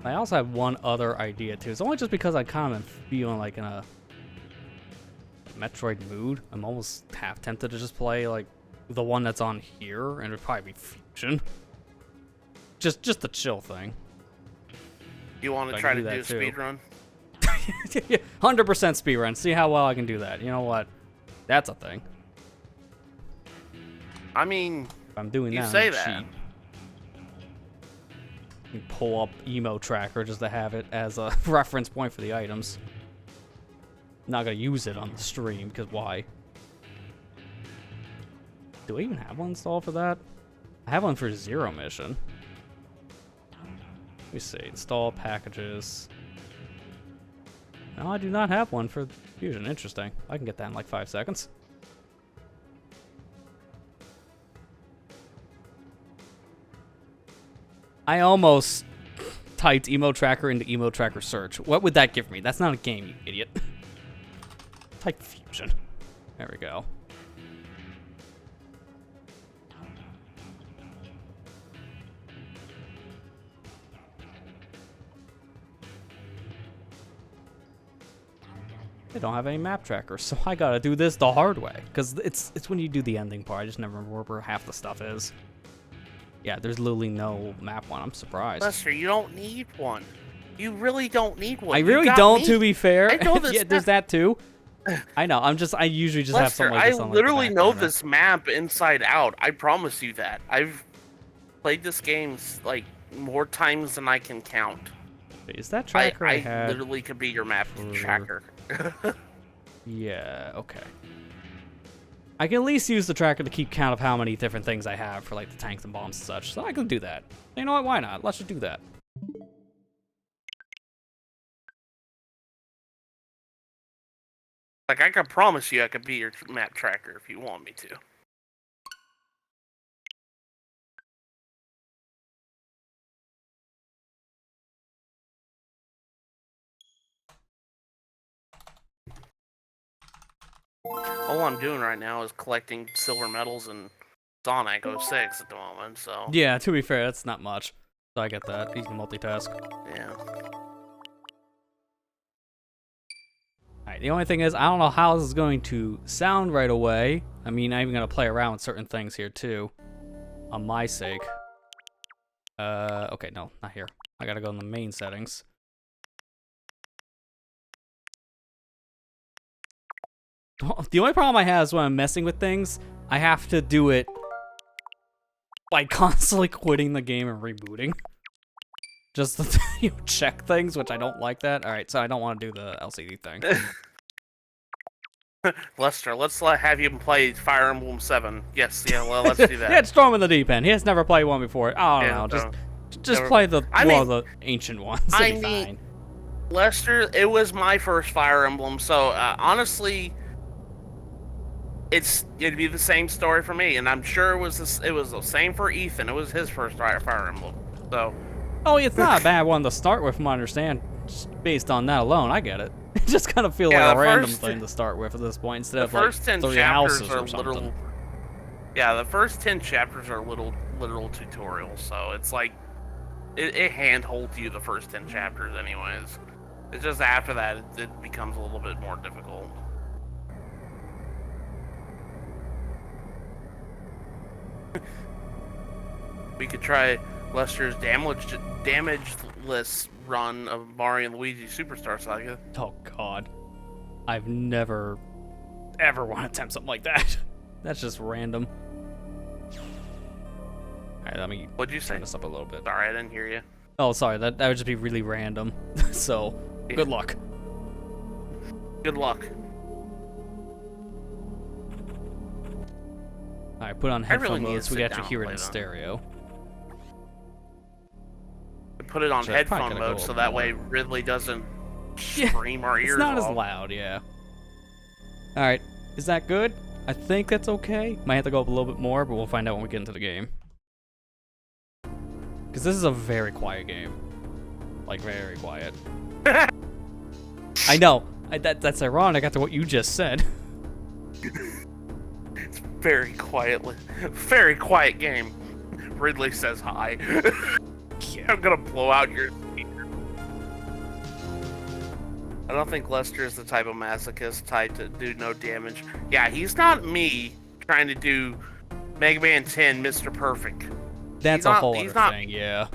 I also have one other idea too. It's only just because I kind of am feeling like in a Metroid mood. I'm almost half tempted to just play like the one that's on here, and it'd probably be Fusion. Just the chill thing. You want to try to do a speedrun? 100% speedrun. See how well I can do that. You know what? That's a thing. I mean, if I'm doing you that, say I'm that. cheap. You can pull up Emo Tracker just to have it as a reference point for the items. Not gonna use it on the stream, because why? Do I even have one installed for that? I have one for Zero Mission. Let me see. Install packages. No, I do not have one for Fusion. Interesting. I can get that in like 5 seconds. I almost typed Emo Tracker into Emo Tracker search. What would that give me? That's not a game, you idiot. Type Fusion. There we go. They don't have any map trackers, so I gotta do this the hard way. Because it's when you do the ending part, I just never remember where half the stuff is. Yeah, there's literally no map one. I'm surprised. Lester, you don't need one. You really don't need one. I really don't, to be fair. I know this. Yeah, there's that too. I know. I usually just have something like this on, like, literally know burner. this map inside out. I promise you that. I've played this game like more times than I can count. Is that tracker I had literally could be your map tracker. Yeah, okay. I can at least use the tracker to keep count of how many different things I have for like the tanks and bombs and such. So I can do that. You know what? Why not? Let's just do that. Like, I can promise you I could be your map tracker if you want me to. All I'm doing right now is collecting silver medals and Sonic 06 at the moment, so... Yeah, to be fair, that's not much. So I get that. You can multitask. Yeah. Alright, the only thing is, I don't know how this is going to sound right away. I mean, I'm even going to play around with certain things here, too. On my sake. Okay, no, not here. I gotta go in the main settings. The only problem I have is when I'm messing with things, I have to do it by constantly quitting the game and rebooting. Just to check things, which I don't like that. Alright, so I don't want to do the LCD thing. Lester, let's have you play Fire Emblem 7. Yes, yeah, well, let's do that. Yeah, throw him in the deep end. He has never played one before. I don't know, just play the one of the ancient ones. It'll be fine. Lester, it was my first Fire Emblem, so honestly, it'd be the same story for me, and I'm sure it was the same for Ethan. It was his first Fire Emblem, so. Oh, it's not a bad one to start with, from what I understand. Just based on that alone, I get it. It just kind of feels like a random thing to start with at this point, instead of like 3 houses or something. Yeah, the first 10 chapters are literal tutorials, so it's like it handholds you the first 10 chapters, anyways. It's just after that it becomes a little bit more difficult. We could try Lester's damageless run of Mario and Luigi Superstar Saga. Oh god. I've never ever want to attempt something like that. That's just random. Alright, let me turn this up a little bit. Sorry, I didn't hear you. Oh, sorry, that would just be really random. So, good luck. Good luck. Alright, put on headphone mode so we can actually hear it in stereo. Put it on headphone mode so that way Ridley doesn't scream our ears off. It's not as loud, yeah. Alright, is that good? I think that's okay. Might have to go up a little bit more, but we'll find out when we get into the game. Because this is a very quiet game. Like, very quiet. I know. That's ironic after what you just said. It's very quiet game. Ridley says hi. Yeah. I'm gonna blow out your speaker. I don't think Lester is the type of masochist type to do no damage. Yeah, he's not me trying to do Mega Man 10 Mr. Perfect. That's a whole he's other not, thing, yeah.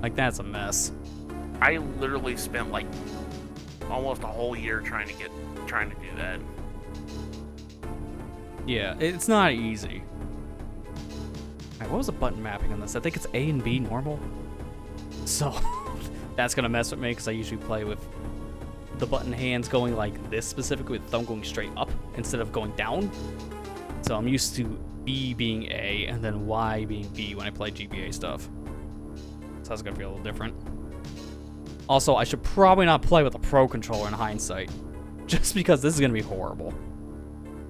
Like, that's a mess. I literally spent like almost a whole year trying to do that. Yeah, it's not easy. Alright, what was the button mapping on this? I think it's A and B normal. So, that's gonna mess with me because I usually play with the button hands going like this specifically, with thumb going straight up instead of going down. So I'm used to B being A and then Y being B when I play GBA stuff. So that's gonna be a little different. Also, I should probably not play with a Pro controller in hindsight, just because this is gonna be horrible.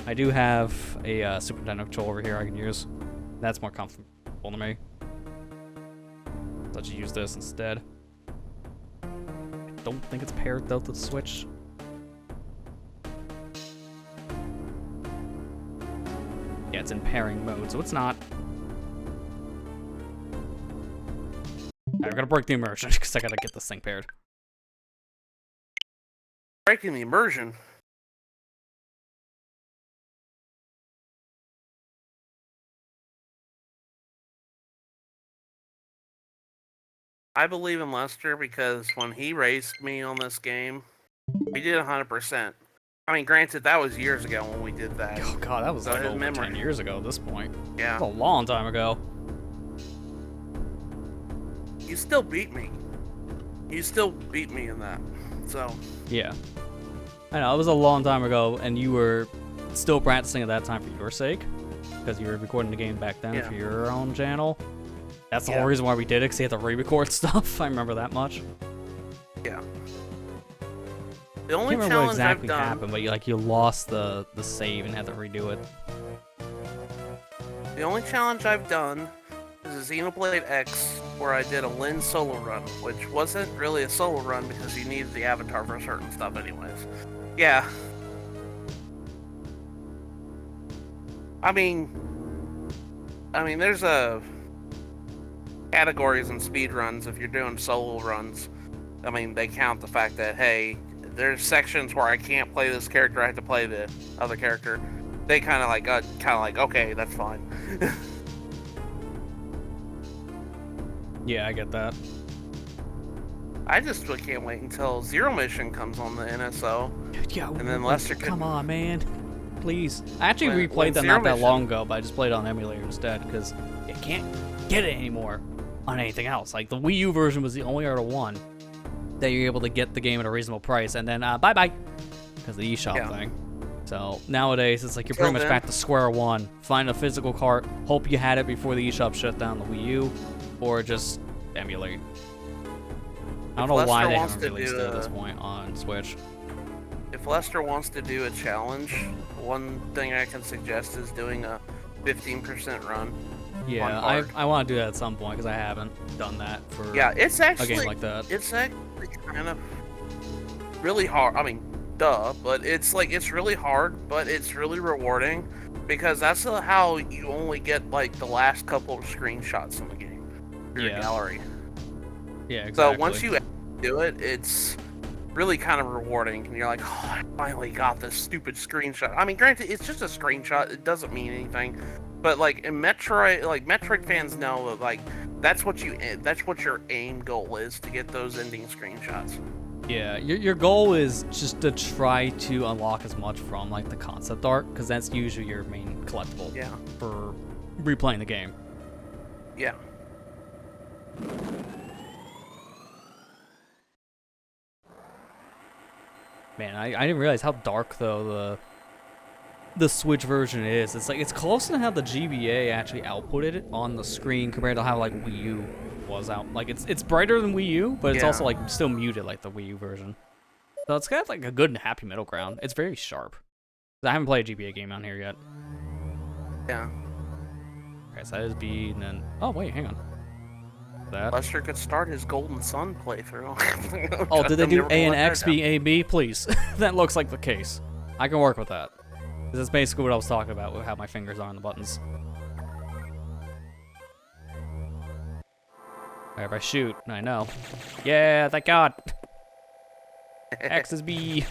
I do have a Super Nintendo controller over here I can use. That's more comfortable to me. So I should use this instead. I don't think it's paired though to the Switch. Yeah, it's in pairing mode, so it's not. Alright, we're gonna break the immersion because I gotta get this thing paired. Breaking the immersion. I believe in Lester because when he raced me on this game, we did 100%. I mean, granted, that was years ago when we did that. Oh god, that was So like his over memory. 10 years ago at this point. Yeah. That was a long time ago. You still beat me. You still beat me in that. So. Yeah. I know, it was a long time ago, and you were still practicing at that time for your sake, because you were recording the game back then for your own channel. That's the whole reason why we did it, because you had to re-record stuff. I remember that much. Yeah. The only I can't remember what challenge exactly I've done. happened, but you lost the save and had to redo it. The only challenge I've done is a Xenoblade X, where I did a Lin solo run, which wasn't really a solo run because you needed the avatar for certain stuff anyways. Yeah. I mean, there's categories in speedruns if you're doing solo runs. I mean, they count the fact that, hey, there's sections where I can't play this character, I have to play the other character. They kind of like, okay, that's fine. Yeah, I get that. I just can't wait until Zero Mission comes on the NSO. Yeah, And then Lester come on, man. Please. I actually When replayed that Zero not that Mission- long ago, but I just played it on emulator instead, because you can't get it anymore on anything else. Like, the Wii U version was the only other one that you're able to get the game at a reasonable price, and then bye-bye, because of the eShop thing. So nowadays, it's like you're pretty much back to square one. Find a physical cart, hope you had it before the eShop shut down the Wii U, or just emulate. I don't know why they haven't released it at this point on Switch. If Lester wants to do a challenge, one thing I can suggest is doing a 15% run. Yeah, I want to do that at some point because I haven't done that for it's actually a game like that. It's actually kind of really hard. I mean, duh, but it's really hard, but it's really rewarding because that's how you only get like the last couple of screenshots in the game through your gallery. Yeah, exactly. So once you do it, it's really kind of rewarding, and you're like, oh, I finally got this stupid screenshot. I mean, granted, it's just a screenshot; it doesn't mean anything. But like in Metroid, like Metroid fans know that like that's what your aim goal is, to get those ending screenshots. Yeah, your goal is just to try to unlock as much from like the concept art, because that's usually your main collectible. Yeah. For replaying the game. Yeah. Man, I didn't realize how dark though the Switch version is. It's like it's close to how the GBA actually outputted it on the screen compared to how like Wii U was out. Like it's brighter than Wii U, but it's also like still muted like the Wii U version. So it's got like a good and happy middle ground. It's very sharp. I haven't played a GBA game on here yet. Yeah. Okay, so that is B, and then wait, hang on. That. Lester could start his Golden Sun playthrough. Oh, did they do A and X being A and B? Please. That looks like the case. I can work with that. That's basically what I was talking about with how my fingers are on the buttons. Alright, if I shoot, I know. Yeah, thank God. X is B.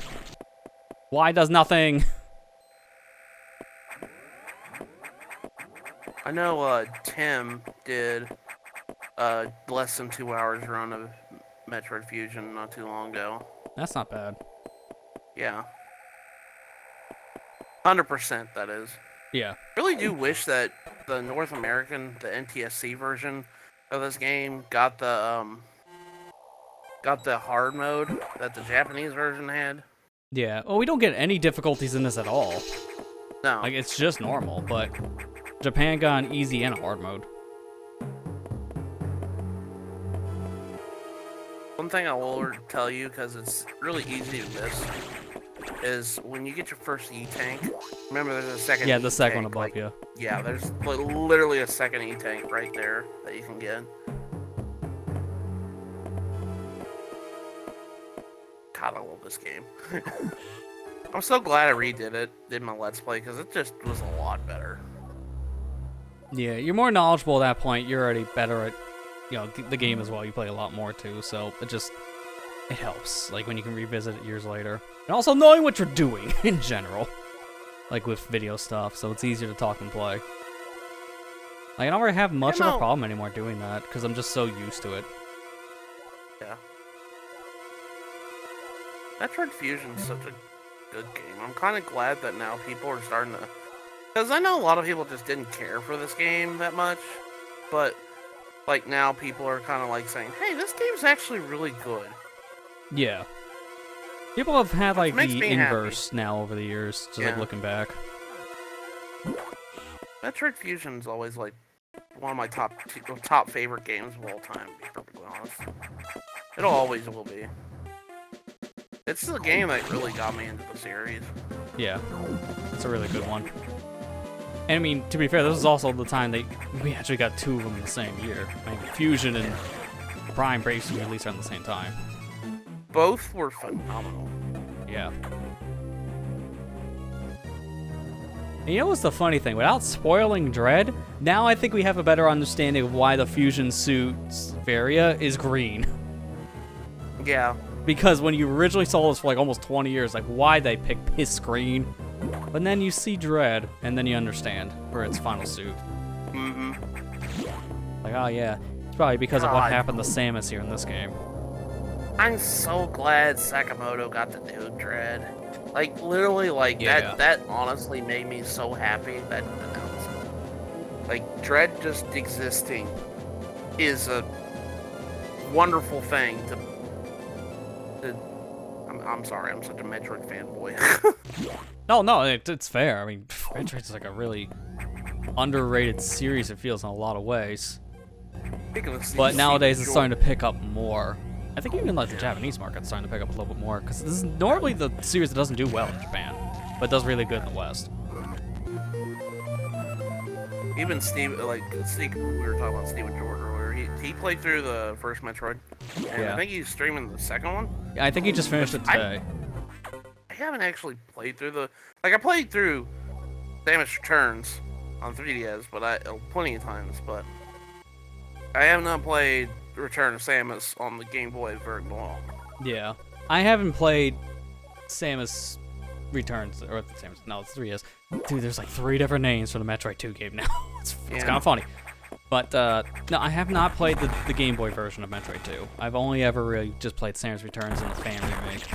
Y does nothing. I know Tim did less than 2 hours run of Metroid Fusion not too long ago. That's not bad. Yeah. 100% that is. Yeah. Really do wish that the North American, the NTSC version of this game got the hard mode that the Japanese version had. Yeah. Well, we don't get any difficulties in this at all. No. Like, it's just normal, but Japan got an easy and a hard mode. One thing I will tell you, because it's really easy to miss, is when you get your first E-Tank, remember there's a second Yeah, the second one E-Tank, above like, you. Yeah, there's literally a second E-Tank right there that you can get. God, I love this game. I'm so glad I redid it, did my Let's Play, because it just was a lot better. Yeah, you're more knowledgeable at that point. You're already better at, the game as well. You play a lot more too, so it helps. Like when you can revisit it years later, and also knowing what you're doing in general, like with video stuff. So it's easier to talk and play. Like I don't really have much of a problem anymore doing that because I'm just so used to it. Yeah. Metroid Fusion is such a good game. I'm kind of glad that now people are starting to... Because I know a lot of people just didn't care for this game that much, but like now people are kind of like saying, hey, this game's actually really good. Yeah. People have had like the inverse happy. Now over the years, just like looking back. Metroid Fusion's always like one of my top favorite games of all time, to be perfectly honest. It'll always will be. It's the game that really got me into the series. Yeah, it's a really good one. And I mean, to be fair, this was also the time we actually got two of them in the same year. I mean, Fusion and Prime basically released around the same time. Both were phenomenal. Yeah. And you know what's the funny thing? Without spoiling Dread, now I think we have a better understanding of why the Fusion suit's Varia is green. Yeah. Because when you originally saw this for like almost 20 years, like why'd they pick piss green? But then you see Dread, and then you understand for its final suit. Mm-hmm. Like, oh yeah, it's probably because of what happened to Samus here in this game. I'm so glad Sakamoto got to do Dread. Like, literally, like, that honestly made me so happy, that announcement. Like, Dread just existing is a wonderful thing to I'm sorry, I'm such a Metroid fanboy. No, it's fair. I mean, Metroid's like a really underrated series, it feels, in a lot of ways. But nowadays it's starting to pick up more. I think even like the Japanese market's starting to pick up a little bit more, because this is normally the series that doesn't do well in Japan, but does really good in the West. Even Steve, we were talking about Steven George earlier. He played through the first Metroid, and I think he's streaming the second one. Yeah, I think he just finished it today. I haven't actually played through I played through Samus Returns on 3DS, but plenty of times, but I have not played Return of Samus on the Game Boy very long. Yeah, I haven't played Samus Returns, or Samus, no, it's 3DS. Dude, there's like 3 different names for the Metroid 2 game now. It's kind of funny. But, no, I have not played the Game Boy version of Metroid 2. I've only ever really just played Samus Returns and the fan remake.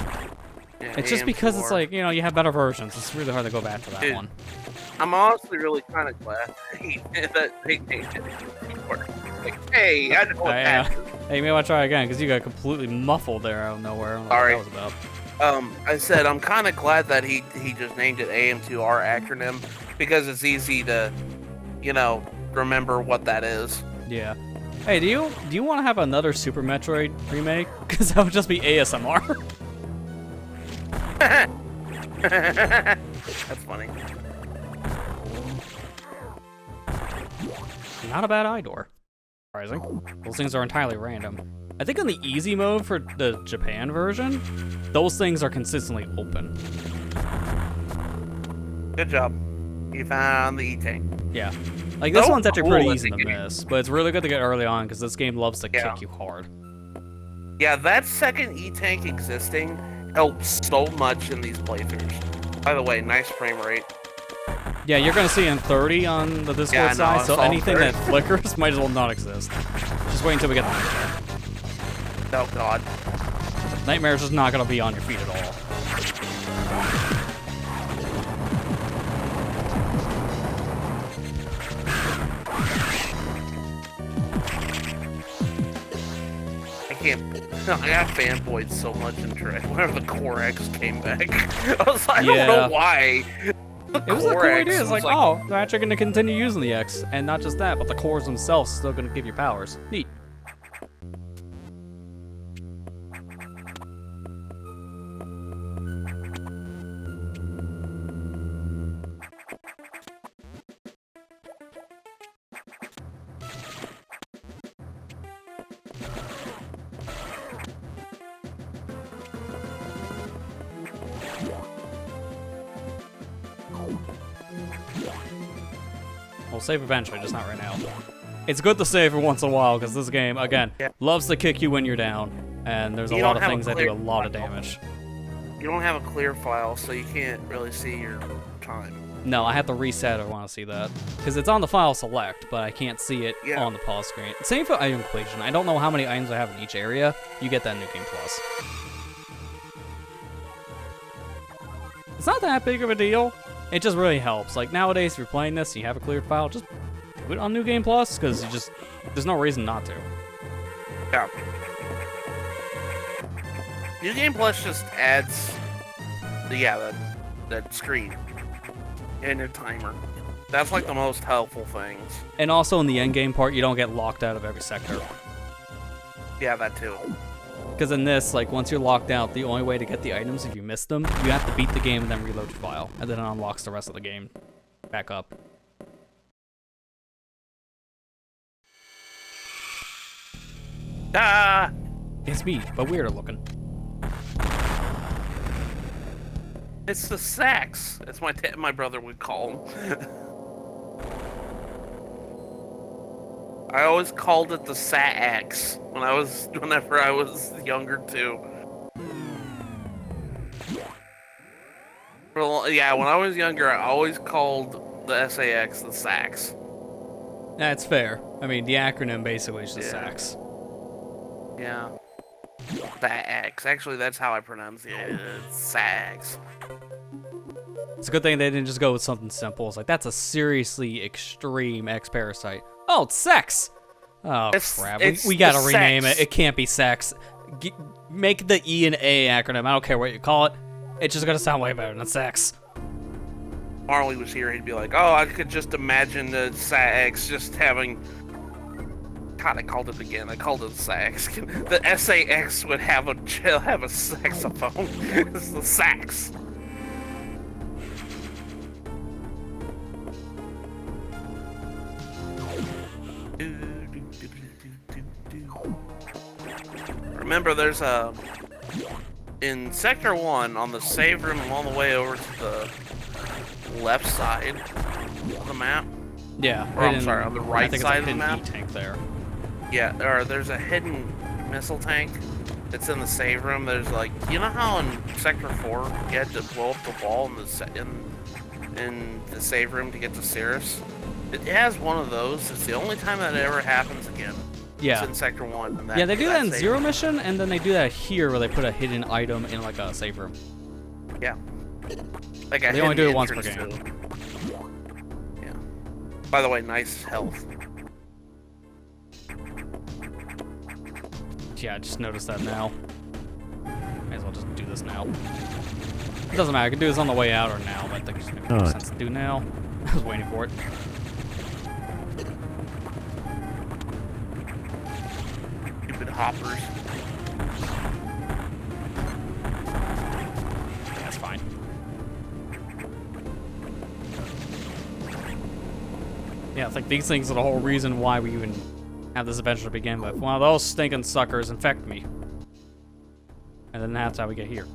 Yeah, it's just because it's like, you have better versions. It's really hard to go back to that one. I'm honestly really kind of glad that they changed it. Like, hey, I know what that is. Hey, maybe I'll try again, because you got completely muffled there out of nowhere. I don't know Sorry. what that was about. I said I'm kind of glad that he just named it AM2R acronym, because it's easy to, remember what that is. Yeah. Hey, do you want to have another Super Metroid remake? Because that would just be ASMR. That's funny. Not a bad eye door. Surprising. Those things are entirely random. I think on the easy mode for the Japan version, those things are consistently open. Good job. You found the E-Tank. Yeah. Like, this one's actually pretty easy to miss, but it's really good to get early on, because this game loves to kick you hard. Yeah, that second E-Tank existing helps so much in these playthroughs. By the way, nice frame rate. Yeah, you're gonna see in 30 on the Discord Yeah, no, side, I so saw anything 30. that flickers might as well not exist. Just wait until we get the nightmare. Oh god. Nightmare's just not gonna be on your feet at all. I got fanboyed so much in Dread whenever the Core X came back. I was like, I Yeah. don't know why. It was a cool idea. It's like, oh, they're actually going to continue using the X. And not just that, but the cores themselves are still going to give you powers. Neat. We'll save eventually, just not right now. It's good to save every once in a while, because this game, again, loves to kick you when you're down. And there's a lot of things that do a lot of damage. You don't have a clear file, so you can't really see your time. No, I have to reset if I want to see that. Because it's on the file select, but I can't see it on the pause screen. Same for item completion. I don't know how many items I have in each area. You get that in New Game Plus. It's not that big of a deal. It just really helps. Like, nowadays, if you're playing this and you have a cleared file, just do it on New Game Plus, because there's no reason not to. Yeah. New Game Plus just adds, that screen and your timer. That's like the most helpful things. And also in the end game part, you don't get locked out of every sector. Yeah, that too. Because in this, like, once you're locked out, the only way to get the items, if you miss them, you have to beat the game and then reload your file. And then it unlocks the rest of the game back up. Ah! It's me, but weirder looking. It's the sax, as my brother would call them. I always called it the sax whenever I was younger too. Well, yeah, when I was younger, I always called the SAX the sax. That's fair. I mean, the acronym basically is just sax. Yeah. Sax. Actually, that's how I pronounce it. It's sax. It's a good thing they didn't just go with something simple. It's like, that's a seriously extreme X-Parasite. Oh, it's sex! Oh, crap. We gotta rename it. It can't be sex. Make the E and A acronym. I don't care what you call it. It's just gonna sound way better than sex. Marley was here, he'd be like, oh, I could just imagine the sax just having... God, I called it again. I called it the sax. The SAX would have a saxophone. It's the sax. Remember, there's in Sector 1, on the save room all the way over to the left side of the map. Yeah. Or, I'm sorry, on the right side of the map. Tank there. Yeah, or there's a hidden missile tank that's in the save room. There's like, you know how in Sector 4 you had to blow up the wall in the save room to get to Cirrus? It has one of those. It's the only time that ever happens again. Yeah. It's in Sector 1. Yeah, they do that in Zero Mission, and then they do that here where they put a hidden item in like a save room. Yeah. Like they only do it once per game. Yeah. By the way, nice health. Yeah, I just noticed that now. Might as well just do this now. It doesn't matter, I can do this on the way out or now, but I think it makes more sense to do now. I was waiting for it. Stupid hoppers. Yeah, that's fine. Yeah, it's like these things are the whole reason why we even have this adventure to begin with. One of those stinking suckers infect me. And then that's how we get here.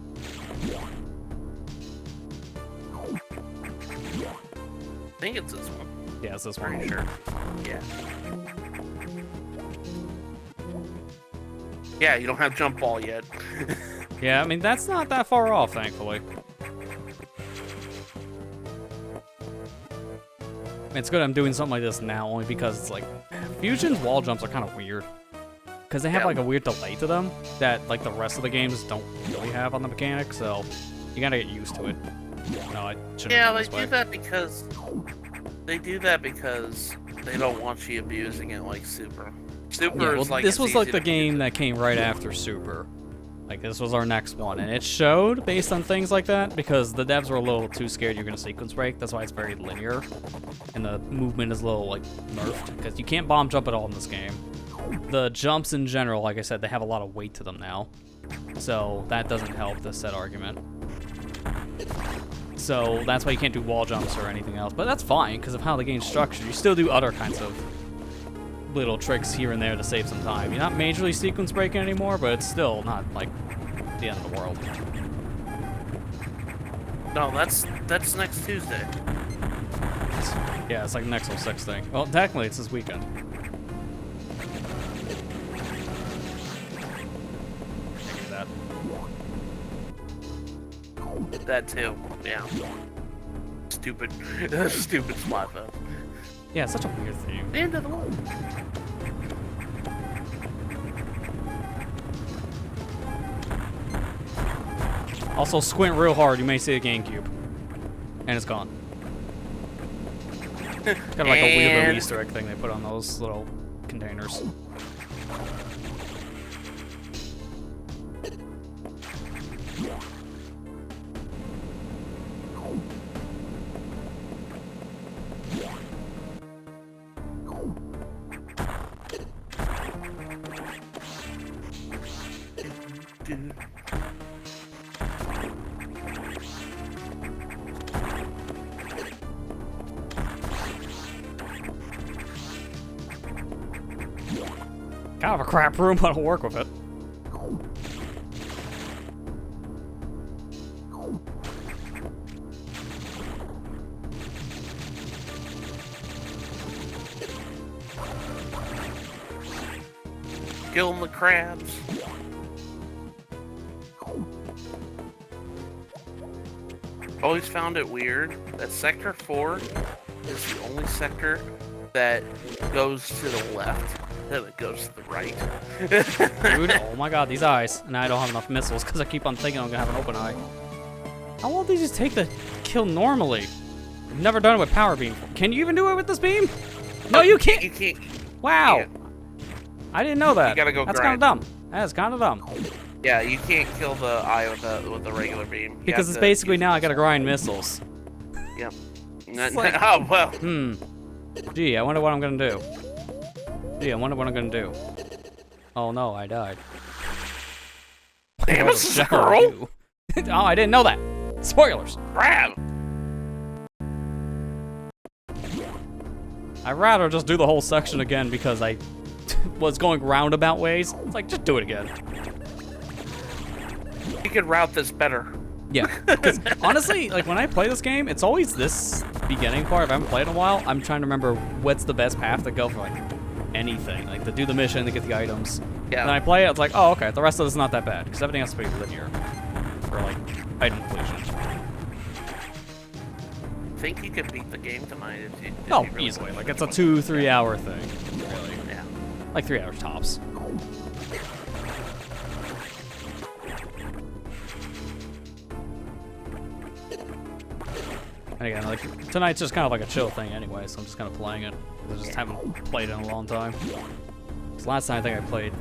I think it's this one. Yeah, it's this one. Pretty sure. Yeah. Yeah, you don't have jump ball yet. Yeah, I mean, that's not that far off, thankfully. It's good I'm doing something like this now, only because it's like, Fusion's wall jumps are kind of weird. Because they have like a weird delay to them that like the rest of the games don't really have on the mechanic, so you gotta get used to it. No, I shouldn't have Yeah, done they do that because they don't want you abusing it like Super. Super Yeah, well, is like this it's was easy like to the abuse game it. that came right after Super. Like, this was our next one, and it showed based on things like that, because the devs were a little too scared you're gonna sequence break. That's why it's very linear, and the movement is a little, like, nerfed, because you can't bomb jump at all in this game. The jumps in general, like I said, they have a lot of weight to them now, so that doesn't help the said argument. So that's why you can't do wall jumps or anything else, but that's fine, because of how the game's structured. You still do other kinds of little tricks here and there to save some time. You're not majorly sequence breaking anymore, but it's still not like the end of the world. No, that's next Tuesday. Yeah, it's like the next 06 thing. Well, technically it's this weekend. That. That too. Yeah. Stupid, stupid Splatfest. Yeah, it's such a weird theme. The end of the world. Also, squint real hard, you may see a GameCube. And it's gone. Kind of like a weird little Easter egg thing they put on those little containers. Kind of a crap room, but I'll work with it. Killing the crabs. Always found it weird that Sector 4 is the only sector that goes to the left, then it goes to the right. Dude, oh my god, these eyes. And I don't have enough missiles because I keep on thinking I'm gonna have an open eye. How long do these just take to kill normally? I've never done it with power beam. Can you even do it with this beam? No, you can't. You can't. Wow. Yeah. I didn't know that. You gotta go That's grind. kind of dumb. That's kind of dumb. Yeah, you can't kill the eye with the regular beam. You Because have it's to basically use now I the gotta grind missiles. Yep. like- Oh well. Gee, I wonder what I'm gonna do. Gee, I wonder what I'm gonna do. Oh no, I died. Damn, What it's the a hell are girl. you? Oh, I didn't know that. Spoilers. Crab. I'd rather just do the whole section again because I was going roundabout ways. It's like, just do it again. You could route this better. Yeah, because honestly, like when I play this game, it's always this beginning part. If I haven't played in a while, I'm trying to remember what's the best path to go for like anything, like to do the mission, to get the items. Yeah. And I play it, it's like, oh, okay, the rest of this is not that bad because everything has to be linear for like item completion. I think you could beat the game tonight if you. Oh, if you really easily. wanted Like to. it's a 2-3 hour thing, really. Yeah. Like 3 hours tops. And again, like tonight's just kind of like a chill thing anyway, so I'm just kind of playing it. I just haven't played it in a long time. 'Cause last time I think I played,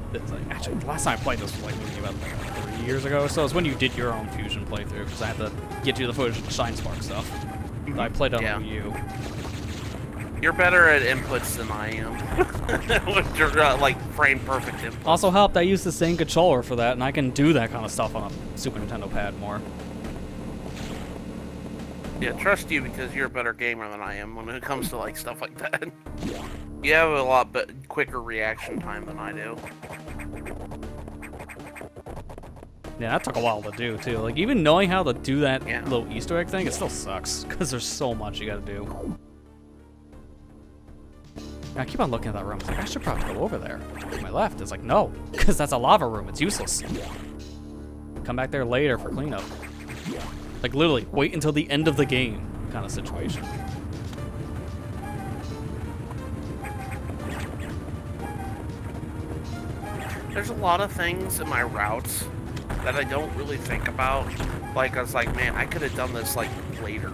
actually, the last time I played this was like maybe about 3 years ago. So it was when you did your own Fusion playthrough, because I had to get you the footage of the Shine Spark stuff. So I played on Yeah. Wii U. You're better at inputs than I am. With your like frame perfect inputs. Also helped, I used the same controller for that, and I can do that kind of stuff on a Super Nintendo pad more. Yeah, trust you because you're a better gamer than I am when it comes to like stuff like that. You have a lot quicker reaction time than I do. Yeah, that took a while to do, too. Like, even knowing how to do that Yeah. little Easter egg thing, it still sucks, because there's so much you gotta do. I keep on looking at that room. It's like, I should probably go over there. To my left, it's like, no, because that's a lava room. It's useless. come back there later for cleanup. Like literally, wait until the end of the game kind of situation. There's a lot of things in my routes that I don't really think about. Like, I was like, man, I could have done this, like, later.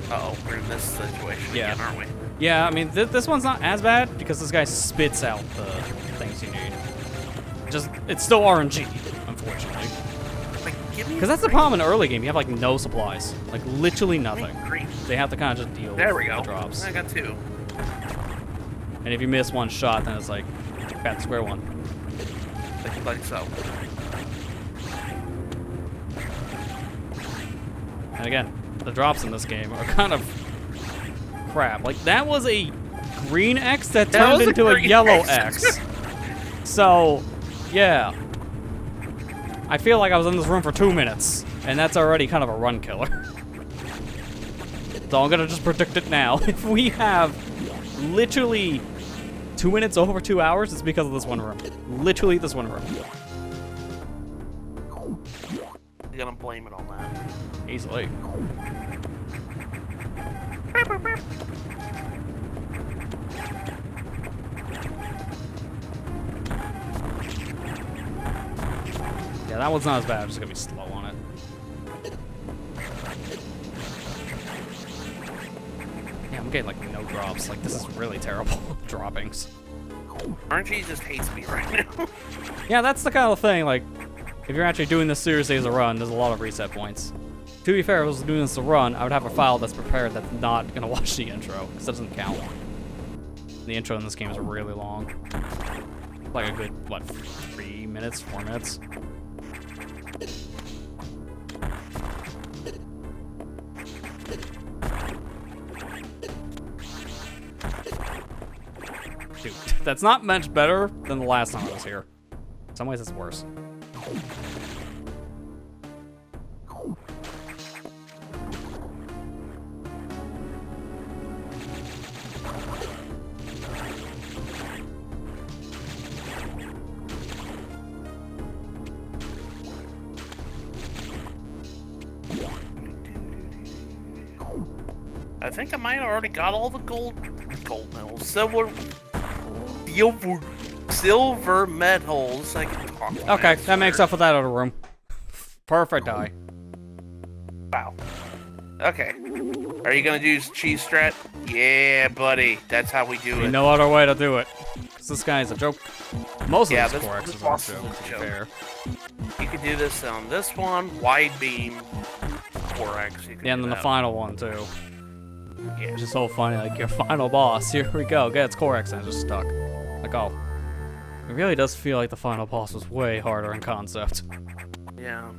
Uh-oh, we're in this situation again, aren't we? Yeah, I mean, this one's not as bad because this guy spits out the things you need. It's still RNG, unfortunately. Like, give me because that's the problem in the early game. You have, like, no supplies. Like, literally nothing. They have to kind of just deal with the drops. I got 2. And if you miss one shot, then it's like, back to square one. Like so. And again, the drops in this game are kind of crap. Like, that was a green X that turned into a yellow X. So, yeah. I feel like I was in this room for 2 minutes, and that's already kind of a run killer. So I'm gonna just predict it now. If we have literally 2 minutes over 2 hours, it's because of this one room. Literally this one room. You're gonna blame it on that. Easily. Yeah, that one's not as bad. I'm just gonna be slow on it. Yeah, I'm getting like no drops. Like, this is really terrible droppings. RNG just hates me right now. Yeah, that's the kind of thing, like, if you're actually doing this seriously as a run, there's a lot of reset points. To be fair, if I was doing this as a run, I would have a file that's prepared that's not going to watch the intro, because that doesn't count. The intro in this game is really long. Like a good, what, 3 minutes, 4 minutes? Dude, that's not much better than the last time I was here. In some ways, it's worse. I think I might have already got all the gold medals, silver medals. I can talk. Okay, that makes up for that other room. Perfect die. Wow. Okay. Are you gonna do cheese strat? Yeah, buddy. That's how we do it. No other way to do it. Cause this guy is a joke. Most of these core X's are a joke, to be fair. You can do this on this one, wide beam, core X. Yeah, and then the final one too. Yeah. Which is so funny, like your final boss. Here we go. Get its core X and it's just stuck. Like, oh. It really does feel like the final boss was way harder in concept. Yeah.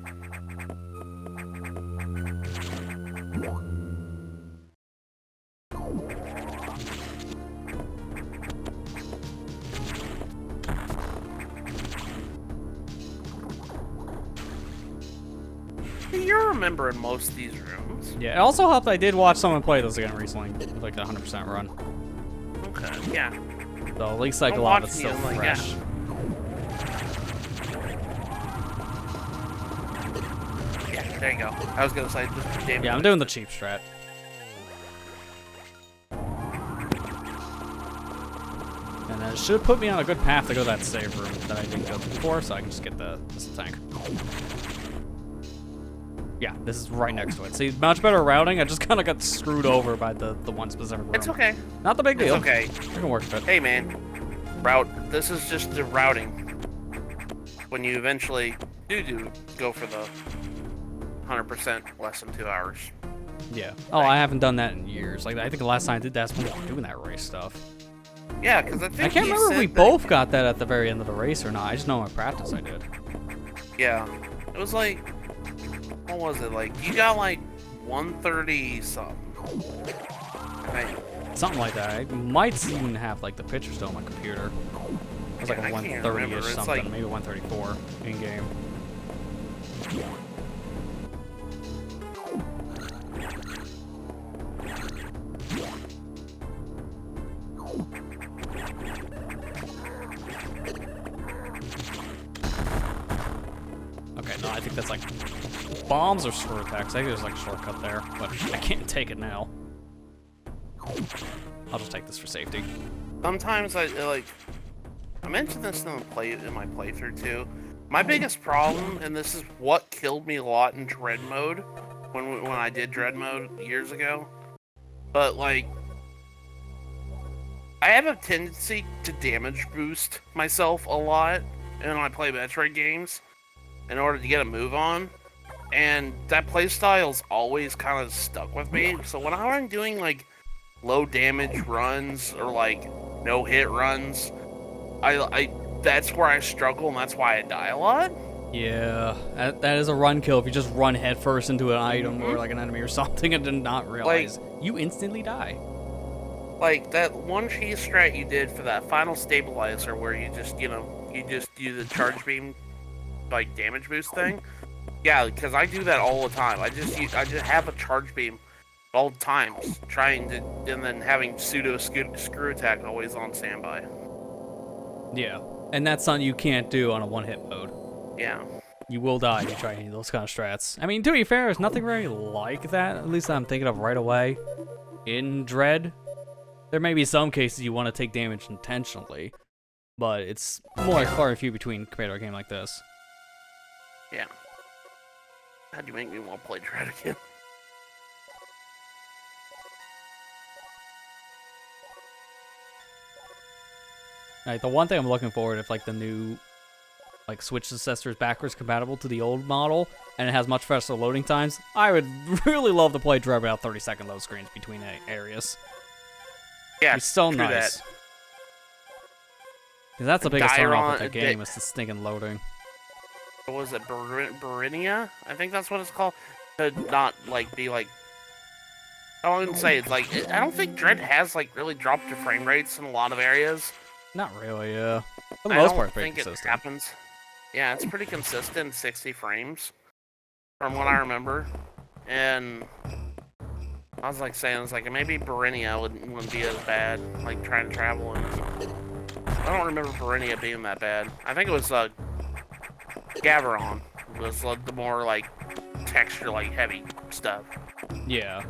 You're remembering most of these rooms. Yeah, it also helped I did watch someone play this again recently, with like a 100% run. Okay, yeah. So at least like a lot of it's still like, fresh. Yeah, there you go. I was gonna say this is Yeah, I'm doing the cheap strat. And then it should put me on a good path to go to that save room that I didn't go to before, so I can just get the missile tank. Yeah, this is right next to it. See, much better routing. I just kind of got screwed over by the one specific room. It's okay. Not the big deal. It's okay. I can work with it. Hey, man. Route. This is just the routing. When you eventually do go for the 100% less than 2 hours. Yeah. Oh, I haven't done that in years. Like, I think the last time I did that was when we were doing that race stuff. Yeah, because I think I can't remember if we both got that at the very end of the race or not. I just know in practice I did. Yeah. It was like... What was it? Like, you got like 130 something. Right. Something like that. I might even have like the picture still on my computer. It was like a 130-ish something, like... maybe 134 in game. Okay, No, I think that's like bombs or screw attacks. I think there's like a shortcut there, but I can't take it now. I'll just take this for safety. Sometimes I mentioned this in my playthrough too. My biggest problem, and this is what killed me a lot in Dread mode, when I did Dread mode years ago, but like, I have a tendency to damage boost myself a lot when I play Metroid games in order to get a move on, and that playstyle's always kind of stuck with me. So when I'm doing like low damage runs or like no hit runs, I that's where I struggle, and that's why I die a lot. Yeah, that is a run kill if you just run headfirst into an item or like an enemy or something and did not realize you instantly die. Like that one cheese strat you did for that final stabilizer where you just do the charge beam like damage boost thing. Yeah, because I do that all the time. I just have a charge beam all the time, and then having pseudo screw attack always on standby. Yeah, and that's something you can't do on a one-hit mode. Yeah. You will die if you try any of those kind of strats. I mean, to be fair, there's nothing really like that, at least I'm thinking of right away, in Dread. There may be some cases you want to take damage intentionally, but it's more far and few between compared to a game like this. Yeah. How'd you make me want to play Dread again? Like, the one thing I'm looking forward if like the new Switch successor is backwards compatible to the old model and it has much faster loading times, I would really love to play Dread without 30-second load screens between areas. Yeah, it's so nice. Because that's the biggest turn off with the game is the stinking loading. What was it, Barinia? I think that's what it's called. To not be like, I wouldn't say it's like, I don't think Dread has really dropped your frame rates in a lot of areas. Not really, yeah. For the most part, it's pretty consistent. consistent. It happens. Yeah, it's pretty consistent, 60 frames, from what I remember. And I was saying, maybe Barinia wouldn't be as bad, trying to travel. And I don't remember Barinia being that bad. I think it was Gaveron was the more texture, heavy stuff. Yeah.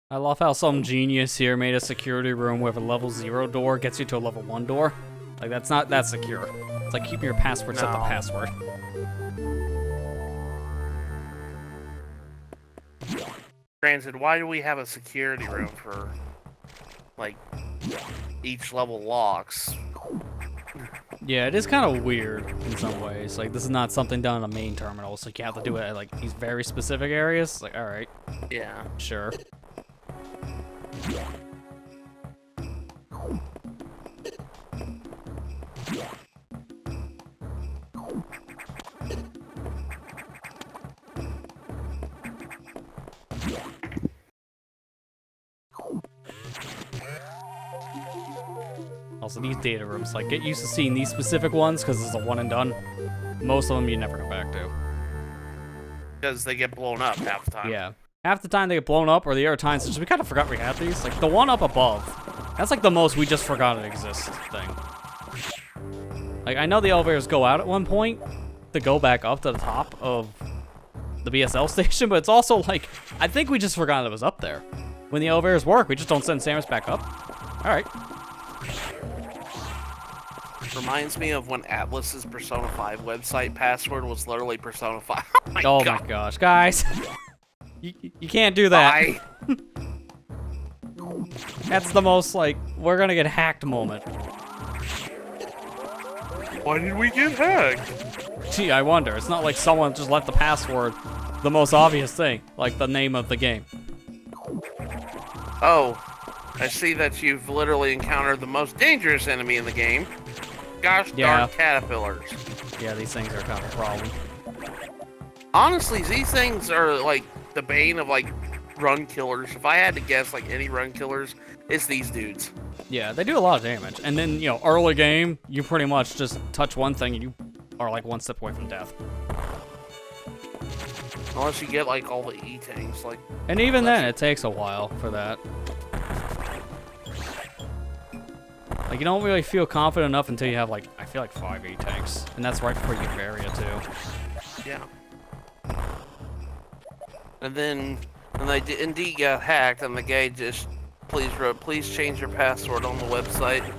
I love how some genius here made a security room with a level 0 door gets you to a level 1 door. That's not that secure. It's like keeping your password set to password. Granted, why do we have a security room for each level locks? Yeah, it is kind of weird in some ways. This is not something done on a main terminal, so you have to do it at these very specific areas. All right. Yeah. Sure. Also, these data rooms, get used to seeing these specific ones because it's a one and done. Most of them you never come back to. Because they get blown up half the time. Yeah. Half the time they get blown up, or the other times we kind of forgot we had these. The one up above. That's the most we just forgot it exists thing. I know the elevators go out at one point to go back up to the top of the BSL station, but it's also I think we just forgot it was up there. When the elevators work, we just don't send Samus back up. Alright. Reminds me of when Atlas's Persona 5 website password was literally Persona 5. Oh my gosh, guys. You can't do that. That's the most, we're gonna get hacked moment. Why did we get hacked? Gee, I wonder. It's not like someone just left the password, the most obvious thing, the name of the game. Oh, I see that you've literally encountered the most dangerous enemy in the game. Gosh darn caterpillars. Yeah, these things are kind of a problem. Honestly, these things are the bane of run killers. If I had to guess any run killers, it's these dudes. Yeah, they do a lot of damage. And then, early game, you pretty much just touch one thing and you are like one step away from death. Unless you get like all the E-tanks, like. And even then, it takes a while for that. Like, you don't really feel confident enough until you have, like, I feel like 5 E-tanks. And that's right before you get area, too. Yeah. And then, when they indeed got hacked, and the guy just, please wrote, please change your password on the website.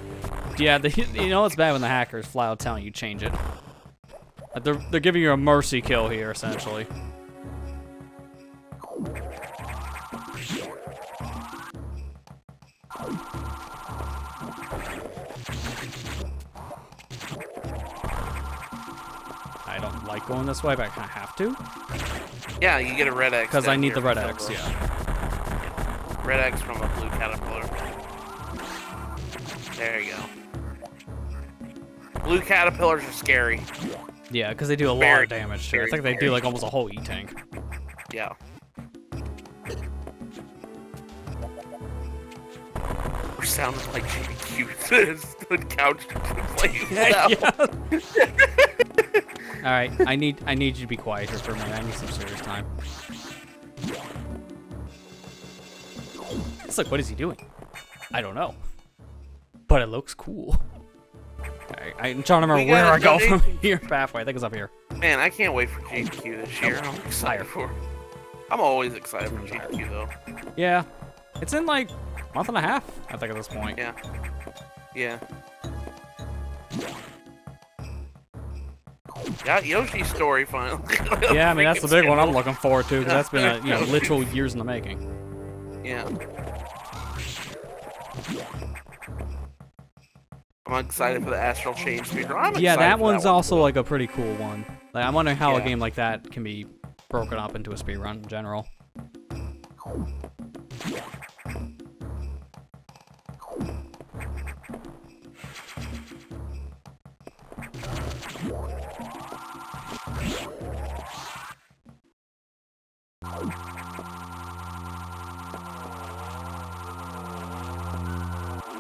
Yeah, you know it's bad when the hackers flat out telling you change it. Like, they're giving you a mercy kill here, essentially. I don't like going this way, but I kind of have to. Yeah, you get a red X. Because I need the red X, yeah. Red X from a blue caterpillar. There you go. Blue caterpillars are scary. Yeah, because they do a lot of damage too. I think they do like almost a whole E-tank. Yeah. We're sounding like JQ stood couch to play Alright, I need you to be quiet here for a minute. I need some serious time. It's like, what is he doing? I don't know. But it looks cool. Alright, I'm trying to remember where I go from here. Pathway, I think it's up here. Man, I can't wait for JQ this year. I'm excited for. I'm always excited for JQ though. Yeah, it's in like a month and a half, I think, at this point. Yeah. Yeah. Got Yoshi's story finally. Yeah, I mean that's the big one I'm looking forward to because that's been a literal years in the making. Yeah. I'm excited for the Astral Chain speedrun. Yeah, that one's also like a pretty cool one. Like, I'm wondering how a game like that can be broken up into a speedrun in general.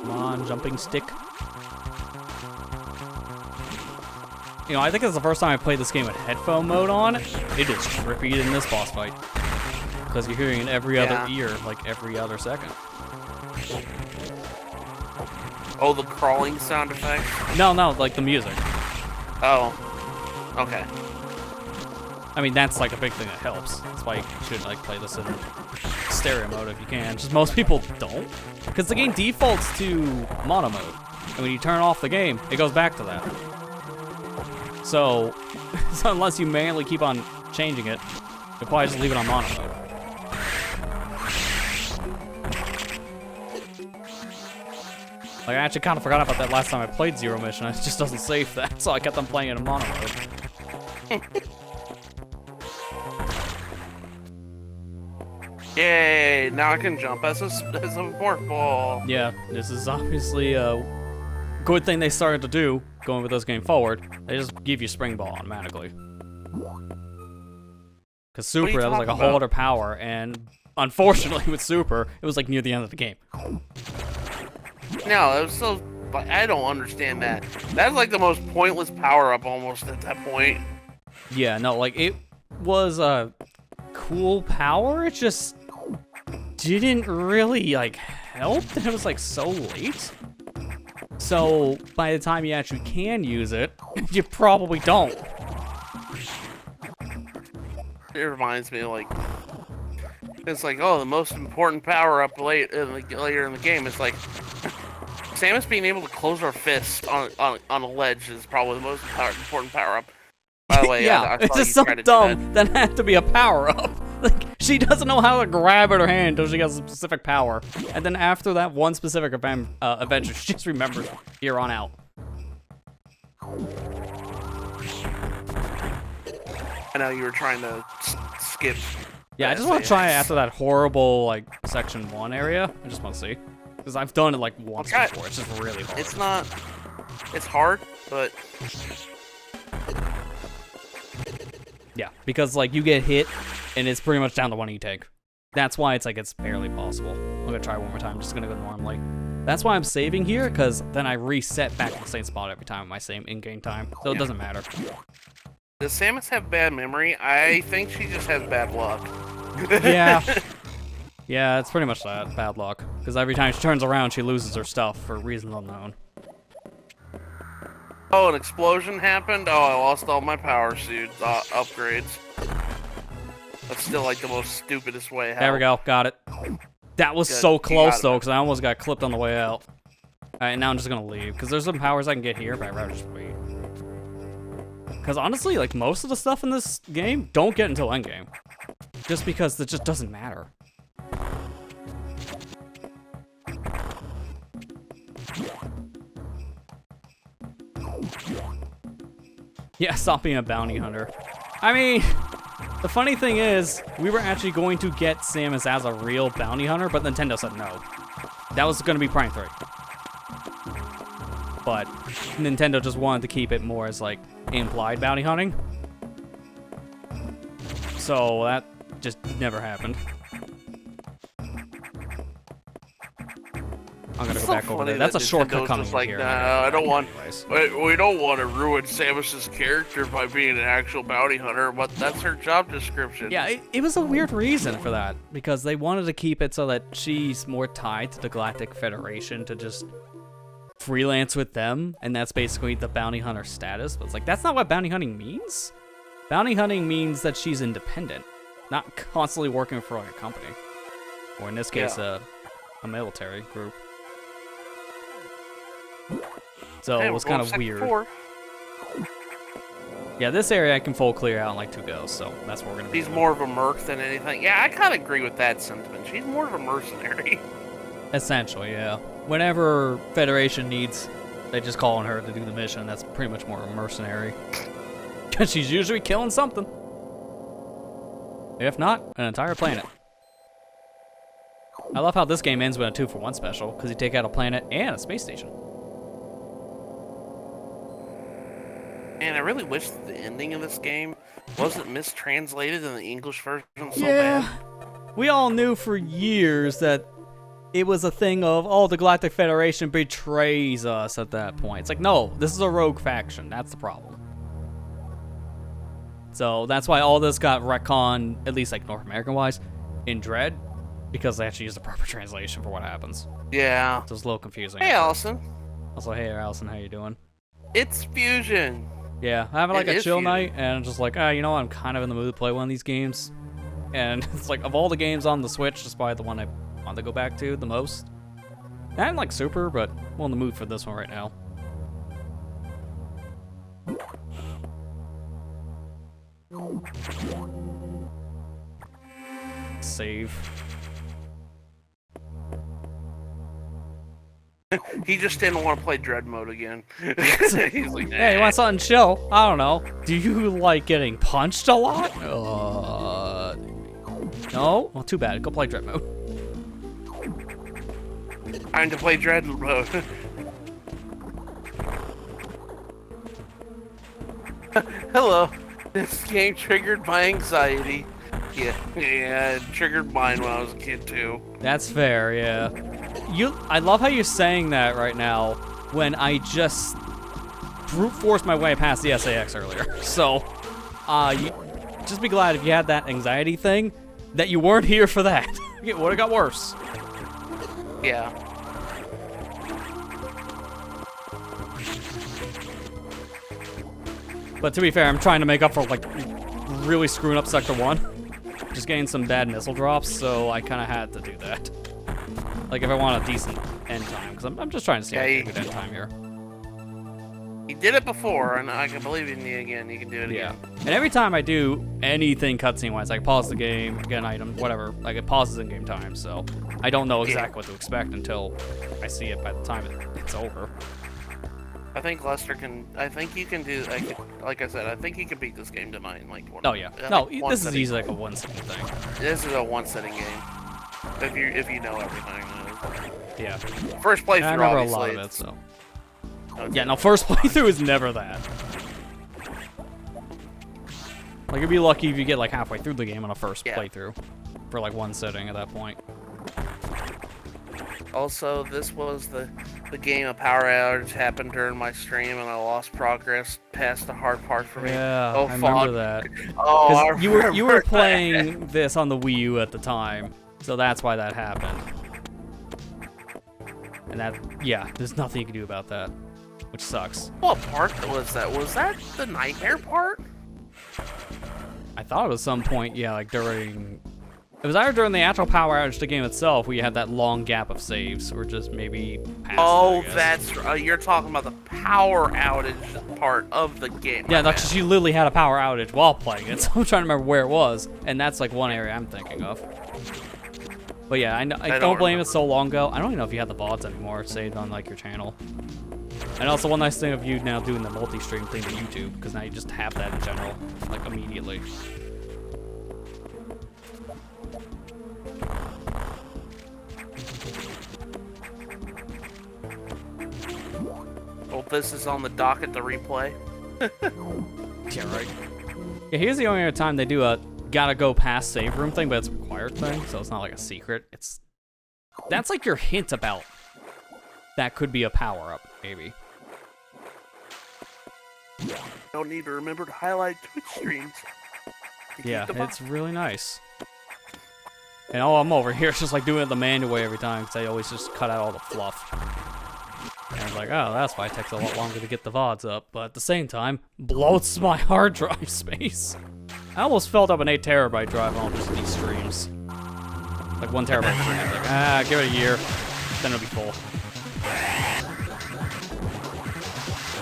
Come on, jumping stick. You know, I think it's the first time I played this game with headphone mode on. It is trippy in this boss fight. Because you're hearing it every other ear, like every other second. Oh, the crawling sound effect? No, like the music. Oh. Okay. I mean, that's like a big thing that helps. That's why you should like play this in stereo mode if you can. Just most people don't. Because the game defaults to mono mode. And when you turn off the game, it goes back to that. So unless you manually keep on changing it, you'll probably just leave it on mono mode. Like, I actually kind of forgot about that last time I played Zero Mission. It just doesn't save that, so I kept on playing it in mono mode. Yay! Now I can jump as a morph ball. Yeah, this is obviously a good thing they started to do going with this game forward. They just give you spring ball automatically. Because Super, that was like a whole other power, and unfortunately with Super, it was like near the end of the game. No, it was so. I don't understand that. That's like the most pointless power up almost at that point. Yeah, no, like it was a cool power. It just didn't really like help. It was like so late. So by the time you actually can use it, you probably don't. It reminds me of like. It's like, oh, the most important power up later in the game. It's like Samus being able to close her fist on a ledge is probably the most important power up. By the way, yeah, it's just so dumb that had to be a power up. Like, she doesn't know how to grab at her hand until she gets a specific power, and then after that one specific adventure, she just remembers here on out. I know you were trying to skip. Yeah, I just want to try it after that horrible, like, Section 1 area. I just want to see. Because I've done it, like, once before. It's just really hard. It's not... It's hard, but... Yeah, because, like, you get hit, and it's pretty much down to one E-tank. That's why it's, like, it's barely possible. I'm gonna try one more time. I'm just gonna go normally. That's why I'm saving here, because then I reset back to the same spot every time at my same in-game time, so it doesn't matter. Does Samus have bad memory? I think she just has bad luck. Yeah. Yeah, it's pretty much that, bad luck. Because every time she turns around, she loses her stuff for reasons unknown. Oh, an explosion happened? Oh, I lost all my power suit upgrades. That's still like the most stupidest way out. There we go, got it. That was so close though, because I almost got clipped on the way out. Alright, now I'm just gonna leave, because there's some powers I can get here, but I'd rather just wait. Because honestly, like, most of the stuff in this game don't get until endgame. Just because it just doesn't matter. Yeah, stop being a bounty hunter. I mean, the funny thing is, we were actually going to get Samus as a real bounty hunter, but Nintendo said no. That was going to be Prime 3. But Nintendo just wanted to keep it more as, like, implied bounty hunting. So that just never happened. I'm gonna go back over there. That's a shortcut coming in here. No, I don't want. We don't want to ruin Samus's character by being an actual bounty hunter, but that's her job description. Yeah, it was a weird reason for that, because they wanted to keep it so that she's more tied to the Galactic Federation to just freelance with them, and that's basically the bounty hunter status. But it's like, that's not what bounty hunting means. Bounty hunting means that she's independent, not constantly working for like a company, or in this case, a military group. So it was kind of weird. 4. Yeah, this area I can full clear out in like 2 goes, so that's what we're gonna be doing. More of a merc than anything. Yeah, I kind of agree with that sentiment. She's more of a mercenary. Essentially, yeah. Whenever Federation needs, they just call on her to do the mission. That's pretty much more a mercenary. Because she's usually killing something. If not, an entire planet. I love how this game ends with a 2-for-1 special, because you take out a planet and a space station. And I really wish the ending of this game wasn't mistranslated in the English version so bad. We all knew for years that it was a thing of, oh, the Galactic Federation betrays us at that point. It's like, no, this is a rogue faction. That's the problem. So that's why all this got retconned, at least like North American-wise, in Dread, because they actually used the proper translation for what happens. Yeah. So it's a little confusing. Hey, Allison. Also, hey, Allison, how you doing? It's Fusion. Yeah, having like a chill night, and I'm just like, you know what, I'm kind of in the mood to play one of these games. And it's like, of all the games on the Switch, it's probably the one I want to go back to the most. Not like super, but I'm in the mood for this one right now. Save. He just didn't want to play Dread mode again. He's like, yeah, you want something chill? I don't know. Do you like getting punched a lot? No? Well, too bad. Go play Dread mode. Time to play Dread mode. Hello. This game triggered my anxiety. Yeah, it triggered mine when I was a kid too. That's fair, yeah. I love how you're saying that right now when I just brute forced my way past the SAX earlier. So, you just be glad if you had that anxiety thing that you weren't here for that. It would have got worse. Yeah. But to be fair, I'm trying to make up for like really screwing up Sector 1. Just getting some bad missile drops, so I kind of had to do that. Like if I want a decent end time, because I'm just trying to see a good end time here. You did it before, and I can believe in you again. You can do it again. And every time I do anything cutscene-wise, I can pause the game, get an item, whatever. Like it pauses in game time, so I don't know exactly what to expect until I see it by the time it's over. I think Lester can. I think you can do. Like I said, I think you can beat this game tonight in like one. Oh yeah. No, this is easily like a one-sitting thing. This is a one-sitting game. If you know everything. Yeah. First playthrough. I remember a lot of it, so. Okay. Yeah, no, first playthrough is never that. Like, you'd be lucky if you get like halfway through the game on a first playthrough for like one sitting at that point. Also, this was the game of power outage happened during my stream, and I lost progress past the hard part for me. Yeah, Oh, I remember fuck. that. Oh, I Because you were remember playing this on the Wii U at the time, so that's why that happened. And that, yeah, there's nothing you can do about that, which sucks. What part was that? Was that the nightmare part? I thought it was some point, yeah, like during... It was either during the actual power outage to the game itself, where you had that long gap of saves, or just maybe past Oh, it, I guess. that's you're talking about the power outage part of the game. Yeah, my that's just you literally had a power outage while playing it, so I'm trying to remember where it was, and that's like one area I'm thinking of. But yeah, I don't blame it so long ago. I don't even know if you have the VODs anymore saved on like your channel. And also one nice thing of you now doing the multi-stream thing to YouTube, because now you just have that in general, like immediately. Oh, this is on the docket to replay. Yeah, right. Yeah, here's the only other time they do a gotta go past save room thing, but it's a required thing, so it's not like a secret. That's like your hint about that could be a power-up, maybe. Don't need to remember to highlight Twitch streams. Yeah, it's really nice. And I'm over here just like doing it the manual way every time, because I always just cut out all the fluff. And I was like, oh, that's why it takes a lot longer to get the VODs up, but at the same time, bloats my hard drive space. I almost filled up an 8 terabyte drive on just these streams. Like 1 terabyte stream. I was like, give it a year, then it'll be full.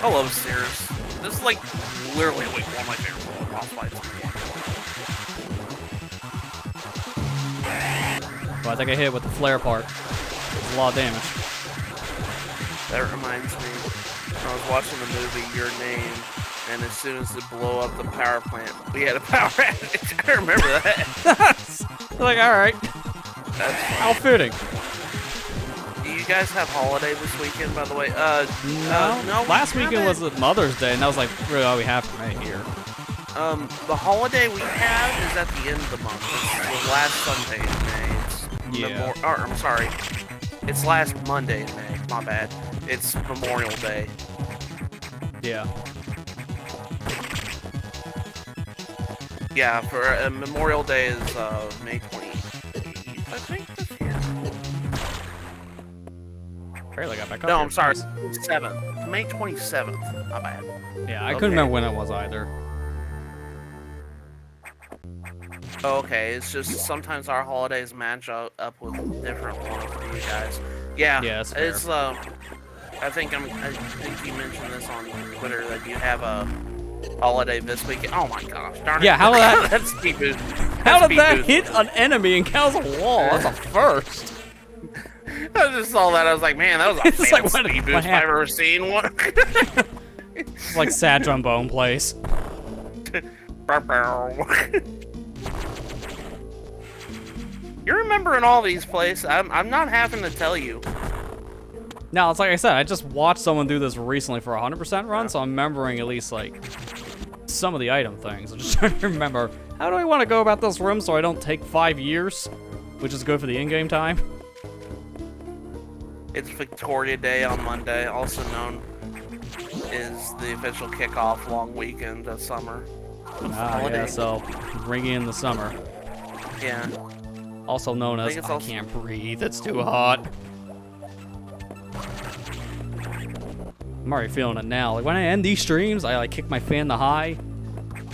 I love Stairs. This is like literally like one of my favorite boss fights. Well, I think I hit it with the flare part. It's a lot of damage. That reminds me, I was watching the movie Your Name, and as soon as it blew up the power plant, we had a power outage. I remember that. Like, alright. That's How fitting. Do you guys have holiday this weekend, by the way? No. We Last weekend haven't. was Mother's Day, and that was like really all we have for me here. The holiday we have is at the end of the month. It's the last Sunday in May. It's I'm sorry. It's last Monday in May. My bad. It's Memorial Day. Yeah. Yeah, for Memorial Day is May 28th, I think, this year. Barely got back up No, here. I'm sorry. 7th. May 27th. My bad. Yeah, I couldn't remember when it was either. Okay, it's just sometimes our holidays match up with different ones for you guys. Yeah, that's it's fair. I think you mentioned this on Twitter that you have a holiday this weekend. Oh my gosh, darn it! Yeah, how did that? That's speed boost. How did that hit an enemy and count a wall? That's a first. I just saw that. I was like, man, that was a It's famous like, what speed boost if I've ever seen one. It's like sad trombone plays. You're remembering all these plays. I'm not having to tell you. Now, it's like I said, I just watched someone do this recently for a 100% run, so I'm remembering at least, like, some of the item things. I'm just trying to remember, how do I want to go about this room so I don't take 5 years? Which is good for the in-game time. It's Victoria Day on Monday, also known as the official kickoff long weekend of summer. Yeah, so bring in the summer. Yeah. Also known as, I can't breathe, it's too hot. I'm already feeling it now. Like, when I end these streams, I, like, kick my fan to high,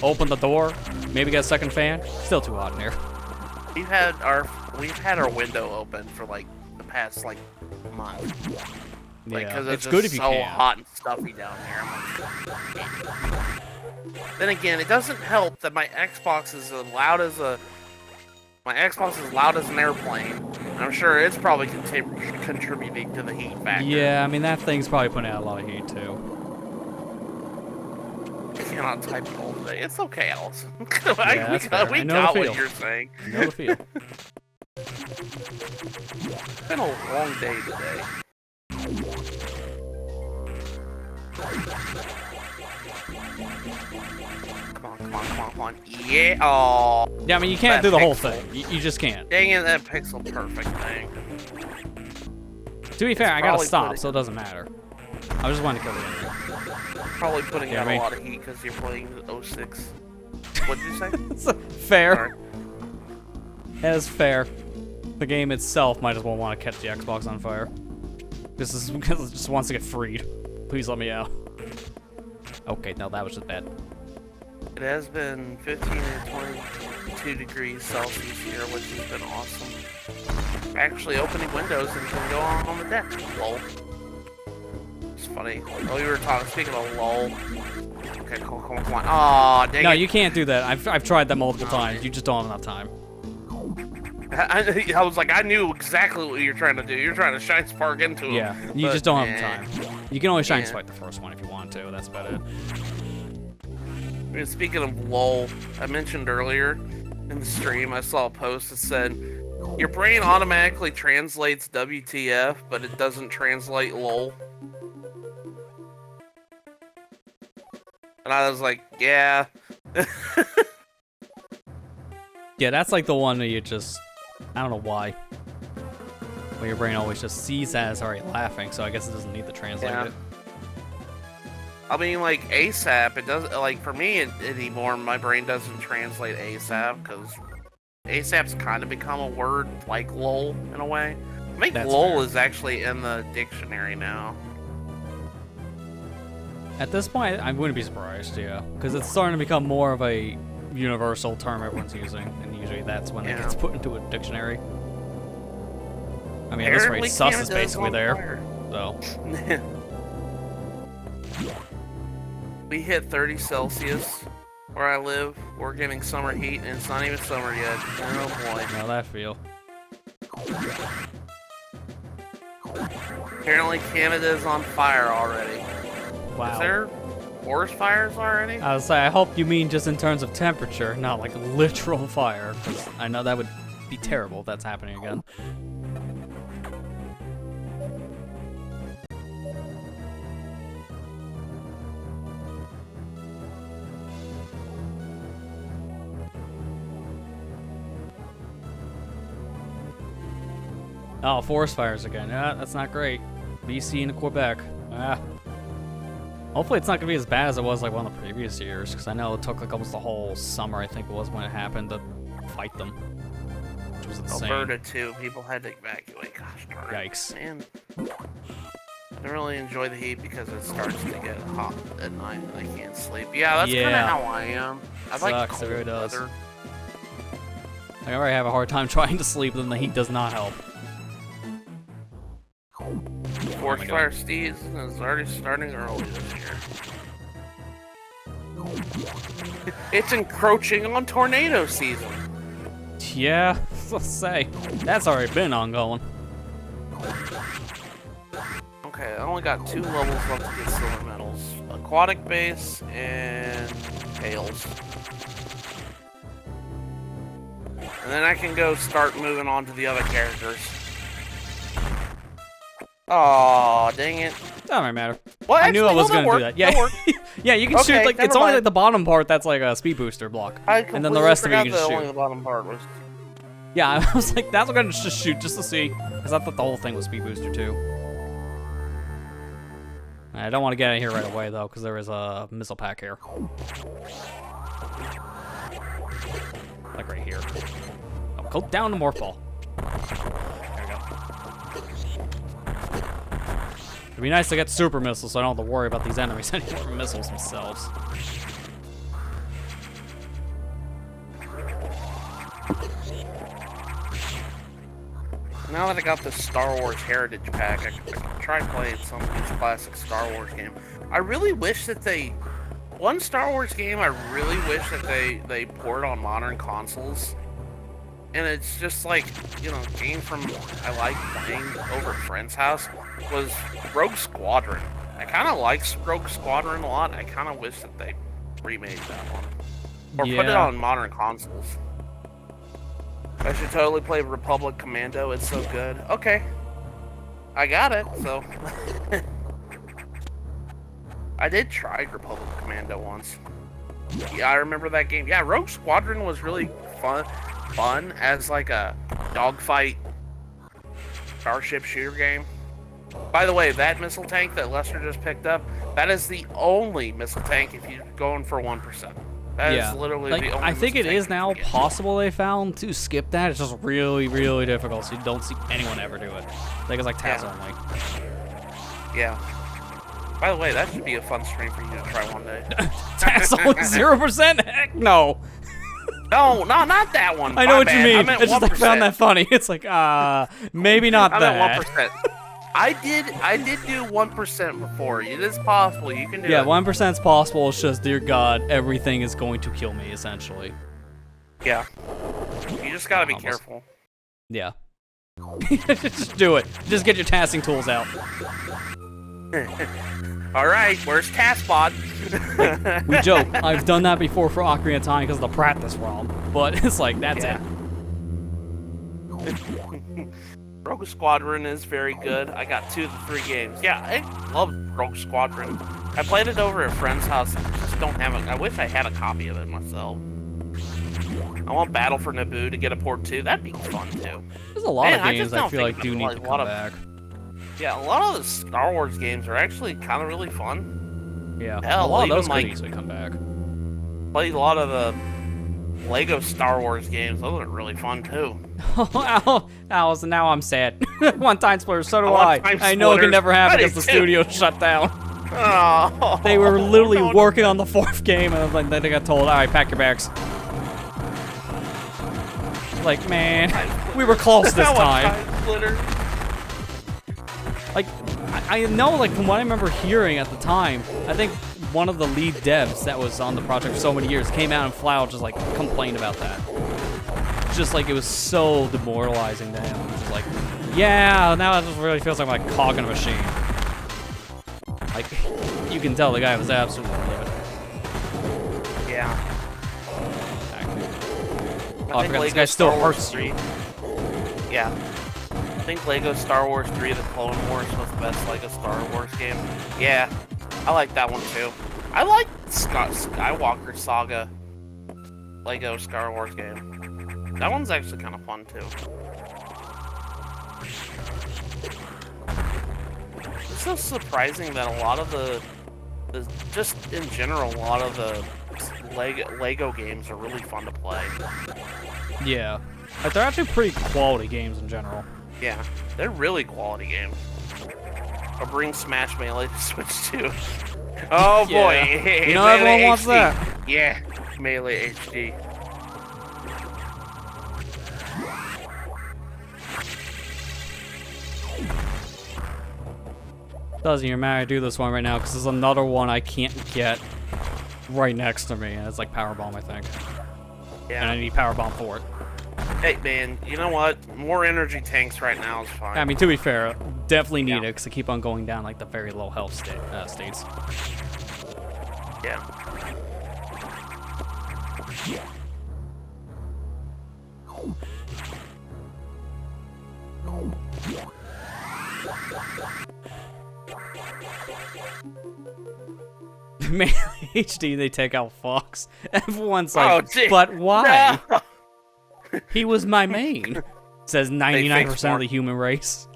open the door, maybe get a second fan. Still too hot in here. We've had our window open for, like, the past, like, month. Like, Yeah, because it's good if you so can. hot and stuffy down here. Then again, it doesn't help that my Xbox is as loud as an airplane. I'm sure it's probably contributing to the heat factor. Yeah, I mean, that thing's probably putting out a lot of heat, too. I cannot type it all today. It's okay, Allison. Yeah, that's fair. we I know got the what feel. you're saying. I know the feel. It's been a long day today. Come on. Yeah. Oh. Yeah, I mean, you can't That do the whole pixel. thing. You just can't. Dang it, that pixel perfect thing. To be fair, I gotta probably stop, so it doesn't matter. I just wanted to kill the enemy. Probably putting out a lot of heat because you're playing 06. What did you say? Fair. Sorry. That is fair. The game itself might as well want to catch the Xbox on fire. This is because it just wants to get freed. Please let me out. Okay, no, that was just bad. It has been 15 and 22 degrees Celsius here, which has been awesome. Actually opening windows and can go on the deck. Lol. It's funny. Oh, we were talking, speaking of lol. Okay, come on. Aw, dang it. No, you can't do that. I've tried that multiple times. You just don't have enough time. I was like, I knew exactly what you're trying to do. You're trying to shine spark into him. Yeah, you just don't have time. You can only shine spark the first one if you want to. That's about it. I mean, speaking of lol, I mentioned earlier in the stream, I saw a post that said, your brain automatically translates WTF, but it doesn't translate lol. And I was like, yeah. Yeah, that's like the one that you just... I don't know why. But your brain always just sees that as already laughing, so I guess it doesn't need to translate it. I mean, like, ASAP, it doesn't... Like, for me anymore, my brain doesn't translate ASAP, because ASAP's kind of become a word like lol, in a way. I think lol is actually in the dictionary now. At this point, I wouldn't be surprised, yeah. Because it's starting to become more of a universal term everyone's using, and usually that's when it gets put into a dictionary. I mean, at this rate, sus is basically there, so. We hit 30 Celsius where I live. We're getting summer heat, and it's not even summer yet. Oh boy. How that feel? Apparently Canada is on fire already. Wow. Is there forest fires already? I was like, I hope you mean just in terms of temperature, not like literal fire, because I know that would be terrible if that's happening again. Oh, forest fires again. Yeah, that's not great. BC and Quebec. Ah. Hopefully it's not going to be as bad as it was like one of the previous years, because I know it took like almost the whole summer, I think it was, when it happened to fight them. Which was insane. Alberta too, people had to evacuate. Gosh darn it. Yikes. Man. I don't really enjoy the heat because it starts to get hot at night and I can't sleep. Yeah, that's kind of how I am. I like cold weather. I already have a hard time trying to sleep, and the heat does not help. Forest fire season is already starting early this year. It's encroaching on tornado season. Yeah, let's say. That's already been ongoing. Okay, I only got 2 levels left to get silver medals. Aquatic base and tails. And then I can go start moving on to the other characters. Aw, dang it. Doesn't matter. Well, I knew I was going to do that. Yeah, yeah, you can shoot, like, it's only like the bottom part that's like a speed booster block. And then the rest of it you can just shoot. Only the bottom part was... Yeah, I was like, that's what I'm going to just shoot just to see. Because I thought the whole thing was speed booster too. I don't want to get out of here right away though, because there is a missile pack here. Like right here. Oh, go down to Morph Ball. There we go. It'd be nice to get super missiles so I don't have to worry about these enemies anymore from missiles themselves. Now that I got the Star Wars Heritage Pack, I can try playing some of these classic Star Wars games. I really wish that one Star Wars game I really wish that they port on modern consoles. And it's just like, you know, a game from I like playing over at a friend's house was Rogue Squadron. I kind of like Rogue Squadron a lot. I kind of wish that they remade that one. Or put it on modern consoles. I should totally play Republic Commando, it's so good. Okay. I got it, so. I did try Republic Commando once. Yeah, I remember that game. Yeah, Rogue Squadron was really fun as like a dogfight starship shooter game. By the way, that missile tank that Lester just picked up, that is the only missile tank if you're going for 1%. That is literally like, the only I think it missile is tank now you can get. possible they found to skip that. It's just really, really difficult, so you don't see anyone ever do it. I think it's like TAS only. Yeah. By the way, that should be a fun stream for you to try one day. TAS only 0%? Heck no. No, not that one. I know what you mean. I meant It's just I 1%. found that funny. It's like, maybe not I that. meant 1%. I did do 1% before. It is possible. You can do it. Yeah, 1% is possible. It's just, dear God, everything is going to kill me, essentially. Yeah. You just gotta be careful. Yeah. Just do it. Just get your tasking tools out. Alright, where's TaskBot? We joke. I've done that before for Ocarina of Time because of the practice ROM. But it's like, that's it. Rogue Squadron is very good. I got 2 of the 3 games. Yeah, I love Rogue Squadron. I played it over at a friend's house. I just don't have it. I wish I had a copy of it myself. I want Battle for Naboo to get a port too. That'd be fun too. There's a lot of games I feel like do need to come back. Yeah, a lot of the Star Wars games are actually kind of really fun. Yeah, hell, a lot of those like, could easily come back. Played a lot of the Lego Star Wars games. Those are really fun too. Alice, now I'm sad. One time splitters, so do I I. I know it can never happen because the studio shut down. Oh, They were literally working on the 4th game, and then they got told, all right, pack your bags. Like, man, we were close this time. Like, I know, like, from what I remember hearing at the time, I think one of the lead devs that was on the project for so many years came out and flat out just, like, complained about that. Just, like, it was so demoralizing to him. It was just like, yeah, now it just really feels like I'm, like, cog in a machine. Like, you can tell the guy was absolutely livid. Yeah. Oh, I forgot this guy still hurts you. Yeah. I think Lego Star Wars 3 The Clone Wars was the best Lego Star Wars game. Yeah, I like that one too. I like Skywalker Saga Lego Star Wars game. That one's actually kind of fun too. It's so surprising that a lot of the just in general, a lot of the Lego games are really fun to play. Yeah. Like, they're actually pretty quality games in general. Yeah, they're really quality games. I'll bring Smash Melee to Switch too. Oh boy, yeah. You know everyone wants that. Yeah, Melee HD. Doesn't even matter to do this one right now because there's another one I can't get right next to me, and it's like Power Bomb, I think. Yeah. And I need Power Bomb for it. Hey man, you know what? More energy tanks right now is fine. I mean, to be fair, definitely need it because I keep on going down like the very low health states. Yeah. Man, HD, they take out Fox. Everyone's like, gee. but why? No. He was my main. Says 99% of the human race.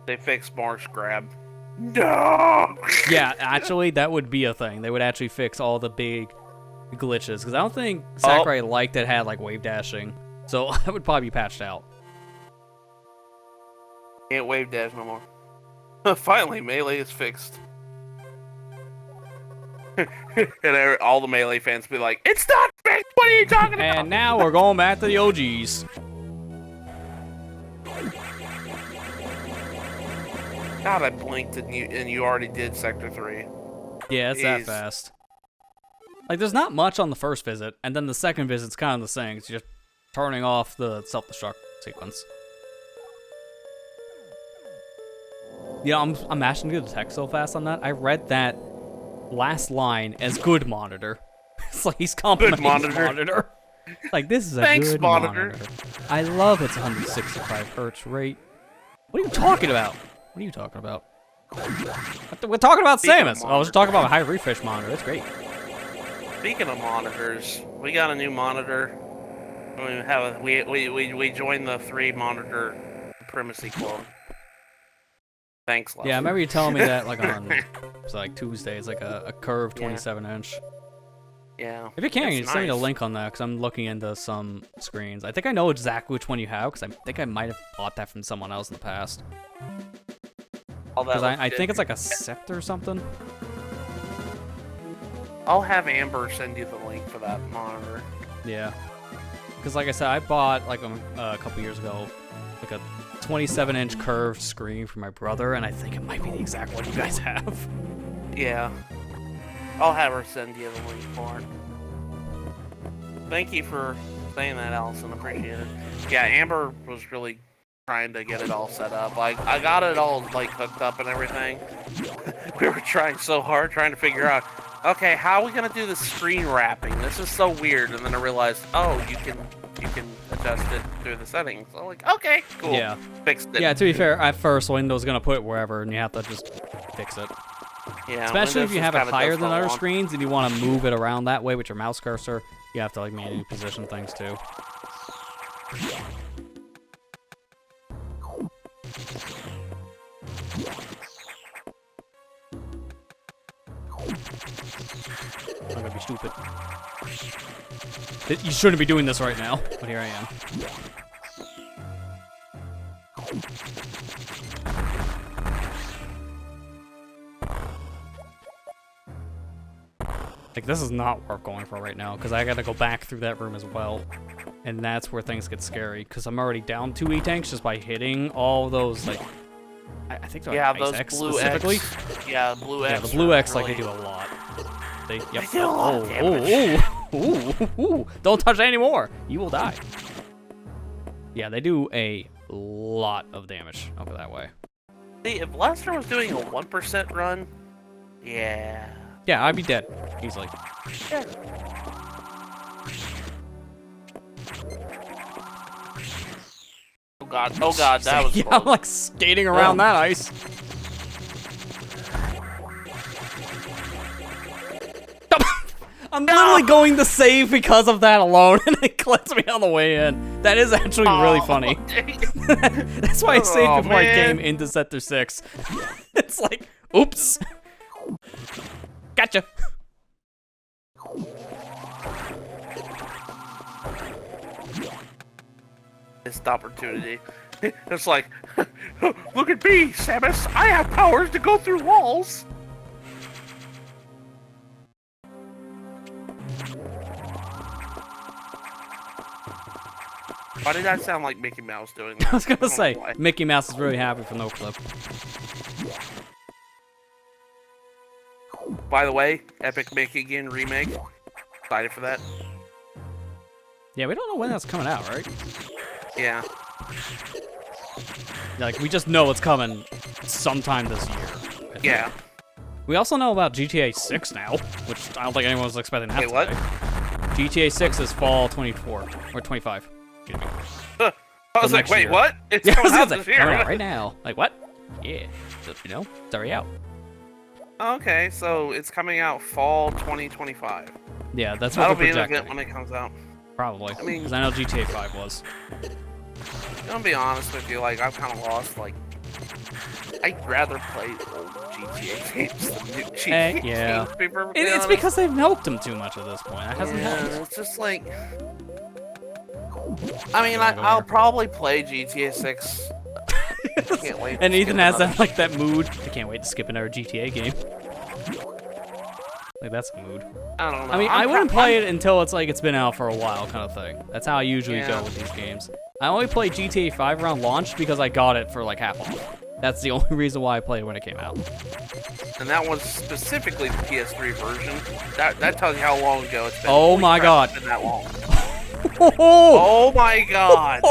They fixed Marsh Grab. No! Yeah, actually, that would be a thing. They would actually fix all the big glitches. Because I don't think Sakurai liked that it had, like, wave dashing. So, that would probably be patched out. Can't wave dash no more. Finally, Melee is fixed. And all the Melee fans be like, it's not fixed! What are you talking about? And now we're going back to the OGs. God, I blinked and you already did Sector 3. Yeah, it's that fast. Like, there's not much on the first visit, and then the second visit's kind of the same. It's just turning off the self-destruct sequence. Yeah, I'm mashing through the text so fast on that. I read that last line as good monitor. It's like he's complimenting monitor. Like, this is a Thanks, good monitor. I love its 165 hertz rate. What are you talking about? What are you talking about? We're talking about Samus. I was talking about a high refresh monitor. It's great. Speaking of monitors, we got a new monitor. We joined the 3 monitor supremacy club. Thanks, Lester. Yeah, I remember you telling me that like on it's like Tuesday. It's like a curved 27-inch. Yeah. If you can, you it's send me a nice. link on that because I'm looking into some screens. I think I know exactly which one you have because I think I might have bought that from someone else in the past. All that Because I looks think good. it's like a Scepter or something. I'll have Amber send you the link for that monitor. Yeah. Because like I said, I bought like a couple years ago like a 27-inch curved screen for my brother, and I think it might be the exact one you guys have. Yeah. I'll have her send you the link for it. Thank you for saying that, Allison. Appreciate it. Yeah, Amber was really trying to get it all set up. Like, I got it all like hooked up and everything. We were trying so hard, trying to figure out, okay, how are we gonna do the screen wrapping? This is so weird. And then I realized, oh, you can adjust it through the settings. So like, okay, cool. Yeah. Fixed it. Yeah, to be fair, at first Windows gonna put it wherever, and you have to just fix it. Yeah, Especially if Windows you just have it kinda higher does than what I other want. screens and you want to move it around that way with your mouse cursor, you have to like manually position things too. I'm gonna be stupid. You shouldn't be doing this right now, but here I am. Like, this is not worth going for right now, because I gotta go back through that room as well. And that's where things get scary, because I'm already down 2 E-tanks just by hitting all those, like... I think they're Yeah, like those Ice X blue specifically. X. Yeah, blue X. Yeah, the blue are X, like, they really- do a lot. They do a lot of ooh. Don't touch it anymore! You will die. Yeah, they do a lot of damage over that way. See, if Lester was doing a 1% run, yeah. Yeah, I'd be dead. Easily. Yeah. Oh god, that was yeah, close. I'm like skating around that ice. I'm literally going to save because of that alone, and it lets me on the way in. That is actually really funny. That's why I saved Oh, before I man. came into Sector 6. It's like, oops. Gotcha. Missed opportunity. It's like, look at me, Samus. I have powers to go through walls. Why did that sound like Mickey Mouse doing that? I was gonna don't say, know why. Mickey Mouse is really happy for no clip. By the way, Epic Mickey Again remake. Excited for that. Yeah, we don't know when that's coming out, right? Yeah. Like, we just know it's coming sometime this year. I think. Yeah. We also know about GTA 6 now, which I don't think anyone was expecting that Wait, what? today. GTA 6 is fall 24, or 25. Excuse me. I was like, next wait, year. what? It's Yeah, I was coming out gonna this say, year. coming out right now. Like, what? Yeah. You know, it's already out. Okay, so it's coming out fall 2025. Yeah, that's what That'll they're be an projecting. event when it comes out. Probably. I mean- Because I know GTA 5 was. I'm gonna be honest with you, like, I've kind of lost, like, I'd rather play old GTA games than new GTA yeah. games, to be perfectly It's honest. because they've milked them too much at this point. That hasn't helped. Yeah, it's just like... I mean, I'll probably play GTA 6. I can't wait. And to Ethan skip has another- that, like, that mood. I can't wait to skip another GTA game. Like, that's a mood. I don't know. I mean, I wouldn't play it until it's like it's been out for a while, kind of thing. That's how I usually Yeah. go with these games. I only played GTA 5 around launch because I got it for like half off. That's the only reason why I played it when it came out. And that was specifically the PS3 version. That tells you how long ago it's been. Oh Holy my crap, God. It's been that long. Oh, Oh my god.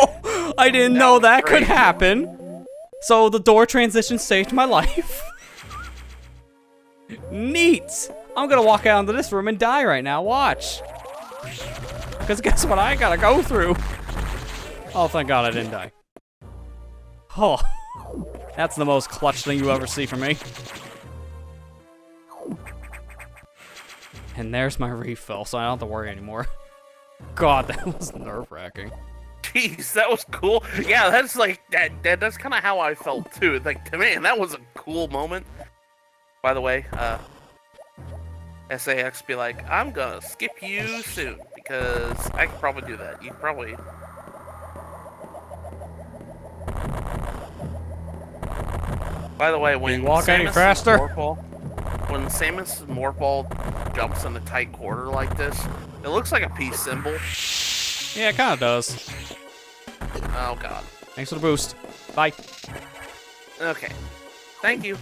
I didn't That know was that could crazy. happen. So the door transition saved my life. Neat. I'm gonna walk out into this room and die right now. Watch. Because guess what I gotta go through? Oh, thank God I didn't die. Oh, that's the most clutch thing you ever see from me. And there's my refill, so I don't have to worry anymore. God, that was nerve-wracking. Jeez, that was cool. Yeah, that's like that's kind of how I felt too. Like, man, that was a cool moment. By the way, SAX be like, I'm gonna skip you soon because I could probably do that. You could probably. By the way, when walk any faster? When Samus Morphle jumps in a tight quarter like this, it looks like a peace symbol. Yeah, it kind of does. Oh god. Thanks for the boost. Bye. Okay. Thank you.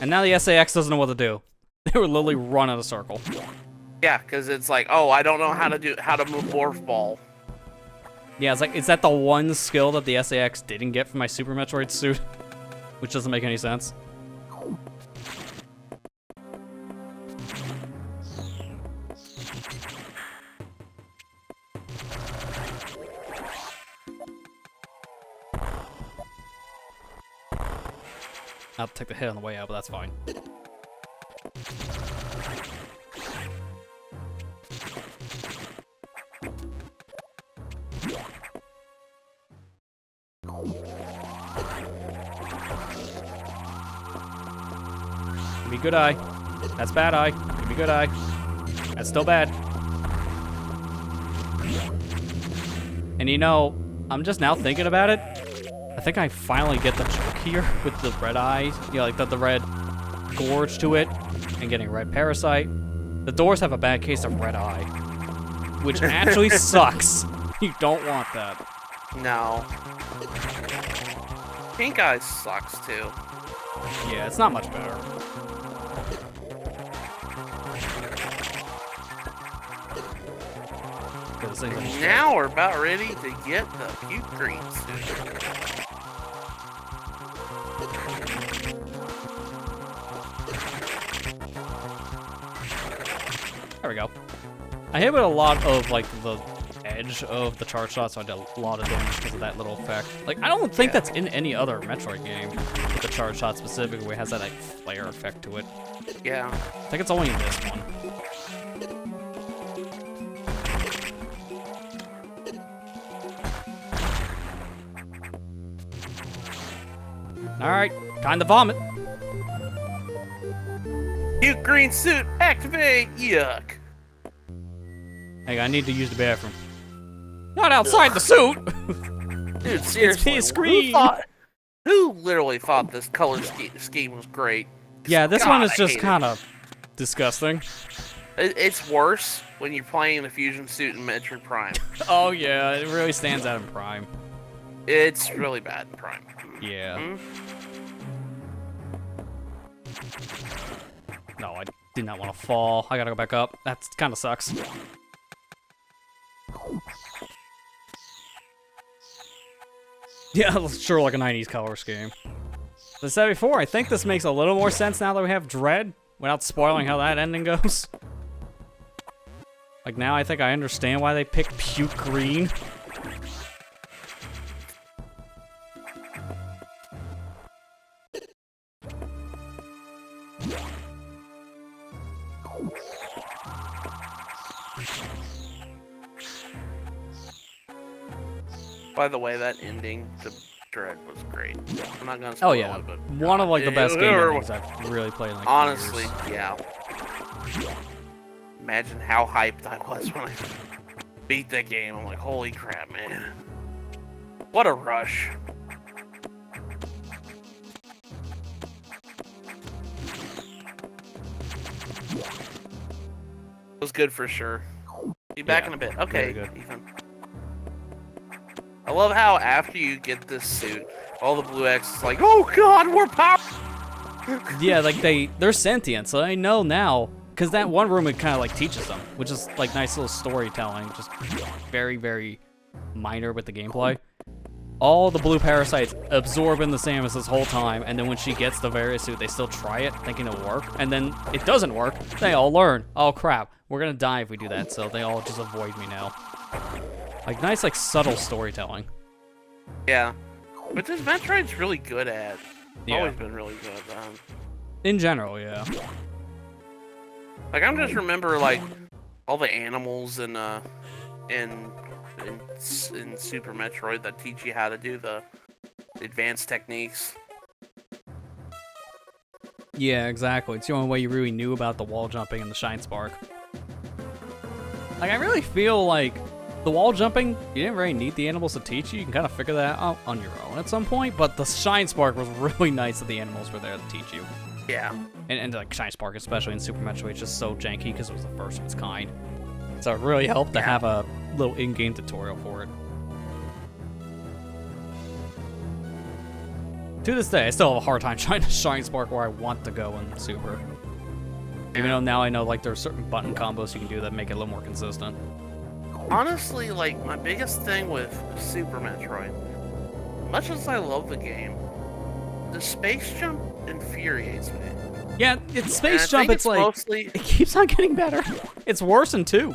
And now the SAX doesn't know what to do. They were literally run in a circle. Yeah, because it's like, oh, I don't know how to move Morph Ball. Yeah, it's like, is that the one skill that the SAX didn't get from my Super Metroid suit? Which doesn't make any sense. I'll take the hit on the way out, but that's fine. Give me good eye. That's bad eye. Give me good eye. That's still bad. And you know, I'm just now thinking about it. I think I finally get the trick here with the red eye. You know, like the red gorge to it and getting red parasite. The doors have a bad case of red eye, which actually sucks. You don't want that. No. Pink eye sucks too. Yeah, it's not much better. Now we're about ready to get the puke green suit. There we go. I hit with a lot of like the edge of the charge shot, so I did a lot of damage because of that little effect. Like, I don't think that's in any other Metroid game with the charge shot specifically, where it has that like flare effect to it. Yeah. I think it's only in this one. Alright, time to vomit. Puke green suit, activate! Yuck. Hey, I need to use the bathroom. Not outside the suit! Dude, seriously. It's screen. Who literally thought this color scheme was great? Yeah, this God, one is I just hate kind of disgusting. It's worse when you're playing the Fusion suit in Metroid Prime. Oh yeah, it really stands out in Prime. It's really bad in Prime. Yeah. Hmm? No, I did not want to fall. I gotta go back up. That kind of sucks. Yeah, sure, like a 90s color scheme. As I said before, I think this makes a little more sense now that we have Dread, without spoiling how that ending goes. Like, now I think I understand why they picked Puke Green. By the way, that ending to Dread was great. I'm not gonna spoil Oh yeah, it, but one of like the best game it- endings I've really played in like honestly, years. yeah. Imagine how hyped I was when I beat that game. I'm like, holy crap, man. What a rush. It was good for sure. Be back Yeah, in a bit. very Okay, good. Ethan. I love how after you get this suit, all the blue X is like, oh god, we're powerful. Yeah, like they're sentient, so I know now. Because that one room, it kind of like teaches them, which is like nice little storytelling, just very, very minor with the gameplay. All the blue parasites absorb in the Samus this whole time, and then when she gets the various suit, they still try it, thinking it'll work, and then it doesn't work. They all learn, oh crap, we're gonna die if we do that, so they all just avoid me now. Like nice, like subtle storytelling. Yeah. But this Metroid's really good at. Yeah. Always been really good at that. In general, yeah. Like, I'm just remember, like, all the animals in in Super Metroid that teach you how to do the advanced techniques. Yeah, exactly. It's the only way you really knew about the wall jumping and the Shine Spark. Like, I really feel like the wall jumping, you didn't really need the animals to teach you. You can kind of figure that out on your own at some point, but the Shine Spark was really nice that the animals were there to teach you. Yeah. And like, Shine Spark, especially in Super Metroid, is just so janky because it was the first of its kind. So it really helped to have a little in-game tutorial for it. To this day, I still have a hard time trying to Shine Spark where I want to go in Super. Even though now I know like there's certain button combos you can do that make it a little more consistent. Honestly, like, my biggest thing with Super Metroid, much as I love the game, the space jump infuriates me. Yeah, it's space jump, it's like, mostly... it keeps on getting better. It's worse in 2.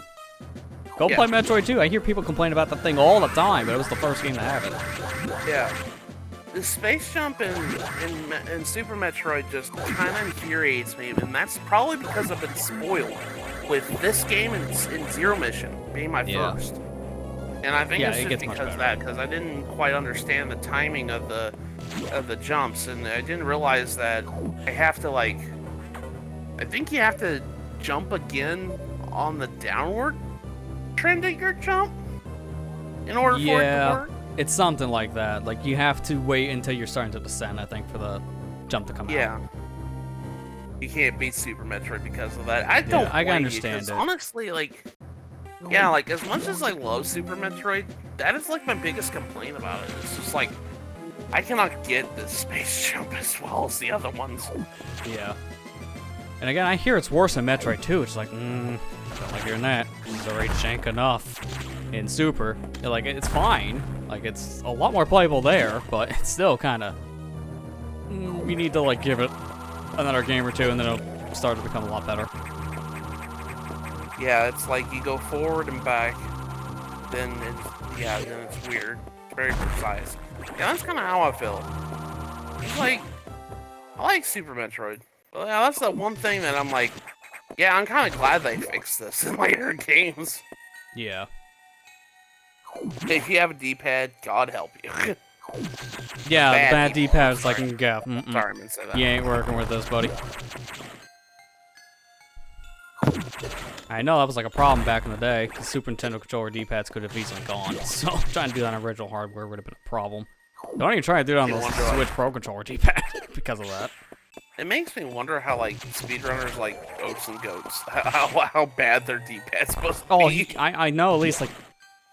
Go play Metroid 2. I hear people complain about that thing all the time, but it was the first game to have it. Yeah. The space jump in Super Metroid just kind of infuriates me, and that's probably because I've been spoiled with this game and Zero Mission being my first. And I think it's just because of that, because I didn't quite understand the timing of the jumps, and I didn't realize that I have to, like, I think you have to jump again on the downward trend of your jump in order for it to work. It's something like that. Like, you have to wait until you're starting to descend, I think, for the jump to come out. Yeah. You can't beat Super Metroid because of that. I don't I can blame understand you, it. honestly, like, yeah, like, as much as I love Super Metroid, that is, like, my biggest complaint about it. It's just, like, I cannot get the space jump as well as the other ones. Yeah. And again, I hear it's worse in Metroid 2. It's like, don't like hearing that. It's already jank enough in Super. Like, it's fine. Like, it's a lot more playable there, but it's still kind of... you need to, like, give it another game or two, and then it'll start to become a lot better. Yeah, it's like you go forward and back, then it's weird. It's very precise. Yeah, that's kind of how I feel. It's like, I like Super Metroid. Well, yeah, that's the one thing that I'm like, yeah, I'm kind of glad they fixed this in later games. Yeah. If you have a D-pad, God help you. Yeah, the bad D-pad is like, Sorry, I meant to say that. You ain't working with this, buddy. I know that was like a problem back in the day, because Super Nintendo controller D-pads could have easily gone, so trying to do that on original hardware would have been a problem. Don't even try to do it on the Switch Pro controller D-pad because of that. It makes me wonder how, like, speedrunners like Oats and Goats, how bad their D-pad's supposed to be. I know, at least, like,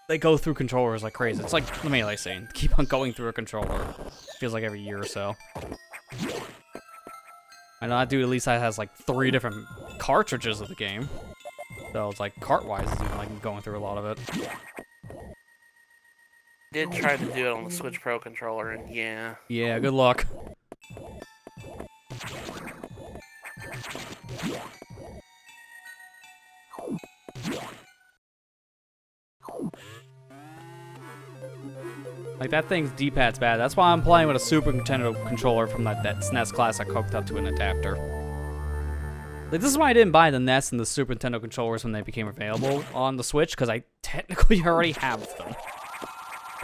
they go through controllers like crazy. It's like, let me like saying, keep on going through a controller. Feels like every year or so. I know that dude at least has like 3 different cartridges of the game. So it's like cart-wise, it's even like going through a lot of it. Did try to do it on the Switch Pro controller, and yeah. Yeah, good luck. Like, that thing's D-pad's bad. That's why I'm playing with a Super Nintendo controller from that SNES Classic hooked up to an adapter. Like, this is why I didn't buy the NES and the Super Nintendo controllers when they became available on the Switch, because I technically already have them.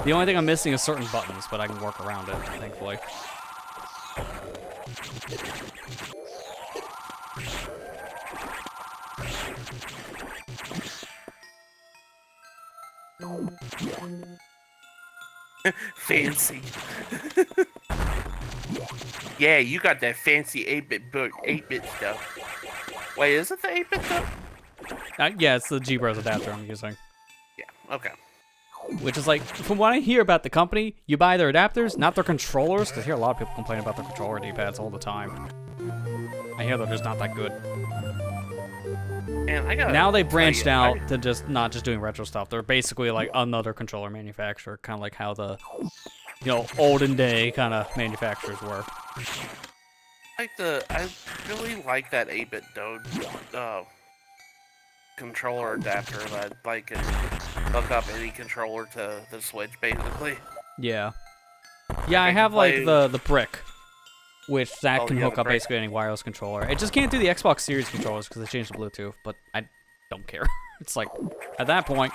The only thing I'm missing is certain buttons, but I can work around it, thankfully. Fancy. Yeah, you got that fancy 8-bit stuff. Wait, is it the 8-bit stuff? Yeah, it's the G-Bros adapter I'm using. Yeah, okay. Which is like, from what I hear about the company, you buy their adapters, not their controllers, because I hear a lot of people complain about their controller D-pads all the time. I hear they're just not that good. Man, now they branched out to just not just doing retro stuff. They're basically like another controller manufacturer, kind of like how the, olden day kind of manufacturers were. I really like that 8-bit controller adapter that like can hook up any controller to the Switch, basically. Yeah. Yeah, I have like the brick, which can hook up basically any wireless controller. It just can't do the Xbox Series controllers because they changed the Bluetooth, but I don't care. It's like, at that point,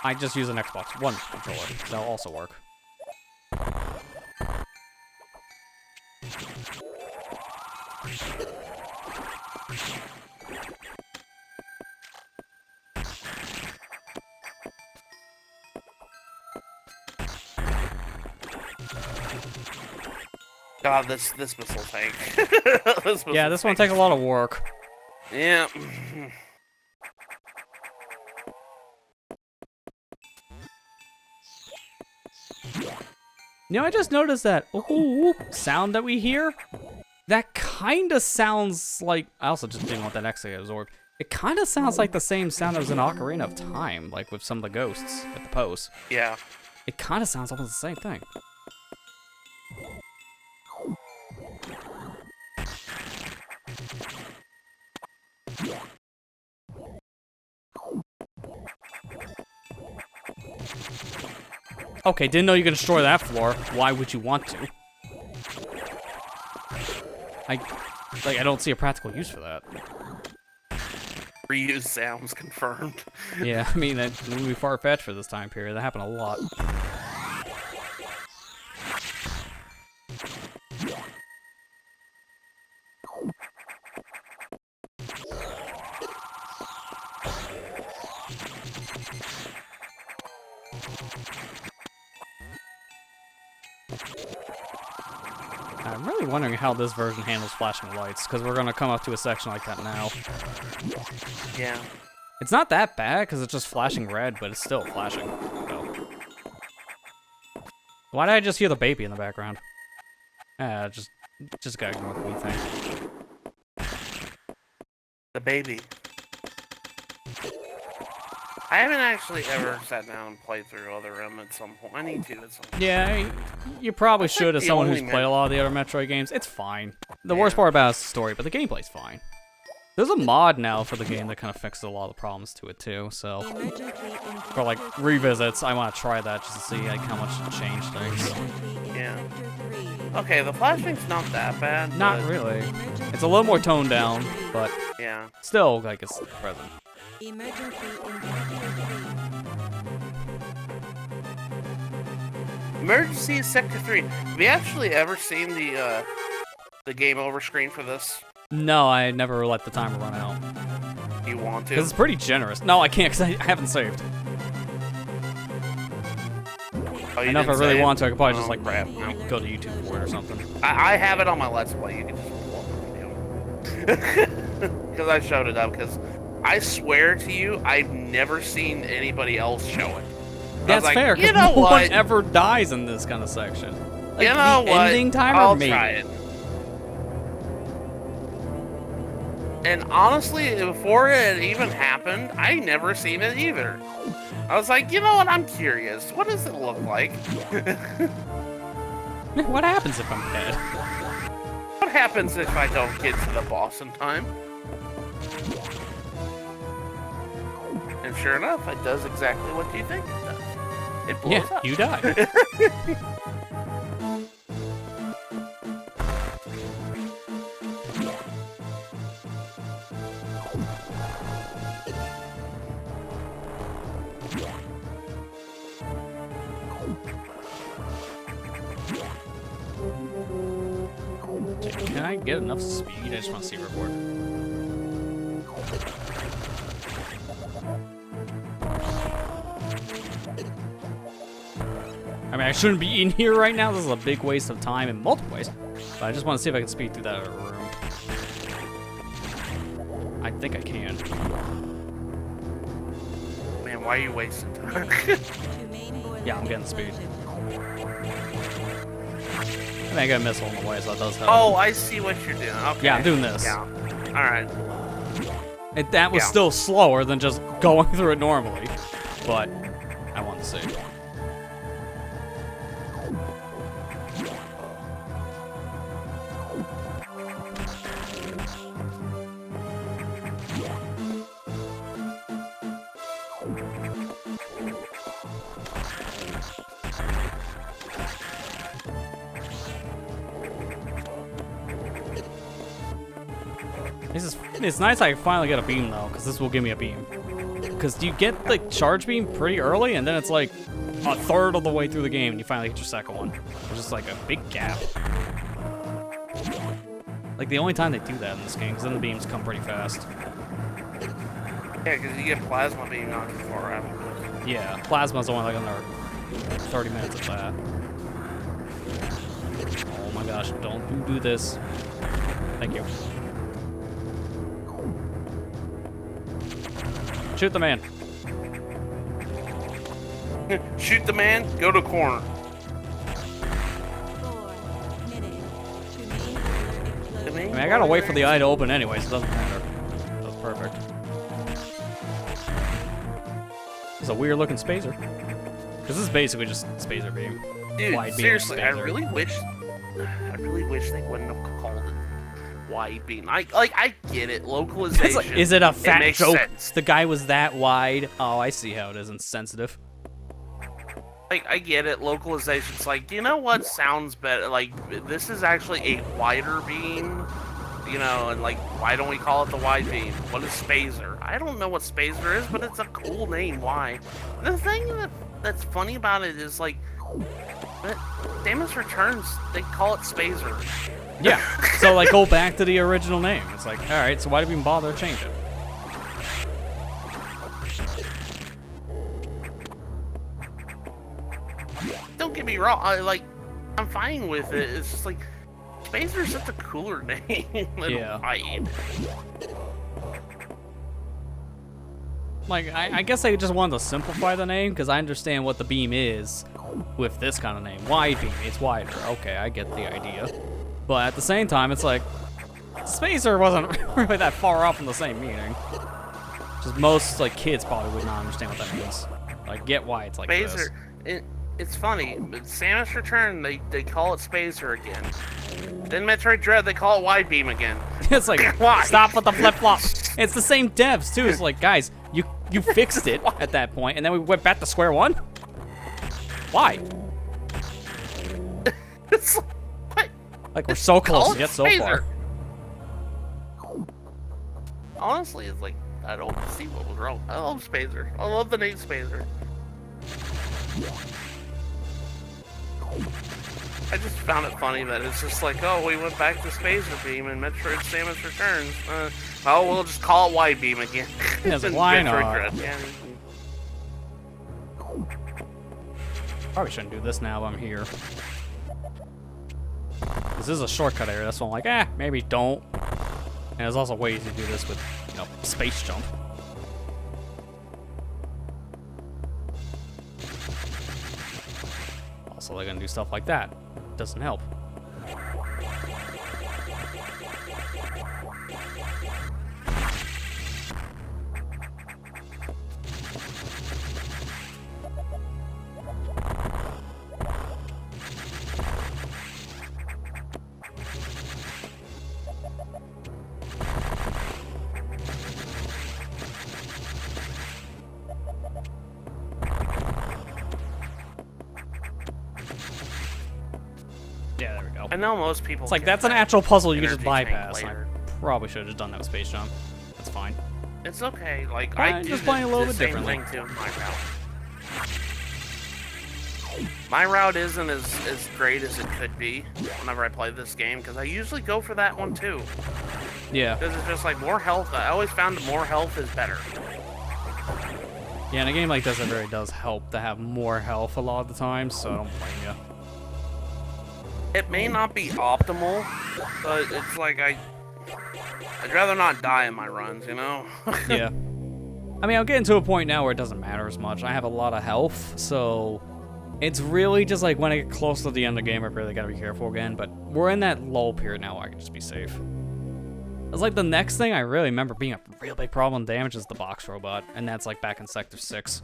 I just use an Xbox One controller. That'll also work. God, this missile tank. Yeah, this one takes a lot of work. Yeah. You know, I just noticed that ooh, sound that we hear. That kind of sounds like. I also just didn't want that X to absorb. It kind of sounds like the same sound that was in Ocarina of Time, like with some of the ghosts at the post. Yeah. It kind of sounds almost the same thing. Okay, didn't know you could destroy that floor. Why would you want to? I don't see a practical use for that. Reuse sounds confirmed. Yeah, I mean, that would be far-fetched for this time period. That happened a lot. I'm really wondering how this version handles flashing lights, because we're going to come up to a section like that now. Yeah. It's not that bad, because it's just flashing red, but it's still flashing. So. Why did I just hear the baby in the background? Just gotta ignore the wee thing. The baby. I haven't actually ever sat down and played through Other M at some point. I need to at some point. Yeah, you probably should as someone who's played a lot of the other Metroid games. It's fine. The worst part about it is the story, but the gameplay's fine. There's a mod now for the game that kind of fixes a lot of the problems to it too, so... For like, revisits, I want to try that just to see like how much it changed things. Yeah. Okay, the flashing's not that bad. Not really. It's a little more toned down, but... Yeah. Still, like, it's present. Emergency Sector 3. Have you actually ever seen the game over screen for this? No, I never let the timer run out. You want to? Because it's pretty generous. No, I can't, because I haven't saved. Oh, I know if I really want to, I could probably just, like, crap. go to YouTube for it or something. I have it on my Let's Play. You can just pull up the video. Because I showed it up, because I swear to you, I've never seen anybody else show it. That's like, fair, because you know no what? one ever dies in this kind of section. Like, You know the what? ending timer, I'll maybe. try it. And honestly, before it even happened, I never seen it either. I was like, you know what? I'm curious. What does it look like? What happens if I'm dead? What happens if I don't get to the boss in time? And sure enough, it does exactly what you think it does. It blows Yeah, up. you die. Can I get enough speed? I just want to see reward. I mean, I shouldn't be in here right now. This is a big waste of time in multiple ways. But I just want to see if I can speed through that other room. I think I can. Man, why are you wasting time? Yeah, I'm getting speed. I think I got a missile on the way, so that does help. Oh, I see what you're doing. Okay. Yeah, I'm doing this. Yeah. Alright. That was still slower than just going through it normally. But I want to see. It's nice I finally get a beam though, because this will give me a beam. because you get the charge beam pretty early, and then it's like a third of the way through the game, and you finally get your second one. There's just like a big gap. Like the only time they do that in this game, because then the beams come pretty fast. Yeah, because you get plasma beam not too far afterwards. Yeah, plasma's only like another 30 minutes of that. Oh my gosh, don't do this. Thank you. Shoot the man. Shoot the man, go to corner. I mean, I gotta wait for the eye to open anyway, so it doesn't matter. That's perfect. It's a weird looking spacer. Because this is basically just spacer beam. Dude, Wide beam seriously, I spacer. really wish they wouldn't have called it wide beam. I get it, It's localization. like, is it a fat makes joke? sense. The guy was that wide. Oh, I see how it is insensitive. Like, I get it, localization's like, you know what sounds better? Like, this is actually a wider beam, you know, and like, why don't we call it the wide beam? What is spacer? I don't know what spacer is, but it's a cool name. Why? The thing that's funny about it is like, Samus Returns, they call it spacer. Yeah. So like, go back to the original name. It's like, all right. So why did we even bother to change it? Don't get me wrong, I'm fine with it. It's just like, spacer's such a cooler name than Yeah. wide. Like, I guess I just wanted to simplify the name because I understand what the beam is with this kind of name. Wide beam, it's wider. Okay, I get the idea. But at the same time, it's like, spacer wasn't really that far off from the same meaning. Just most like kids probably would not understand what that means. Like, get why it's like Spacer, this. it's funny. Samus Return, they call it spacer again. Then Metroid Dread, they call it wide beam again. It's like, Why? stop with the flip-flops. It's the same devs, too. It's like, guys, you fixed it at that point, and then we went back to square one? Why? It's like, Like, we're so close, call it yet so spacer. far. Honestly, it's like, I don't see what was wrong. I love spacer. I love the name spacer. I just found it funny that it's just like, oh, we went back to spacer beam and Metroid Samus Returns. Oh, we'll just call it wide beam again. Yeah, it's like, And why Metroid not? Dread, yeah. Probably shouldn't do this now, but I'm here. This is a shortcut area, that's why I'm like, maybe don't. And there's also ways to do this with, you know, space jump. Also, they're gonna do stuff like that. Doesn't help. Yeah, there we go. I know most people. It's like, get that's an that actual puzzle you can just energy tank bypass. I later. probably should have just done that with space jump. That's fine. It's okay. Like, I'm I do just playing a little the bit same differently. thing too. My route. My route isn't as great as it could be whenever I play this game, because I usually go for that one too. Yeah. Because it's just like more health. I always found more health is better. Yeah, in a game like this, it really does help to have more health a lot of the time, so I don't blame you. It may not be optimal, but it's like I'd rather not die in my runs, you know? Yeah. I mean, I'm getting to a point now where it doesn't matter as much. I have a lot of health, so it's really just like when I get close to the end of the game, I really gotta be careful again, but we're in that lull period now where I can just be safe. It's like the next thing I really remember being a real big problem damage is the box robot, and that's like back in Sector 6.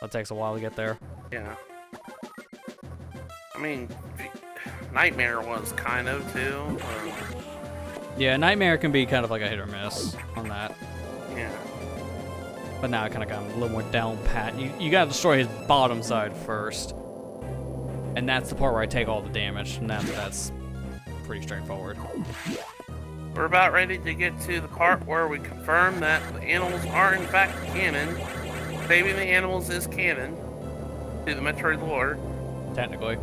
That takes a while to get there. Yeah. I mean, Nightmare was kind of too. Yeah, Nightmare can be kind of like a hit or miss on that. Yeah. But now I kind of got him a little more down pat. You gotta destroy his bottom side first. And that's the part where I take all the damage, and that's pretty straightforward. We're about ready to get to the part where we confirm that the animals are in fact canon. saving the animals is canon to the Metroid lore. Technically.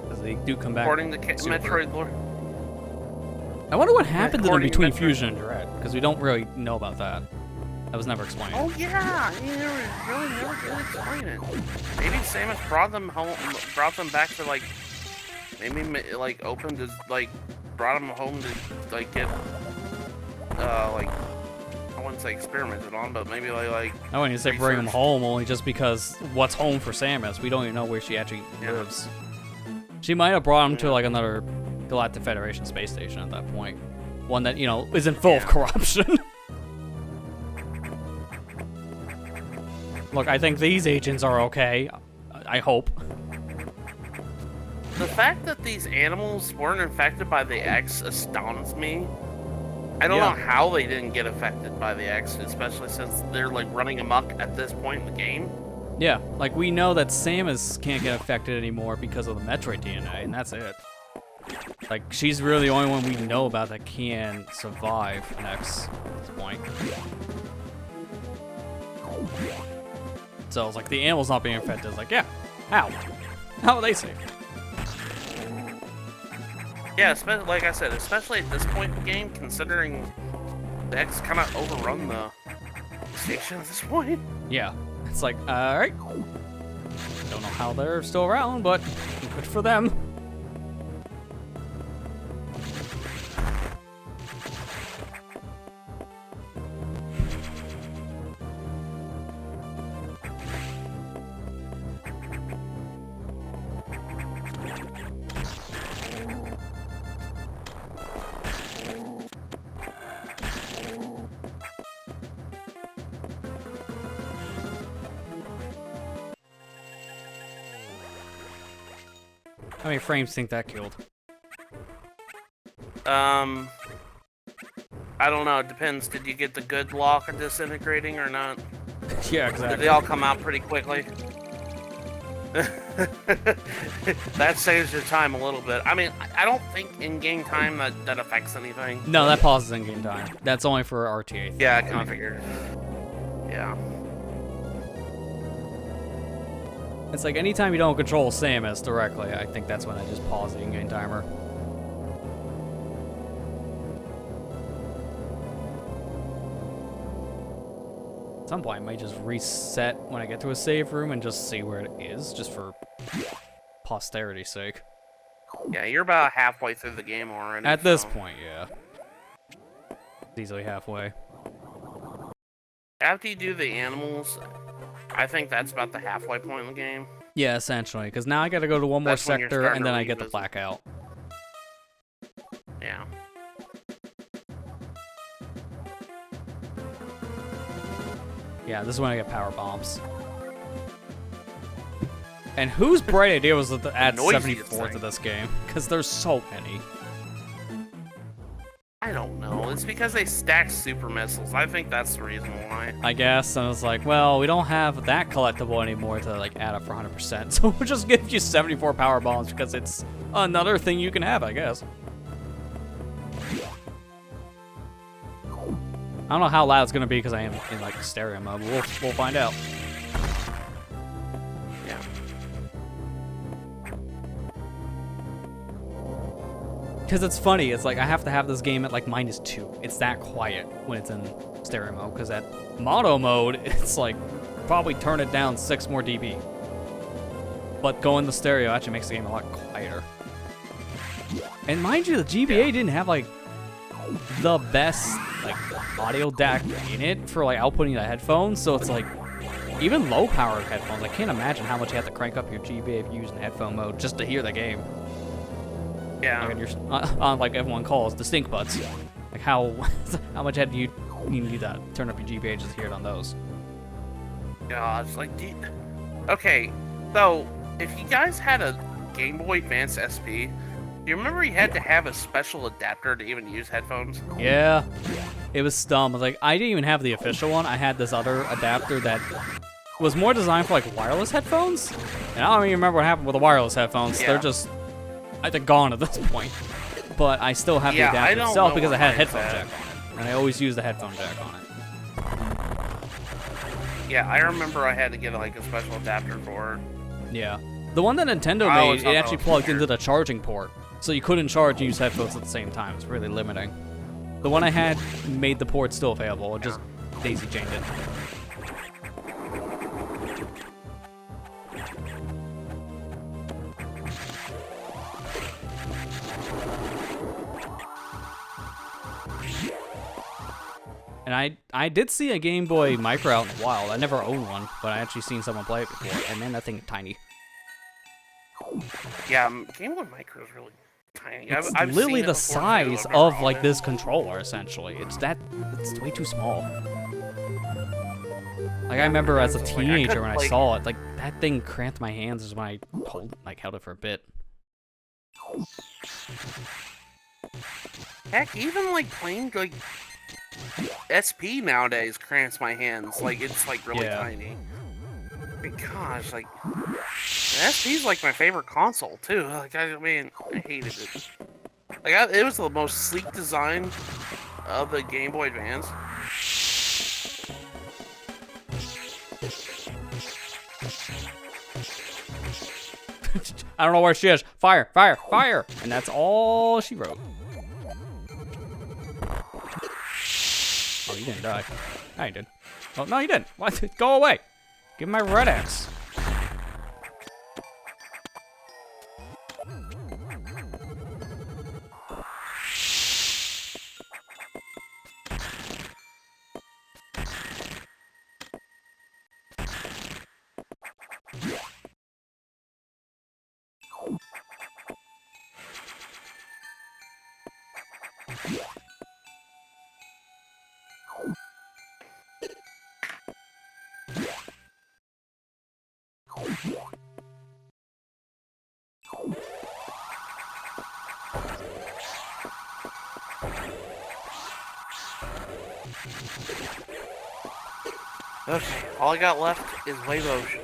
Because they do come back. According to Metroid lore. I wonder what happened to them According to between Metroid. Fusion and Direct, because we don't really know about that. That was never explained. Oh yeah, he really never did explain it. Maybe Samus brought them home, brought them back to like, maybe like opened his like, brought them home to like get, like, I wouldn't say experimented on, but maybe like. I wouldn't even say bring them home, only just because what's home for Samus? We don't even know where she actually lives. She might have brought him to like another Galactic Federation space station at that point. One that, you know, isn't full of corruption. Look, I think these agents are okay. I hope. The fact that these animals weren't infected by the X astounds me. I don't know how they didn't get affected by the X, especially since they're like running amok at this point in the game. Yeah, like we know that Samus can't get affected anymore because of the Metroid DNA, and that's it. Like, she's really the only one we know about that can survive an X at this point. So it's like the animals not being infected. It's like, yeah, how? How are they safe? Yeah, like I said, especially at this point in the game, considering the X kind of overrun the station at this point. Yeah, it's like, alright. Don't know how they're still around, but good for them. How many frames do you think that killed? I don't know. It depends. Did you get the good lock of disintegrating or not? Yeah, exactly. Did they all come out pretty quickly? That saves your time a little bit. I mean, I don't think in-game time that affects anything. No, that pauses in-game time. That's only for RTA. Yeah, I kind of figured. Yeah. It's like anytime you don't control Samus directly, I think that's when I just pause the in-game timer. At some point, I might just reset when I get to a save room and just see where it is, just for posterity's sake. Yeah, you're about halfway through the game already. At this point, yeah. It's easily halfway. After you do the animals, I think that's about the halfway point in the game. Yeah, essentially, because now I gotta go to one more That's when you're sector, starting and to then I get the revisit. blackout. Yeah. Yeah, this is when I get power bombs. And whose bright idea was to add Noisiest 74 to thing. this game? Because there's so many. I don't know. It's because they stack super missiles. I think that's the reason why. I guess, and I was like, well, we don't have that collectible anymore to like add up for 100%, so we'll just give you 74 power bombs because it's another thing you can have, I guess. I don't know how loud it's gonna be because I am in like stereo mode. We'll find out. Yeah. Because it's funny, it's like I have to have this game at like -2. It's that quiet when it's in stereo mode, because at mono mode, it's like probably turn it down 6 more dB. But going to stereo actually makes the game a lot quieter. And mind you, the GBA didn't have like the best like audio DAC in it for like outputting the headphones, so it's like even low powered headphones, I can't imagine how much you have to crank up your GBA if you use in headphone mode just to hear the game. Yeah. Like, on like everyone calls the stink butts. Like how much head do you need to turn up your GBA just to hear it on those? God, it's like, okay, so if you guys had a Game Boy Advance SP, do you remember you had to have a special adapter to even use headphones? Yeah, it was dumb. Like I didn't even have the official one. I had this other adapter that was more designed for like wireless headphones, and I don't even remember what happened with the wireless headphones. Yeah. They're just, I think, gone at this point. But I still have the Yeah, I adapter don't itself know because I what had a mine's headphone at. jack on it, and I always use the headphone jack on it. Yeah, I remember I had to get like a special adapter for it. Yeah. The one that Nintendo I always made, thought it that actually was plugged weird. into the charging port. So you couldn't charge and use headphones at the same time. It's really limiting. The one I had made the port still available. It just daisy chained it. And I did see a Game Boy Micro out in the wild. I never owned one, but I actually seen someone play it before. And man, that thing is tiny. Yeah, Game Boy Micro is really tiny. It's I've literally seen it the before, too. size I've never of like owned this it. controller, essentially. It's way too small. Like I remember as a Like, I teenager couldn't, when I like- saw it, like that thing cramped my hands is when I held it for a bit. Heck, even like playing like SP nowadays cramps my hands. Like it's like really Yeah. tiny. But gosh, like SP's like my favorite console too. Like I mean, I hated it. Like it was the most sleek design of the Game Boy Advance. I don't know where she is. Fire, fire, fire! And that's all she wrote. Oh, you didn't die. No, you did. Oh, no, you didn't. What? Go away. Give me my red X. Okay, all I got left is Wave Ocean.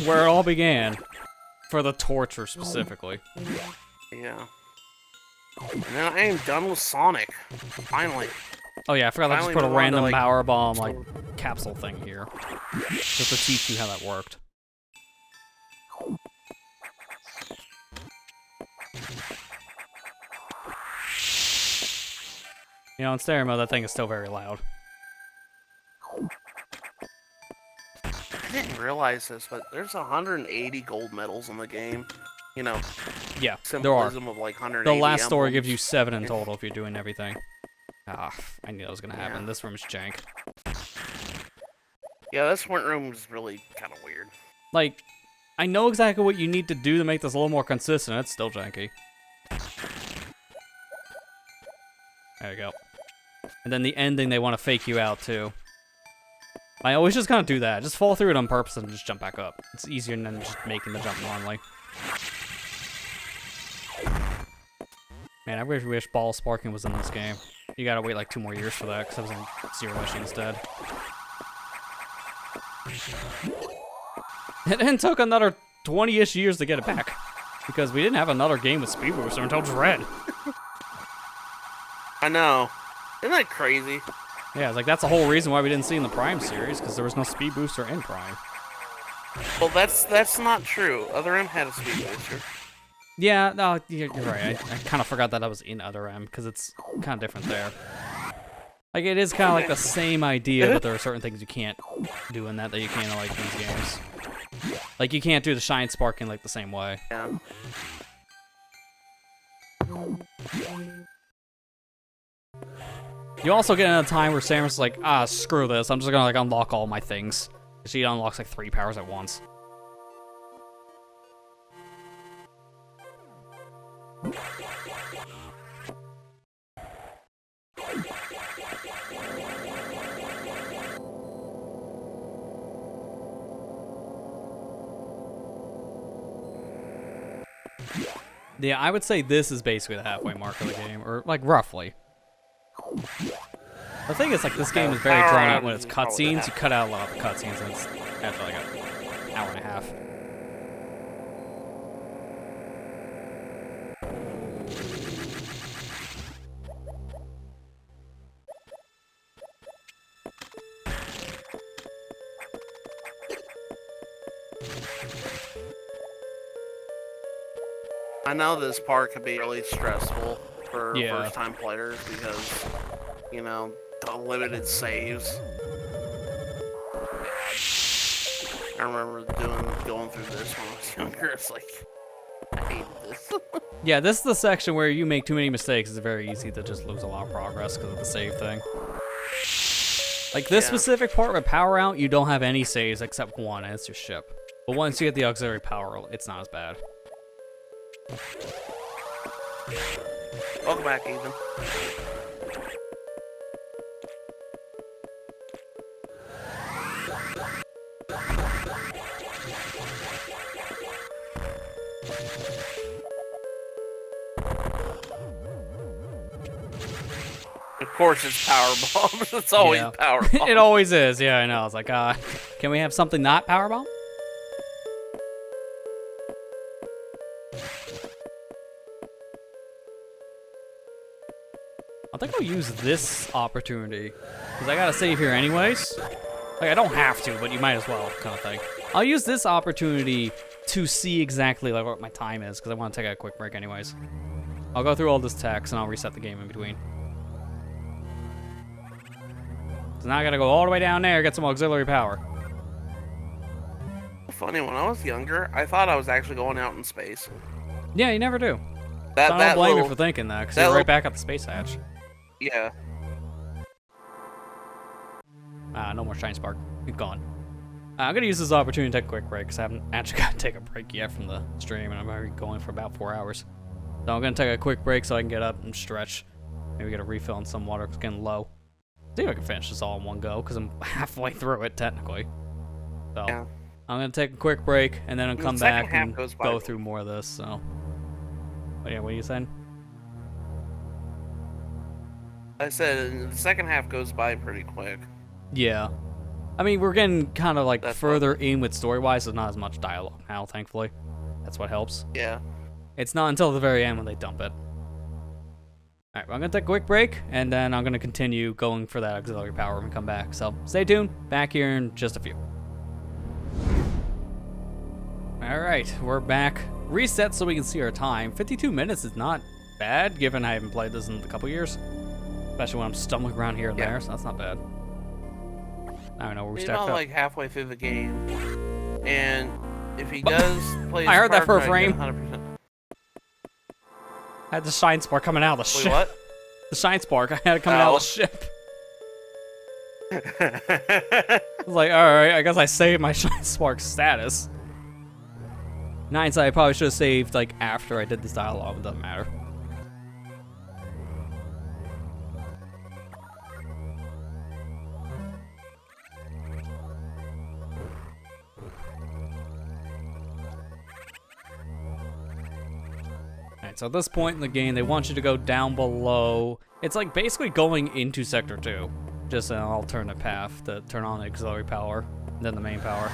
Where it all began. For the torture, specifically. Yeah. And then I am done with Sonic. Finally. Oh yeah, I forgot to just Finally put a move on to, random like, power bomb like capsule thing here, just to teach you how that worked. You know, in stereo mode, that thing is still very loud. I didn't realize this, but there's 180 gold medals in the game. You know, Yeah, there are. symbolism of like 180. The last story emblems. gives you 7 in total if you're doing everything. Ah, I knew that was gonna happen. Yeah. This room's jank. Yeah, this point room is really kind of weird. Like, I know exactly what you need to do to make this a little more consistent. It's still janky. There you go. And then the ending, they want to fake you out, too. I always just kind of do that. Just fall through it on purpose and just jump back up. It's easier than just making the jump normally. Man, I wish ball sparking was in this game. You gotta wait like 2 more years for that, because I was in Zero Mission instead. It then took another 20-ish years to get it back. Because we didn't have another game with Speed Booster until Dread. I know. Isn't that crazy? Yeah, it's like that's the whole reason why we didn't see in the Prime series, because there was no Speed Booster in Prime. Well, that's not true. Other M had a speed booster. Yeah, no, you're right. I kind of forgot that I was in Other M, because it's kind of different there. Like, it is kind of like the same idea, but there are certain things you can't do in that you can in, like, these games. Like, you can't do the shine sparking, like, the same way. Yeah. You also get in a time where Samus is like, ah, screw this, I'm just gonna, like, unlock all my things. She unlocks, like, 3 powers at once. Yeah, I would say this is basically the halfway mark of the game, or, like, roughly. The thing is, like, this game is very drawn out when it's cutscenes. You cut out a lot of the cutscenes, and it's after, like, an hour and a half. I know this part could be really stressful for Yeah. first-time players because, you know, the limited saves. I remember going through this when I was younger. It's like, I hate this. Yeah, this is the section where you make too many mistakes. It's very easy to just lose a lot of progress because of the save thing. Like this specific part with power out, you don't have any saves except one, and it's your ship. But once you get the auxiliary power, it's not as bad. Welcome back, Ethan. Of course, it's power bombs. It's always power bombs. It always is. Yeah, I know. It's like, can we have something not power bomb? I think I'll use this opportunity because I gotta save here anyways. Like I don't have to, but you might as well, kind of thing. I'll use this opportunity to see exactly like what my time is because I want to take a quick break anyways. I'll go through all this text and I'll reset the game in between. So now I gotta go all the way down there, get some auxiliary power. Funny, when I was younger, I thought I was actually going out in space. Yeah, you never do. So I don't blame you for thinking that, because you're right back at the space hatch. Yeah. No more shine spark. Keep going. I'm gonna use this opportunity to take a quick break, because I haven't actually got to take a break yet from the stream, and I'm already going for about 4 hours. So I'm gonna take a quick break so I can get up and stretch. Maybe get a refill on some water, it's getting low. See if I can finish this all in one go, because I'm halfway through it, technically. So, yeah. I'm going to take a quick break, and then I'll come back and go through more of this, so. But yeah, what are you saying? I said, the second half goes by pretty quick. Yeah. I mean, we're getting kind of, like, further in with story-wise, so not as much dialogue now, thankfully. That's what helps. Yeah. It's not until the very end when they dump it. Alright, well, I'm going to take a quick break, and then I'm going to continue going for that auxiliary power when we come back. So, stay tuned. Back here in just a few. Alright, we're back. Reset so we can see our time. 52 minutes is not bad, given I haven't played this in a couple years. Especially when I'm stumbling around here and there, so that's not bad. I don't know where we stacked up. Like halfway through the game. And if he does play I heard that for a frame. 100%. I had the shine spark coming out of the ship. What? The shine spark, I had it coming out of the ship. I was like, alright, I guess I saved my shine spark status. In hindsight, I probably should have saved, like, after I did this dialogue. It doesn't matter. Alright, so at this point in the game, they want you to go down below. It's like basically going into Sector 2. Just an alternate path to turn on the auxiliary power, and then the main power.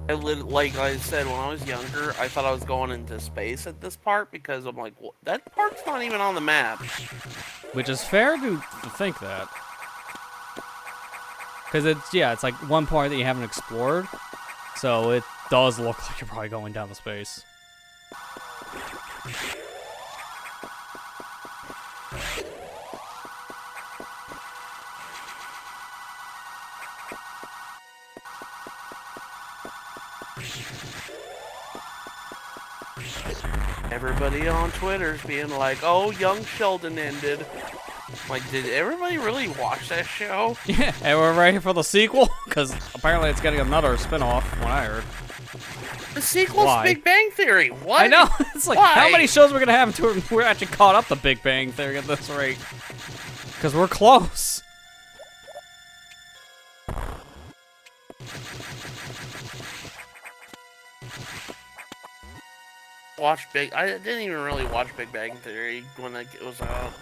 Like I said, when I was younger, I thought I was going into space at this part because I'm like, well, that part's not even on the map. Which is fair to think that. Because it's like one part that you haven't explored. So it does look like you're probably going down to space. Everybody on Twitter's being like, oh, Young Sheldon ended. Like, did everybody really watch that show? Yeah, and we're ready for the sequel? Because apparently it's getting another spin-off, from what I heard. The sequel's Big Bang Theory. What? I know. It's like, how many shows we're going to have until we're actually caught up to Big Bang Theory at this rate? Because we're close. I didn't even really watch Big Bang Theory when it was out.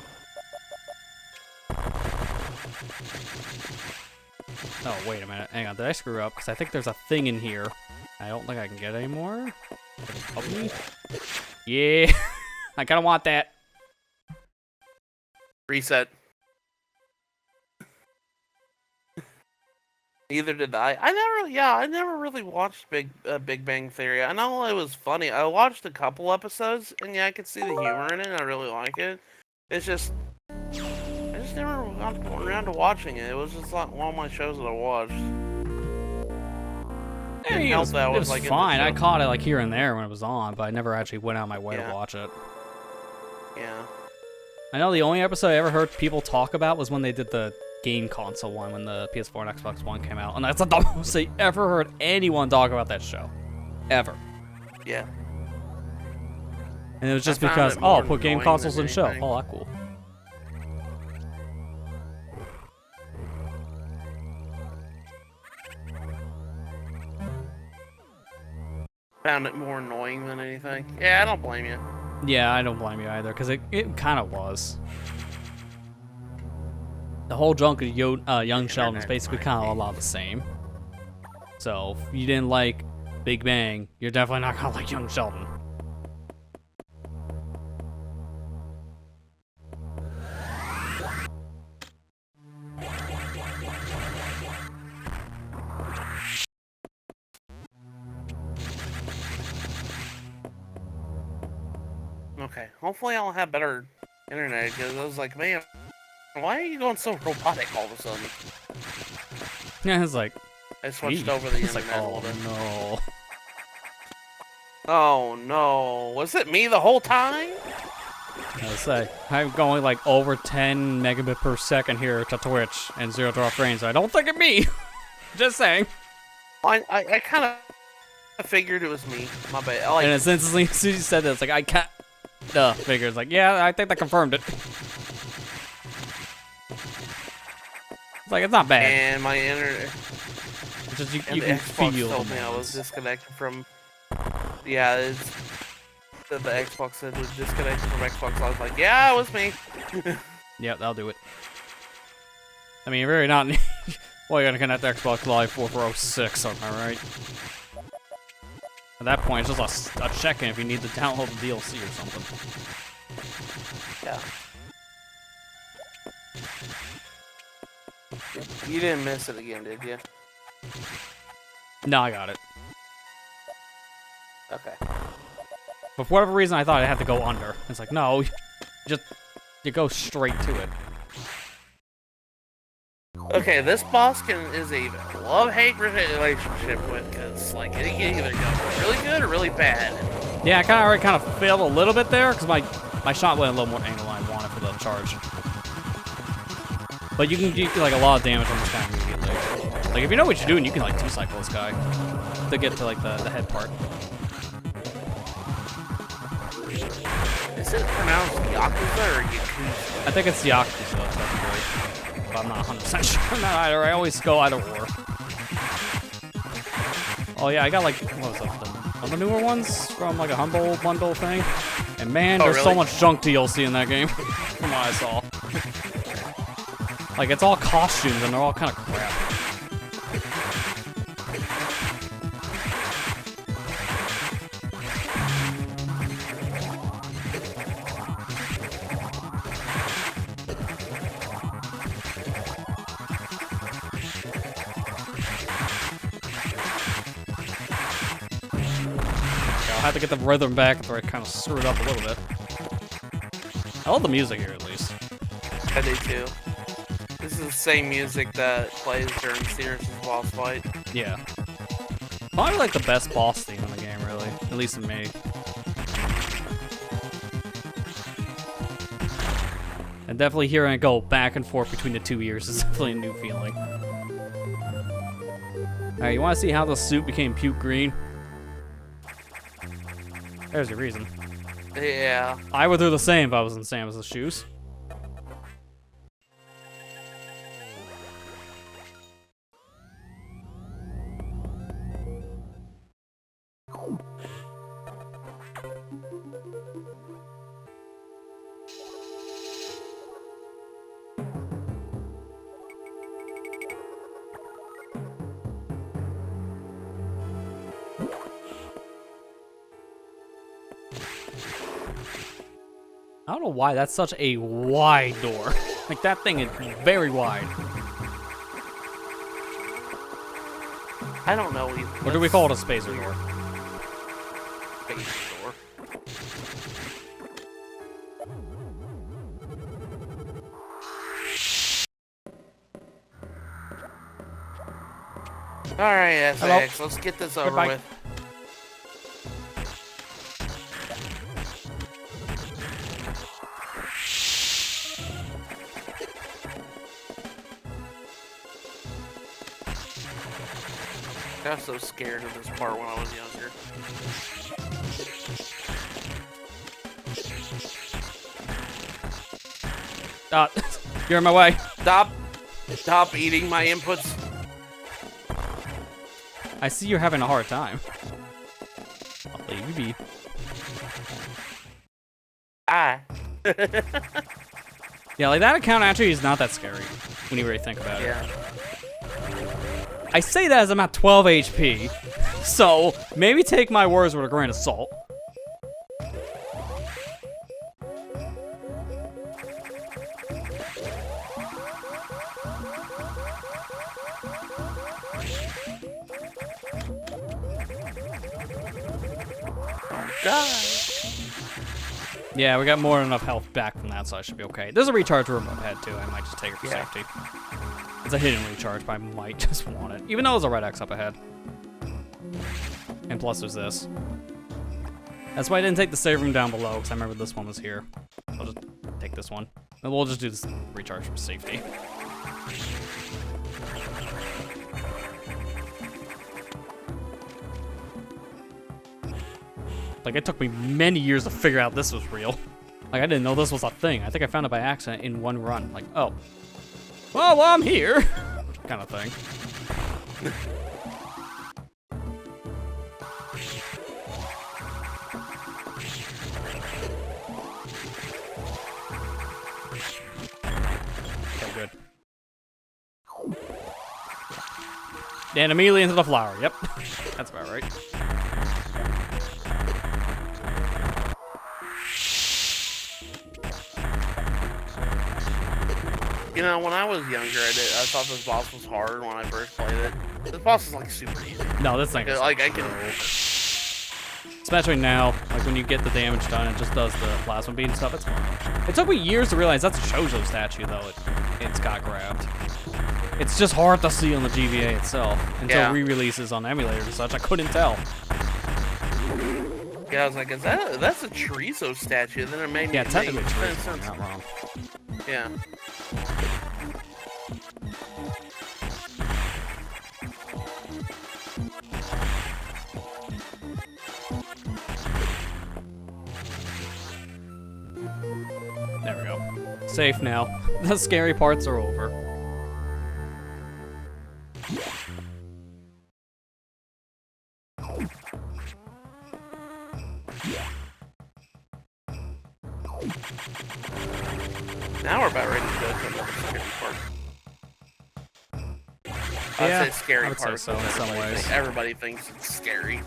Oh, wait a minute. Hang on. Did I screw up? Because I think there's a thing in here. I don't think I can get any more. Yeah. I kind of want that. Reset. Neither did I. I never really watched Big Bang Theory. I know it was funny. I watched a couple episodes, and yeah, I could see the humor in it. And I really like it. It's just, I just never got around to watching it. It was just like one of my shows that I watched. I mean, it was fine. I caught it like here and there when it was on, but I never actually went out of my way to watch it. Yeah. I know the only episode I ever heard people talk about was when they did the game console one when the PS4 and Xbox One came out, and that's not the most I ever heard anyone talk about that show, ever. Yeah. And it was just because, oh, put game consoles in show. Oh, that's cool. Found it more annoying than anything. Yeah, I don't blame you. Yeah, I don't blame you either, because it kind of was. The whole junk of Young Sheldon is basically kind of a lot the same. So, if you didn't like Big Bang, you're definitely not going to like Young Sheldon. Okay, hopefully I'll have better internet, because I was like, man, why are you going so robotic all of a sudden? Yeah, it's like... I switched over the internet like, a little bit. No. Oh no, was it me the whole time? I was say, I'm going like over 10 megabit per second here to Twitch and 0 to frames. So I don't think it's me. Just saying. I kind of figured it was me. My bad. And as soon as you said that, it's like, I can't... figure. It's like, yeah, I think that confirmed it. It's like, it's not bad. And my internet... It's just you can feel told me I was disconnected from... Yeah, it's... The Xbox said it was disconnected from Xbox. I was like, yeah, it was me. Yep, that'll do it. I mean, you're really not... well, you're gonna connect to Xbox Live 4406, am I right? At that point, it's just a check-in if you need to download the DLC or something. Yeah. You didn't miss it again, did you? No, I got it. Okay. But for whatever reason, I thought I had to go under. It's like, no, you go straight to it. Okay, this boss is a love-hate relationship with, because, like, it can either go really good or really bad. Yeah, I already kind of failed a little bit there, because my shot went a little more angle than I wanted for the charge. But you can do, like, a lot of damage on this guy immediately. Like, if you know what you're doing, you can, like, two-cycle this guy to get to, like, the head part. Is it pronounced Yakuza or Yakuza? I think it's Yakuza, technically. But I'm not 100% sure on that either. I always go either or. Oh yeah, I got like, what was that, one of the newer ones from like a Humble Bundle thing? And man, there's so much junk DLC in that game, from what I saw. Like, it's all costumes and they're all kind of crap. I have to get the rhythm back before I kind of screw it up a little bit. I love the music here, at least. I do too. This is the same music that plays during Sirius's boss fight. Yeah. Probably like the best boss theme in the game, really. At least in me. And definitely hearing it go back and forth between the two ears is definitely a new feeling. Alright, you want to see how the suit became puke green? There's your reason. Yeah. I would do the same if I was in Samus's shoes. I don't know why that's such a wide door. Like, that thing is very wide. I don't know. Or do we call it a spacer door? Spacer door. Alright, SX, let's get this over Goodbye. with. I was so scared of this part when I was younger. You're in my way. Stop eating my inputs. I see you're having a hard time. I'll leave you be. Ah. Yeah, like that account actually is not that scary when you really think about it. Yeah. I say that as I'm at 12 HP, so maybe take my words with a grain of salt. Die. Yeah, we got more than enough health back from that, so I should be okay. There's a recharge room up ahead, too. I might just take it for safety. It's a hidden recharge, but I might just want it. Even though there's a red X up ahead. And plus there's this. That's why I didn't take the save room down below, because I remember this one was here. I'll just take this one. And we'll just do this recharge for safety. Like, it took me many years to figure out this was real. Like, I didn't know this was a thing. I think I found it by accident in one run. Like, oh. Well, I'm here. Kind of thing. Okay, good. And immediately into the flower. Yep. That's about right. You know, when I was younger, I thought this boss was hard when I first played it. This boss is like super easy. No, this thing is Like I can. Especially now, like when you get the damage done, it just does the plasma beam stuff. It's fine. It took me years to realize that's a shoujo statue, though. It's got grabbed. It's just hard to see on the GVA itself until re-releases on emulators and such. I couldn't tell. Yeah, I was like, that's a chorizo statue? Then it made me. Yeah, technically sense. chorizo, not wrong. Yeah. There we go. Safe now. The scary parts are over. Now we're about ready to go to the scary part. Yeah, I'd say scary I would say part. so in some ways. Everybody thinks it's scary.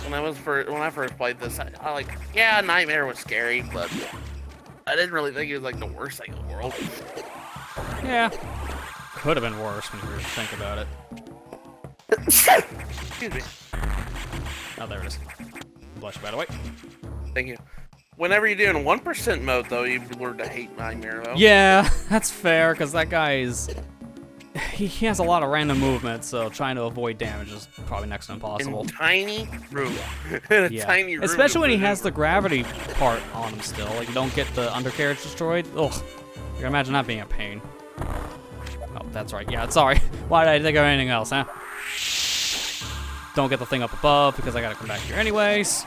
When I first played this, I like, yeah, Nightmare was scary, but I didn't really think it was like the worst thing in the world. Yeah. Could have been worse when you really think about it. Excuse me. Oh, there it is. Bless you, by the way. Thank you. Whenever you're doing 1% mode, though, you learn to hate Nightmare, though. Yeah, that's fair, because that guy is... He has a lot of random movement, so trying to avoid damage is probably next to impossible. In tiny room. In a tiny room. Especially when he has the gravity part on him still. Like, you don't get the undercarriage destroyed. Ugh. You can imagine that being a pain. Oh, that's right. Yeah, sorry. Why did I think of anything else, huh? Don't get the thing up above, because I gotta come back here anyways.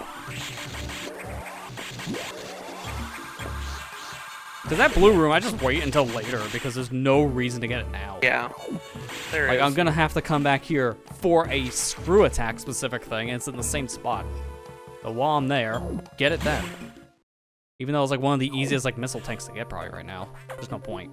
Because that blue room, I just wait until later, because there's no reason to get it now. Yeah. There Like, is. I'm gonna have to come back here for a screw attack specific thing, and it's in the same spot. But while I'm there, get it then. Even though it's like one of the easiest like missile tanks to get probably right now. There's no point.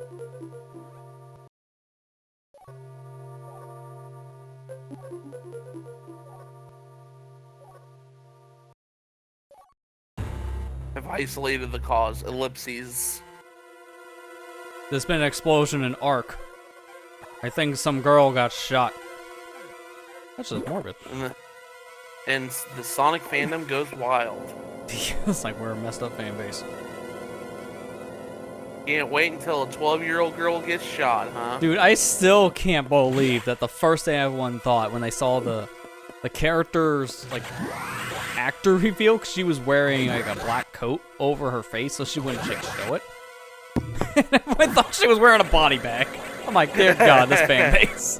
have isolated the cause. Ellipses. There's been an explosion in Ark. I think some girl got shot. That's just morbid. And the Sonic fandom goes wild. It's like we're a messed up fan base. Can't wait until a 12-year-old girl gets shot, huh? Dude, I still can't believe that the first thing everyone thought when they saw the character's like actor reveal, because she was wearing like a black coat over her face so she wouldn't like, show it. And everyone thought she was wearing a body bag. I'm like, dear God, this fan base.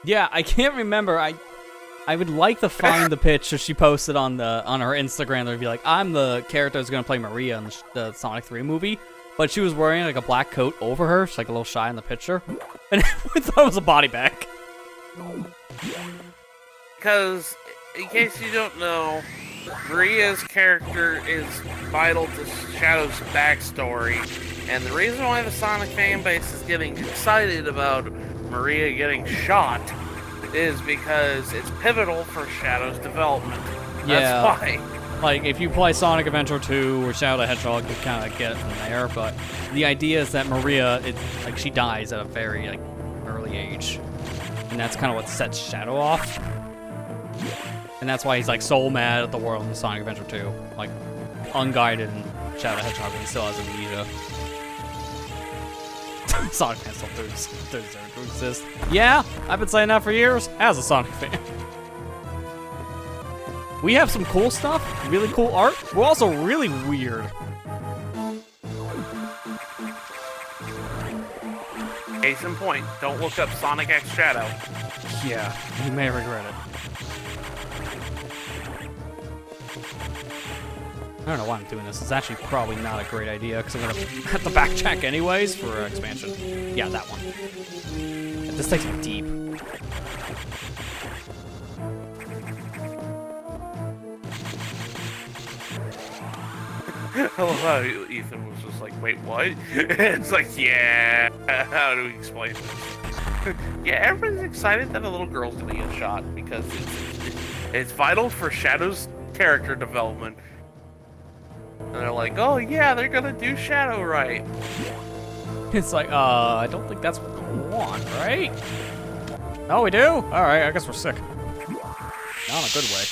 Yeah, I can't remember. I would like to find the picture she posted on her Instagram. There'd be like, I'm the character who's gonna play Maria in the Sonic 3 movie, but she was wearing like a black coat over her. She's like a little shy in the picture, and I thought it was a body bag. Because, in case you don't know, Maria's character is vital to Shadow's backstory, and the reason why the Sonic fanbase is getting excited about Maria getting shot is because it's pivotal for Shadow's development. Yeah. That's why. Like, if you play Sonic Adventure 2 or Shadow the Hedgehog, you kind of get it from there, but the idea is that Maria, like, she dies at a very, like, early age. And that's kind of what sets Shadow off. And that's why he's, like, so mad at the world in Sonic Adventure 2. Like, unguided in Shadow the Hedgehog, and he still has amnesia. Sonic fans don't deserve to exist. Yeah, I've been saying that for years as a Sonic fan. We have some cool stuff, really cool art. We're also really weird. Case in point, don't look up Sonic X Shadow. Yeah, you may regret it. I don't know why I'm doing this. It's actually probably not a great idea because I'm going to have to backtrack anyways for expansion. Yeah, that one. This takes me deep. I love how Ethan was just like, wait, what? It's like, yeah, how do we explain this? Yeah, everybody's excited that a little girl's gonna get shot because it's vital for Shadow's character development. And they're like, oh yeah, they're gonna do Shadow right. It's like, I don't think that's what we want, right? Oh, we do? Alright, I guess we're sick. Not in a good way.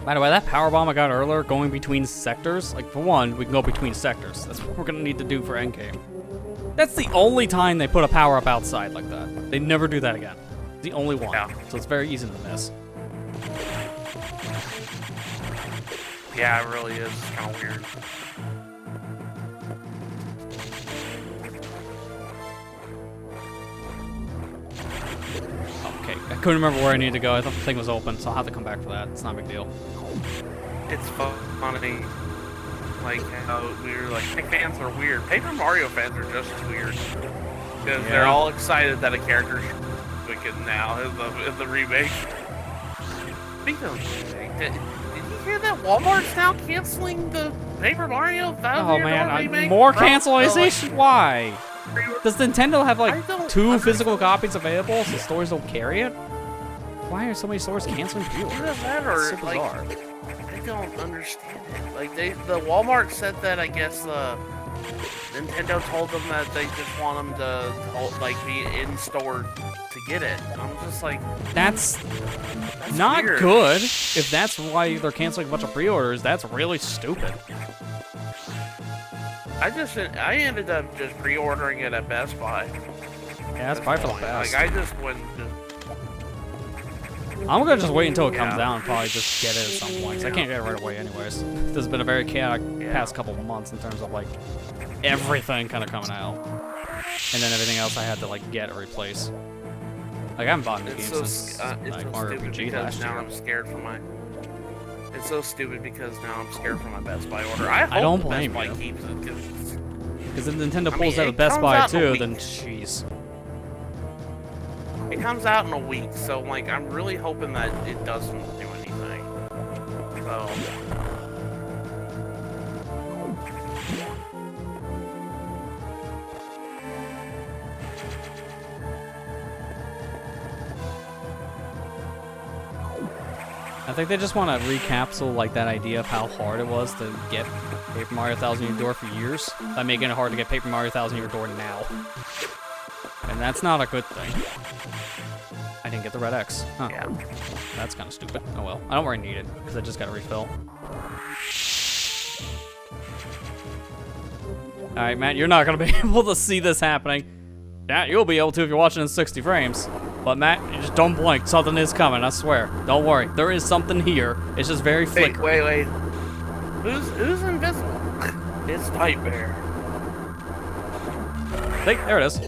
By the way, that power bomb I got earlier, going between sectors, like, for one, we can go between sectors. That's what we're gonna need to do for endgame. That's the only time they put a power-up outside like that. They never do that again. It's the only one. Yeah. So it's very easy to miss. Yeah, it really is. It's kind of weird. Okay, I couldn't remember where I needed to go. I thought the thing was open, so I'll have to come back for that. It's not a big deal. It's funny, like how we're like fans are weird. Paper Mario fans are just as weird because they're all excited that a character's wicked now in the remake. Speaking of remake, did you hear that Walmart's now canceling the Paper Mario $1,000 Oh man, remake? more Bro, cancellation? Why? Does Nintendo have I like don't 2 physical copies available so stores don't carry it? Why are so many stores canceling pre-orders? Either that or It's so bizarre. like I don't understand it. Like the Walmart said that I guess Nintendo told them that they just want them to like be in store to get it. I'm just like, That's not weird. good. If that's why they're canceling a bunch of pre-orders, that's really stupid. I ended up just pre-ordering it at Best Buy. Yeah, that's probably for the best. Like I just went. I'm gonna just wait until it comes out and probably just get it at some point. 'Cause I can't get it right away anyways. This has been a very chaotic past couple of months in terms of like everything kind of coming out. And then everything else I had to like get or replace. Like, I haven't bought any It's games so since it's like so Mario stupid RPG because last now year. I'm scared for my. It's so stupid because now I'm scared for my Best Buy order. I hope don't the Best blame Buy you. keeps it because Because if Nintendo I pulls mean, out it of Best comes Buy out in a too, week. then jeez. it comes out in a week, so like I'm really hoping that it doesn't do anything. So. I think they just want to recapsule like that idea of how hard it was to get Paper Mario 1000 in your door for years by making it hard to get Paper Mario 1000 in your door now. And that's not a good thing. I didn't get the red X. Huh. Yeah. That's kind of stupid. Oh well. I don't really need it because I just got to refill. Alright, Matt, you're not going to be able to see this happening. Yeah, you'll be able to if you're watching in 60 frames. But Matt, you just don't blink. Something is coming, I swear. Don't worry. There is something here. It's just very flickering. Wait. Who's invisible? It's Nightmare. Hey, there it is.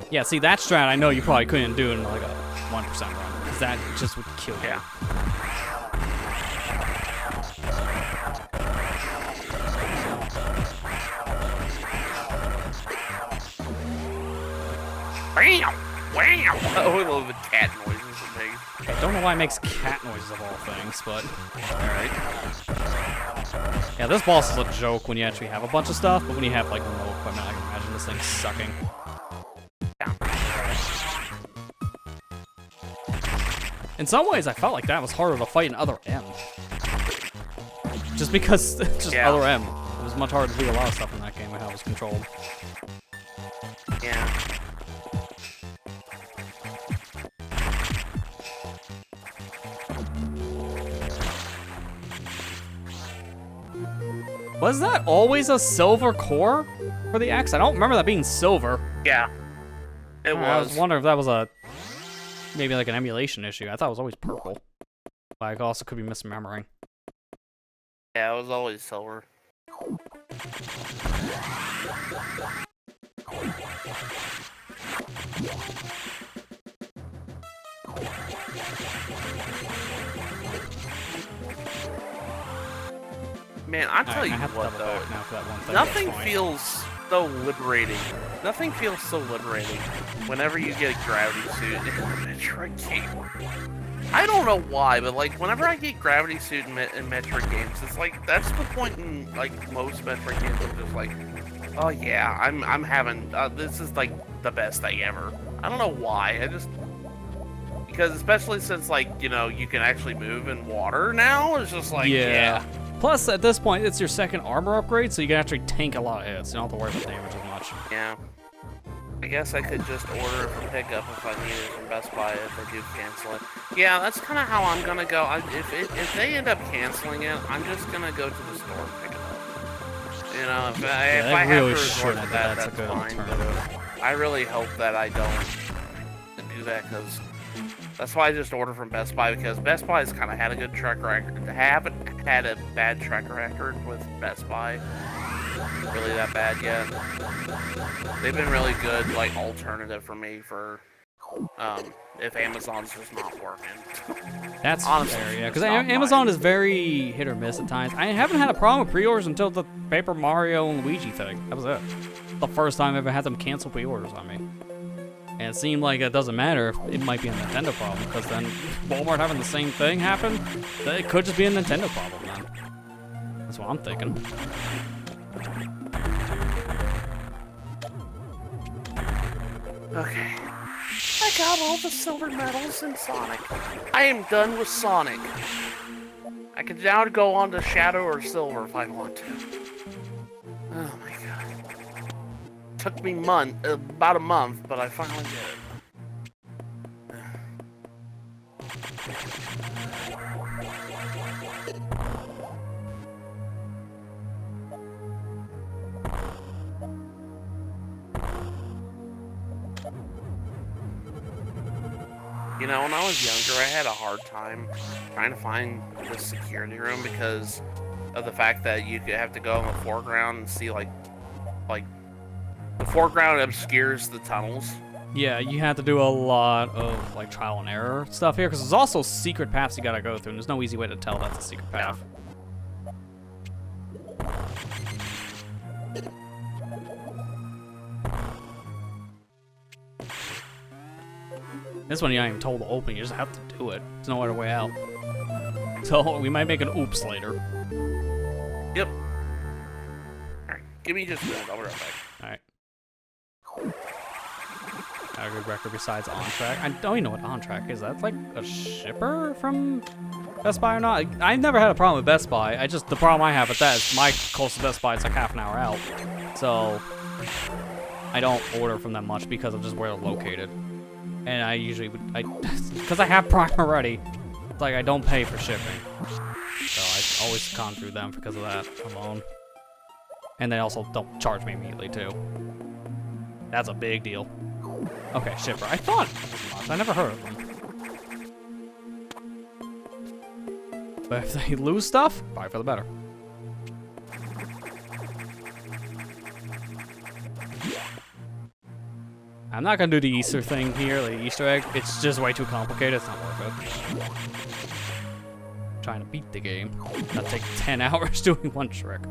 Yeah, see, that strat I know you probably couldn't do in like a 1% run. Because that just would kill you. Yeah. Wham! Wham! Oh, I love the cat noises and things. I don't know why it makes cat noises of all things, but alright. Yeah, this boss is a joke when you actually have a bunch of stuff, but when you have like no equipment, I can imagine this thing sucking. In some ways, I felt like that was harder to fight in Other M. Just because it's just Yeah. Other M. It was much harder to do a lot of stuff in that game and how it was controlled. Yeah. Was that always a silver core for the X? I don't remember that being silver. Yeah. It I was was. wondering if that was a maybe like an emulation issue. I thought it was always purple. But I also could be misremembering. Yeah, it was always silver. Man, I'll tell Alright, you I have to what double though. back now for that one thing. Nothing That's fine. feels so liberating. Nothing feels so liberating whenever you get a gravity suit in a Metroid game. I don't know why, but like whenever I get gravity suit in Metroid games, it's like that's the point in like most Metroid games. I'm just like, oh yeah, I'm having this is like the best thing ever. I don't know why. I just because especially since like you know you can actually move in water now. It's just like yeah. Plus, at this point, it's your second armor upgrade, so you can actually tank a lot of hits. You don't have to worry about damage as much. Yeah. I guess I could just order it for pickup if I need it from Best Buy if they do cancel it. Yeah, that's kind of how I'm gonna go. If they end up canceling it, I'm just gonna go to the store and pick it up. You know, if I have really to resort to shouldn't, that, that's a that's good fine. alternative. But I really hope that I don't do that because that's why I just order from Best Buy because Best Buy's kind of had a good track record. Haven't had a bad track record with Best Buy. Really that bad yet. They've been really good, like alternative for me for if Amazon's just not working. That's Honestly, fair, yeah. it's Because not Amazon mine. is very hit or miss at times. I haven't had a problem with pre-orders until the Paper Mario and Luigi thing. That was it. The first time I ever had them cancel pre-orders on me. And it seemed like it doesn't matter if it might be a Nintendo problem, because then Walmart having the same thing happen, it could just be a Nintendo problem then. That's what I'm thinking. Okay. I got all the silver medals in Sonic. I am done with Sonic. I can now go on to Shadow or Silver if I want to. Oh my god. Took me about a month, but I finally did it. You know, when I was younger, I had a hard time trying to find the security room because of the fact that you have to go in the foreground and see like the foreground obscures the tunnels. Yeah, you have to do a lot of like trial and error stuff here because there's also secret paths you gotta go through, and there's no easy way to tell that's a secret path. This one you're not even told to open, you just have to do it. There's no other way out. So we might make an oops later. Yep. Alright, give me just a minute, I'll be right back. Alright. Got a good record besides on track. I don't even know what on track is. That like a shipper from Best Buy or not? I've never had a problem with Best Buy. The problem I have with that is my closest Best Buy is like half an hour out. So I don't order from them much because of just where they're located. And I usually would, because I have Prime already, it's like I don't pay for shipping. So I always con through them because of that alone. And they also don't charge me immediately too. That's a big deal. Okay, shipper. I thought it was much. I never heard of them. But if they lose stuff, probably for the better. I'm not gonna do the Easter thing here, the Easter egg. It's just way too complicated. It's not worth it. I'm trying to beat the game. That'll take 10 hours doing one trick.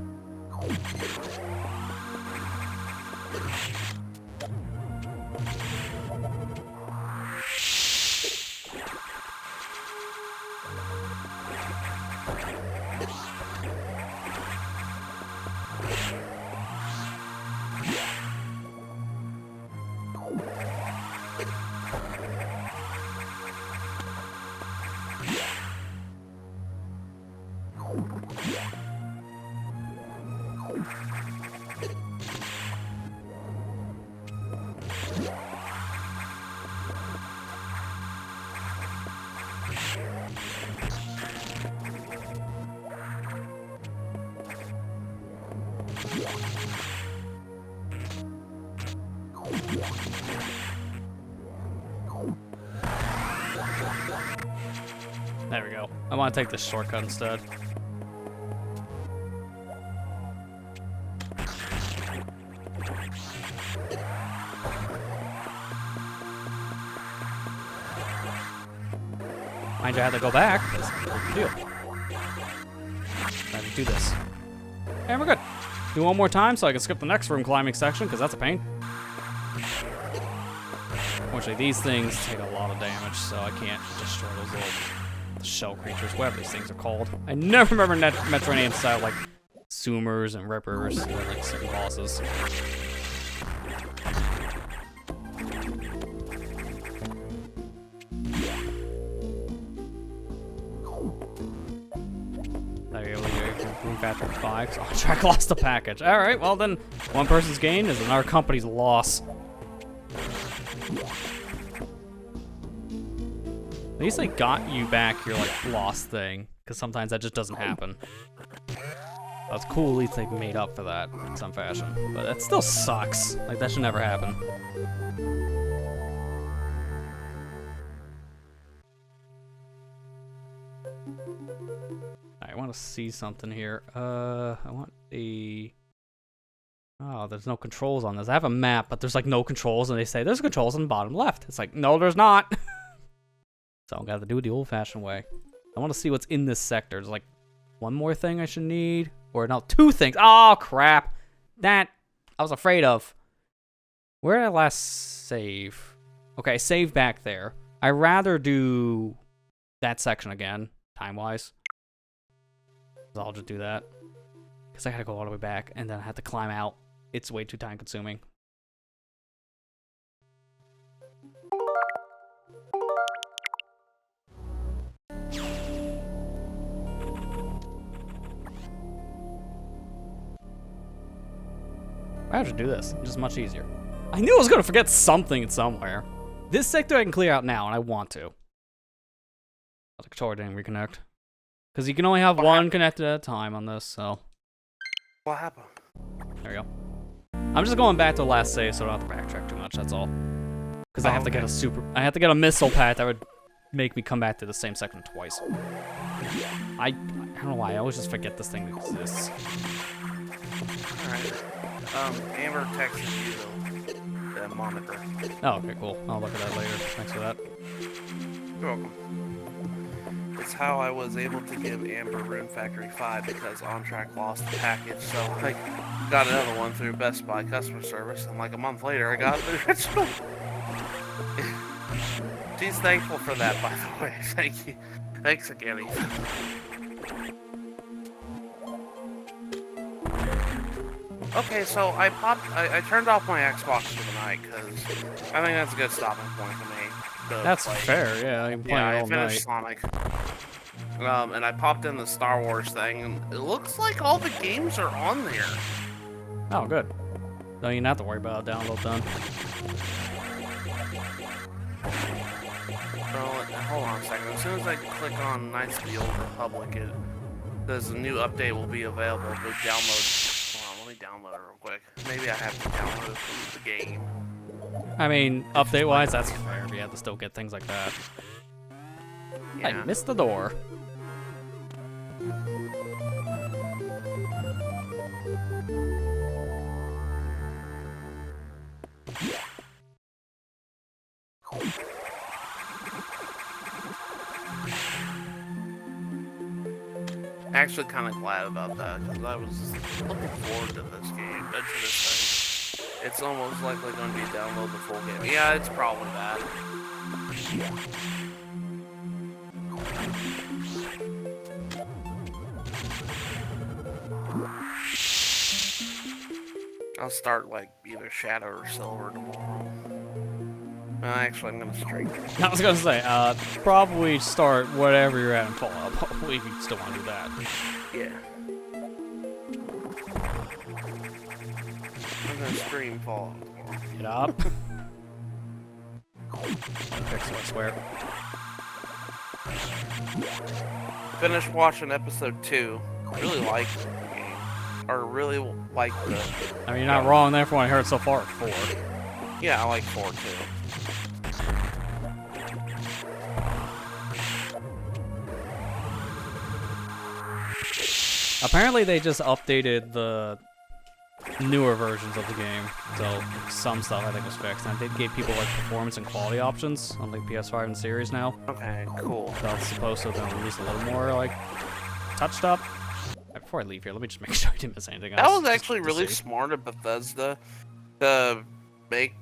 There we go. I want to take this shortcut instead. Mind you, I have to go back. That's a big deal. I have to do this. And we're good. Do one more time so I can skip the next room climbing section, because that's a pain. Unfortunately, these things take a lot of damage, so I can't destroy those little shell creatures, whatever these things are called. I never remember Metroid names style like Zoomers and Rippers, or like certain bosses. There you go, Room Factory 5, so track lost the package. Alright, well then, one person's gain is another company's loss. At least they got you back your like lost thing, because sometimes that just doesn't happen. That's cool, at least they made up for that in some fashion. But that still sucks. Like, that should never happen. I want to see something here. I want the... Oh, there's no controls on this. I have a map, but there's like no controls, and they say there's controls on the bottom left. It's like, no, there's not. So I'm gonna have to do it the old-fashioned way. I want to see what's in this sector. There's like one more thing I should need, or no, two things. Oh crap! That I was afraid of. Where did I last save? Okay, save back there. I'd rather do that section again, time-wise. So I'll just do that because I gotta go all the way back, and then I have to climb out. It's way too time-consuming. I have to do this. It's just much easier. I knew I was going to forget something somewhere. This sector I can clear out now, and I want to. The controller didn't reconnect. Because you can only have one connected at a time on this, so... What happened? There we go. I'm just going back to the last save, so I don't have to backtrack too much, that's all. Because I have to get a missile pad that would make me come back to the same section twice. I don't know why, I always just forget this thing exists. Alright. Amber texted you the moniker. Oh, okay, cool. I'll look at that later. Thanks for that. You're welcome. It's how I was able to give Amber Rune Factory 5 because On Track lost the package, so I got another one through Best Buy customer service, and like a month later I got the original. She's thankful for that, by the way. Thank you. Thanks again, Ethan. Okay, so I turned off my Xbox for the night because I think that's a good stopping point for me. That's play. fair, yeah. I can play it all I finished Sonic. And I popped in the Star Wars thing, and it looks like all the games are on there. Oh, good. Don't even have to worry about a download done. Well, hold on a second. As soon as I click on Knights of the Old Republic, it says a new update will be available to download. Hold on, let me download it real quick. Maybe I have to download it from the game. I mean, update-wise, that's fair. You have to still get things like that. Yeah. I missed the door. Actually, kind of glad about that because I was looking forward to this game, to this thing. It's almost likely going to be download the full game. Yeah, it's probably that. I'll start like either Shadow or Silver tomorrow. Actually, I'm gonna straight. I was gonna say, probably start whatever you're at in Fallout. Hopefully, if you still want to do that. Yeah. I'm gonna stream Fallout tomorrow. Get up. Fix it, I swear. Finished watching episode 2. Really liked the game. Or really liked the... I mean, you're not wrong there from what I heard so far. 4. Yeah, I like 4 too. Apparently, they just updated the newer versions of the game, so some stuff I think was fixed. And they gave people like performance and quality options on like PS5 and Series now. Okay, cool. So it's supposed to have been released a little more like touched up. Before I leave here, let me just make sure I didn't miss anything else. That was actually really smart of Bethesda to make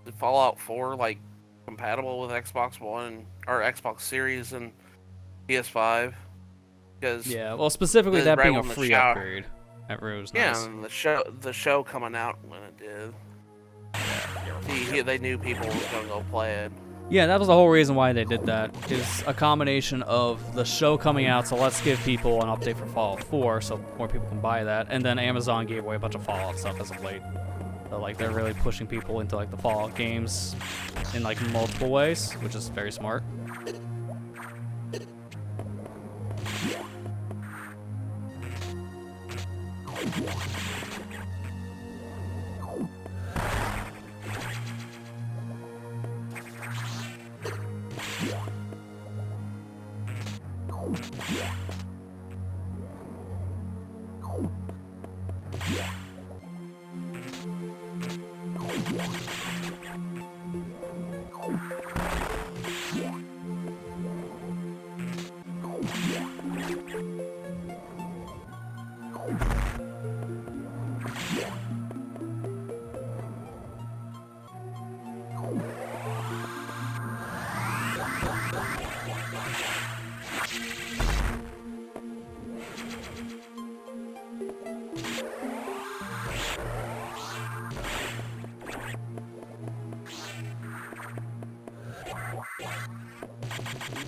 the Fallout 4 like compatible with Xbox One or Xbox Series and PS5. Because yeah, well, specifically that being a free upgrade. That was nice. Yeah, and the show coming out when it did. They knew people were gonna go play it. Yeah, that was the whole reason why they did that. Is a combination of the show coming out, so let's give people an update for Fallout 4, so more people can buy that, and then Amazon gave away a bunch of Fallout stuff as of late. So like they're really pushing people into like the Fallout games in like multiple ways, which is very smart.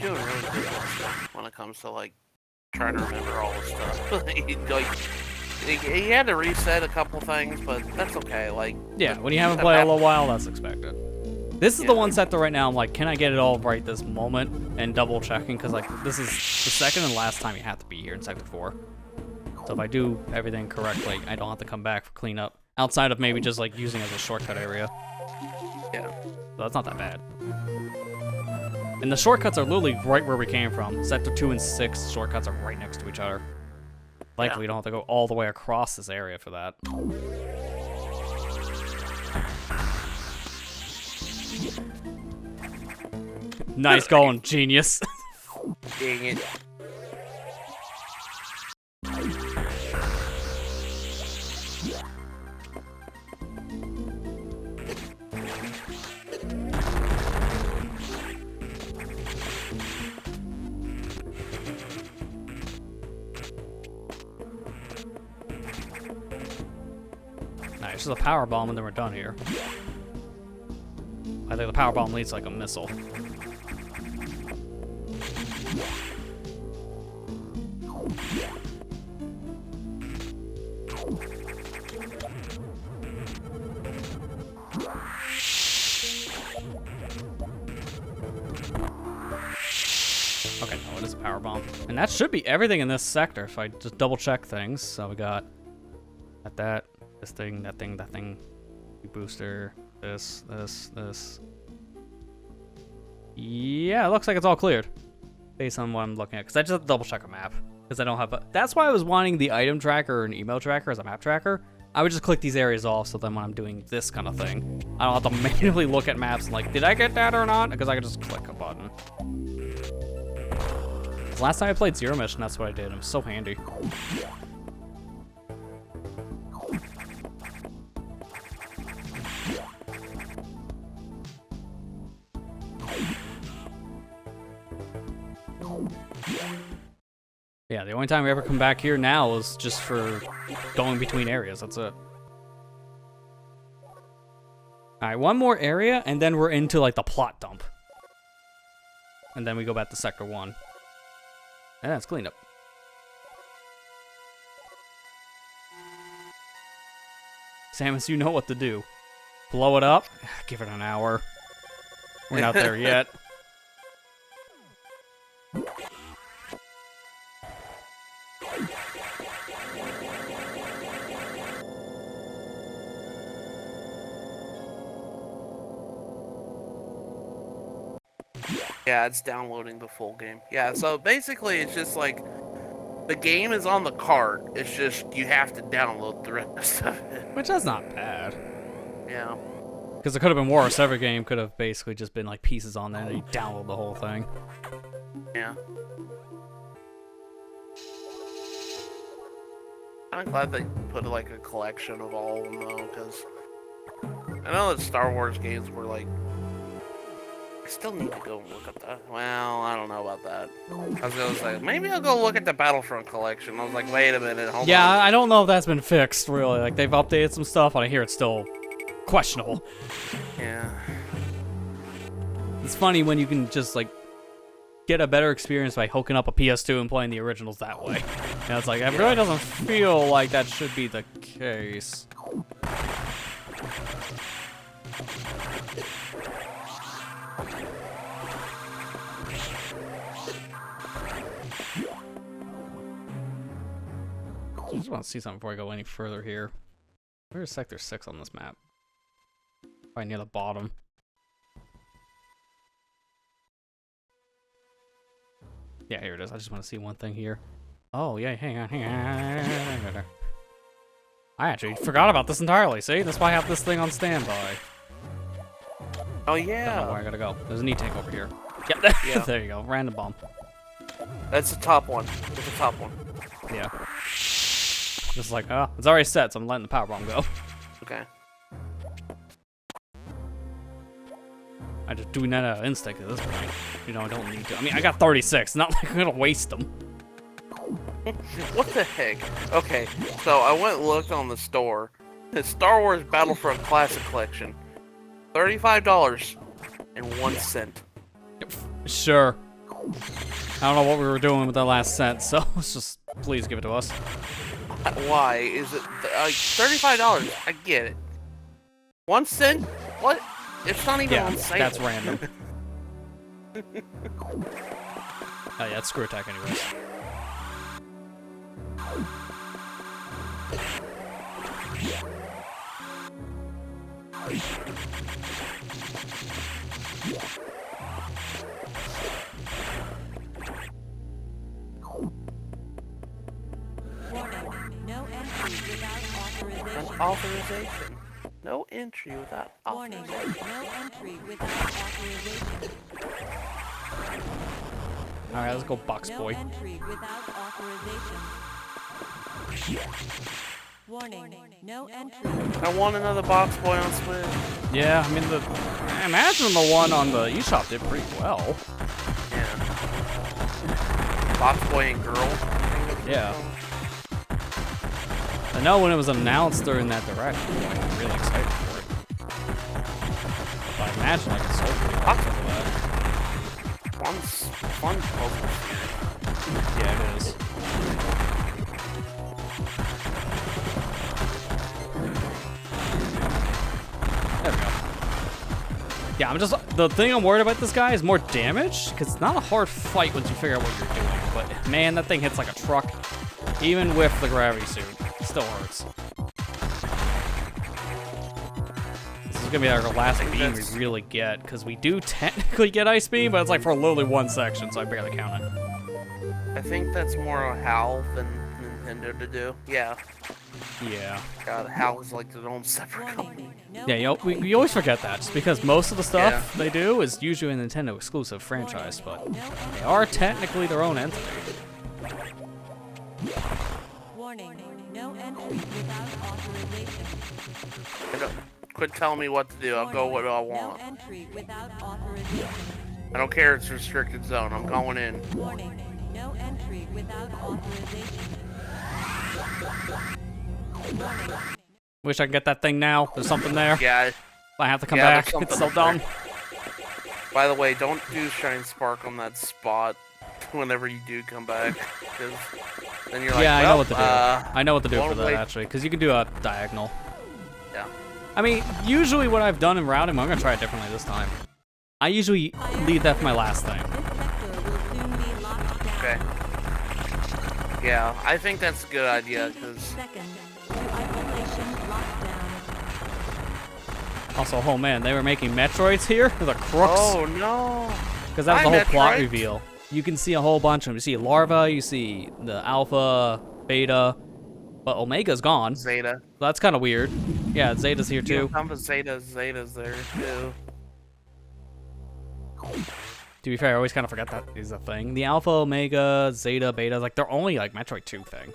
You're doing really good when it comes to like trying to remember all the stuff. He had to reset a couple things, but that's okay. Like yeah, when you haven't played a little while, that's expected. This is the one sector right now. I'm like, can I get it all right this moment? And double checking because like this is the second and last time you have to be here in Sector 4. So if I do everything correctly, I don't have to come back for cleanup. Outside of maybe just like using it as a shortcut area. Yeah. So that's not that bad. And the shortcuts are literally right where we came from. Sector 2 and 6 shortcuts are right next to each other. Likely, we don't have to go all the way across this area for that. Nice going, genius. Dang it. Nice, just a power bomb and then we're done here. I think the power bomb leads like a missile. Okay, no, it is a power bomb. And that should be everything in this sector if I just double check things. So we got that, this thing, that thing, booster, this. Yeah, it looks like it's all cleared based on what I'm looking at. Because I just have to double check a map. Because I don't have a... That's why I was wanting the item tracker or an email tracker as a map tracker. I would just click these areas off so then when I'm doing this kind of thing, I don't have to manually look at maps and like, did I get that or not? Because I could just click a button. Last time I played Zero Mission, that's what I did. It was so handy. Yeah, the only time we ever come back here now is just for going between areas. That's it. Alright, one more area, and then we're into, like, the plot dump. And then we go back to Sector 1. Yeah, it's cleaned up. Samus, you know what to do. Blow it up. Give it an hour. We're not there yet. Yeah, it's downloading the full game. Yeah, so basically it's just like the game is on the cart. It's just you have to download the rest of it. Which that's not bad. Yeah. Because it could have been worse. Every game could have basically just been like pieces on there and you download the whole thing. Yeah. I'm glad they put like a collection of all of them though, because I know that Star Wars games were like, I still need to go look at that. Well, I don't know about that. I was gonna say, maybe I'll go look at the Battlefront collection. I was like, wait a minute, hold on. Yeah, I don't know if that's been fixed, really. Like, they've updated some stuff, and I hear it's still questionable. Yeah. It's funny when you can just, like, get a better experience by hooking up a PS2 and playing the originals that way. And it's like, it really doesn't feel like that should be the case. I just want to see something before I go any further here. Where's Sector 6 on this map? Right near the bottom. Yeah, here it is. I just want to see one thing here. Oh, yeah, hang on. I actually forgot about this entirely. See? That's why I have this thing on standby. Oh, Don't know yeah. where I gotta go. There's a neat tank over here. Yep, Yeah. there you go. Random bomb. That's the top one. That's the top one. Yeah. Just like, oh, it's already set, so I'm letting the power bomb go. Okay. I just doing that out of instinct at this point. You know, I don't need to. I mean, I got 36. Not like I'm gonna waste them. What the heck? Okay, so I went and looked on the store. The Star Wars Battlefront Classic Collection. $35.01. Sure. I don't know what we were doing with the last cent, so let's just please give it to us. Why? Is it $35? I get it. 1 cent? What? It's not even on sale. That's random. Oh yeah, it's screw attack anyways. No entry without An authorization. authorization. No entry without Warning. authorization. No entry without authorization. All right, let's go, box No boy. entry without authorization. Warning. No entry. I want another box boy on Switch. Yeah, I mean I imagine the one on the eShop did pretty well. Yeah. Box boy and girl. Yeah. I know when it was announced during that direct, we were like really excited for it. But I imagine like it sold pretty well because of that. Fun puzzle. Yeah, it is. There we go. Yeah, the thing I'm worried about this guy is more damage, because it's not a hard fight once you figure out what you're doing. But man, that thing hits like a truck, even with the gravity suit. It still hurts. This is gonna be our last beam we really get, because we do technically get ice beam, but it's like for literally one section, so I barely count it. I think that's more a HAL than Nintendo to do. Yeah. Yeah. God, HAL is like their own separate company. Warning. No Yeah, you know, we always forget that, just because most of the stuff they do is usually a Nintendo exclusive franchise, but they are technically their own entity. Warning. No entry without authorization. Quit telling me what to do. I'll go what I No want. entry without authorization. I don't care. It's a restricted zone. I'm going in. Warning. No entry without authorization. Warning. Wish I could get that thing now. There's something there. Yeah. I have to come Yeah, there's back. It's so something dumb. there. By the way, don't do Shine Spark on that spot whenever you do come back, because then you're like, Yeah, I know what to do. well, I know what to do for one that, way- actually, because you can do a diagonal. Yeah. I mean, usually what I've done in routing, I'm going to try it differently this time. I usually leave that for my last thing. This sector will soon be locked down. Okay. Yeah, I think that's a good idea, because Seconds to isolation lockdown. Also, oh man, they were making Metroids here? The crooks? oh no. Because that was the Hi, whole plot Metroid. reveal. You can see a whole bunch of them. You see Larva, you see the Alpha, Beta, but Omega's gone. So Zeta. that's kind of weird. Yeah, Zeta's here too. Some of Zeta's there too. To be fair, I always kind of forget that is a thing. The Alpha, Omega, Zeta, Beta, like they're only like Metroid 2 thing.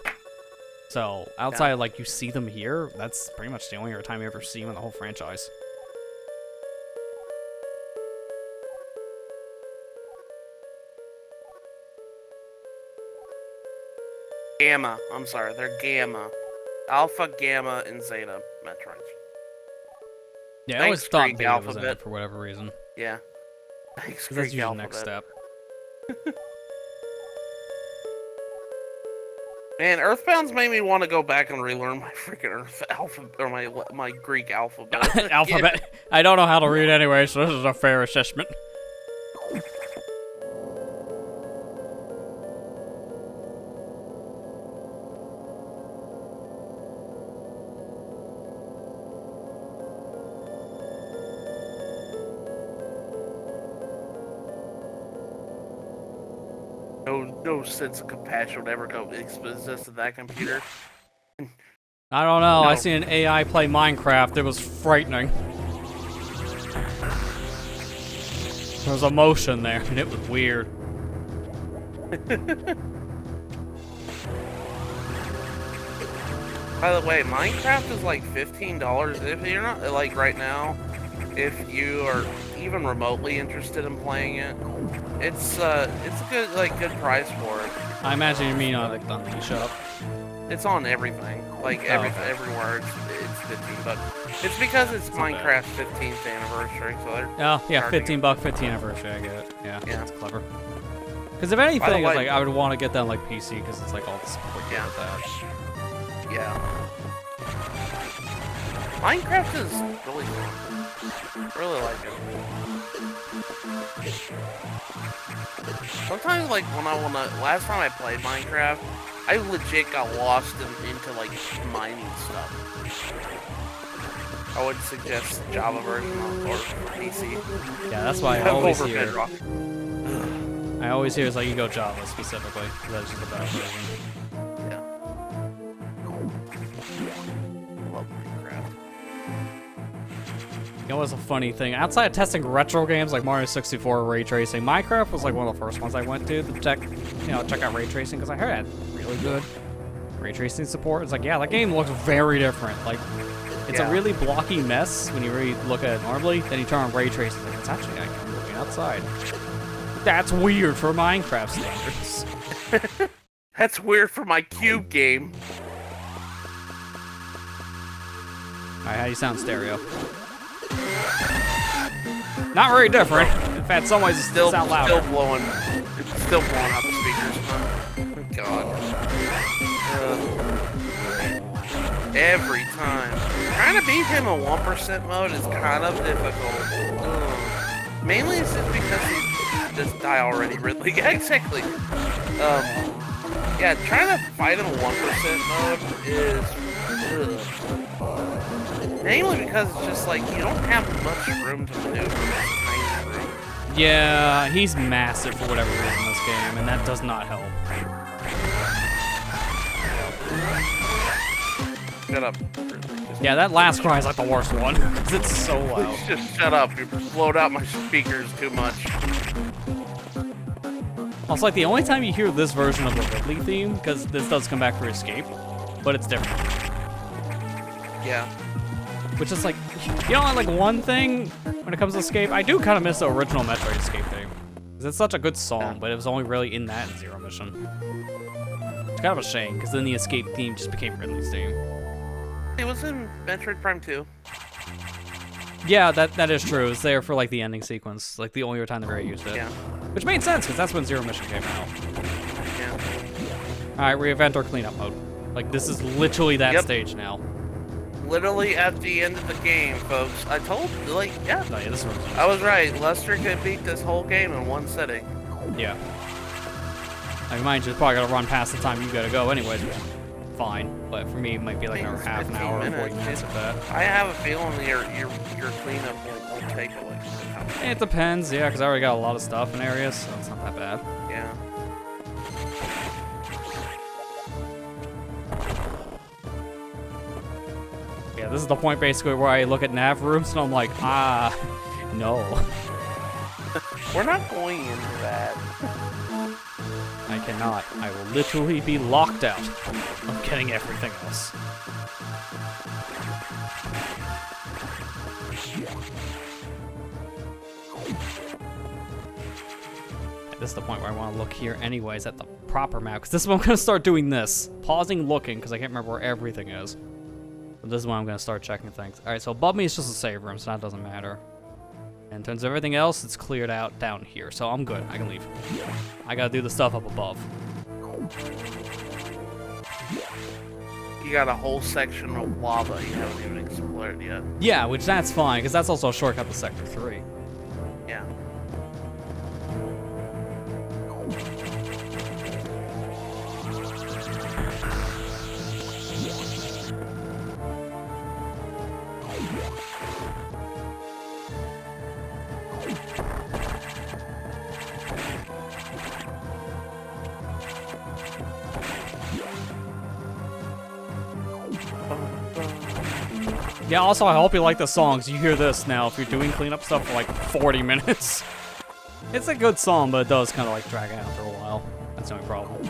So outside of like you see them here, that's pretty much the only other time you ever see them in the whole franchise. Gamma. I'm sorry, they're Gamma. Alpha, Gamma, and Zeta Metroids. Yeah, I always Thanks, thought Greek Beta was in it alphabet. for whatever reason. Yeah. Thanks, Because that's Greek usually the next alphabet. step. Man, Earthbound's made me want to go back and relearn my freaking Earth alphabet or my Greek alphabet. Alphabet. I don't know how to read anyway, so this is a fair assessment. No sense of compassion would ever exist in that computer. I don't know. I No. seen an AI play Minecraft. It was frightening. There was emotion there, and it was weird. By the way, Minecraft is like $15 if you're not like right now. If you are even remotely interested in playing it, it's a good good price for it. I imagine you mean on the eShop. It's on everything, like Oh, okay. everywhere. It's $15. It's because it's Not bad. Minecraft's 15th anniversary, so they're Oh, yeah, charging 15 buck, 15 anniversary. I get it. Yeah, Yeah. that's clever. Because if anything, way- it's like I would want to get that on like PC because it's like all the support you Yeah. get with that. Yeah. Minecraft is really fun. Really like it. Sometimes, like, last time I played Minecraft, I legit got lost into, like, mining stuff. I would suggest the Java version or PC. Yeah, that's why I Over always hear. Bedrock. I always hear it's like you go Java specifically. 'Cause that's just the better version. Yeah. You know what's a funny thing? Outside of testing retro games like Mario 64 ray tracing, Minecraft was like one of the first ones I went to check out ray tracing because I heard it had really good ray tracing support. It's like, yeah, that game looks very different. Like, it's a really blocky mess when you really look at it normally. Then you turn on ray tracing, like it's actually like I'm looking outside. That's weird for Minecraft standards. That's weird for my cube game. Alright, how do you sound stereo? Not very different. In fact, some ways it still sound louder. Still blowing out the speakers. Oh, God. Every time. Trying to beat him in 1% mode is kind of difficult. Mainly it's just because he just die already, Ridley. Yeah, exactly. Yeah, trying to fight in 1% mode is... Mainly because it's just like, you don't have much room to maneuver in this tiny room. Yeah, he's massive for whatever reason in this game, and that does not help. Shut up. Yeah, that last cry is like the worst one, because it's so loud. Just shut up, you blowed out my speakers too much. Also, like, the only time you hear this version of the Ridley theme, because this does come back for Escape, but it's different. Yeah. Which is like, you know, like one thing when it comes to Escape, I do kind of miss the original Metroid Escape theme. Because it's such a good song, but it was only really in that Zero Mission. It's kind of a shame, because then the Escape theme just became Ridley's theme. It was in Metroid Prime 2. Yeah, that is true. It's there for like the ending sequence, like the only time they ever used it. Yeah. Which made sense, because that's when Zero Mission came out. Yeah. Alright, re-event or cleanup mode. Like, this is literally that stage now. Literally at the end of the game, folks. I told, like, yeah. Oh, yeah, this one's I was right. Lester could beat this whole game in one sitting. Yeah. I mind you, it's probably gotta run past the time you gotta go anyways, which is fine. But for me, it might be like another half an hour or 40 minutes of that. I have a feeling your cleanup won't take like It depends, yeah, because I already got a lot of stuff in areas, so it's not that bad. Yeah. Yeah, this is the point basically where I look at nav rooms and I'm like, no. We're not going into that. I cannot. I will literally be locked out of getting everything else. This is the point where I want to look here anyways at the proper map, because this is when I'm going to start doing this. Pausing, looking, because I can't remember where everything is. But this is when I'm going to start checking things. Alright, so above me is just a save room, so that doesn't matter. And in terms of everything else, it's cleared out down here, so I'm good. I can leave. I got to do the stuff up above. You got a whole section of lava you haven't even explored yet. Yeah, which that's fine, because that's also a shortcut to Sector 3. Yeah. Yeah, also I hope you like the songs. You hear this now if you're doing cleanup stuff for like 40 minutes. It's a good song, but it does kind of like drag out for a while. That's the only problem.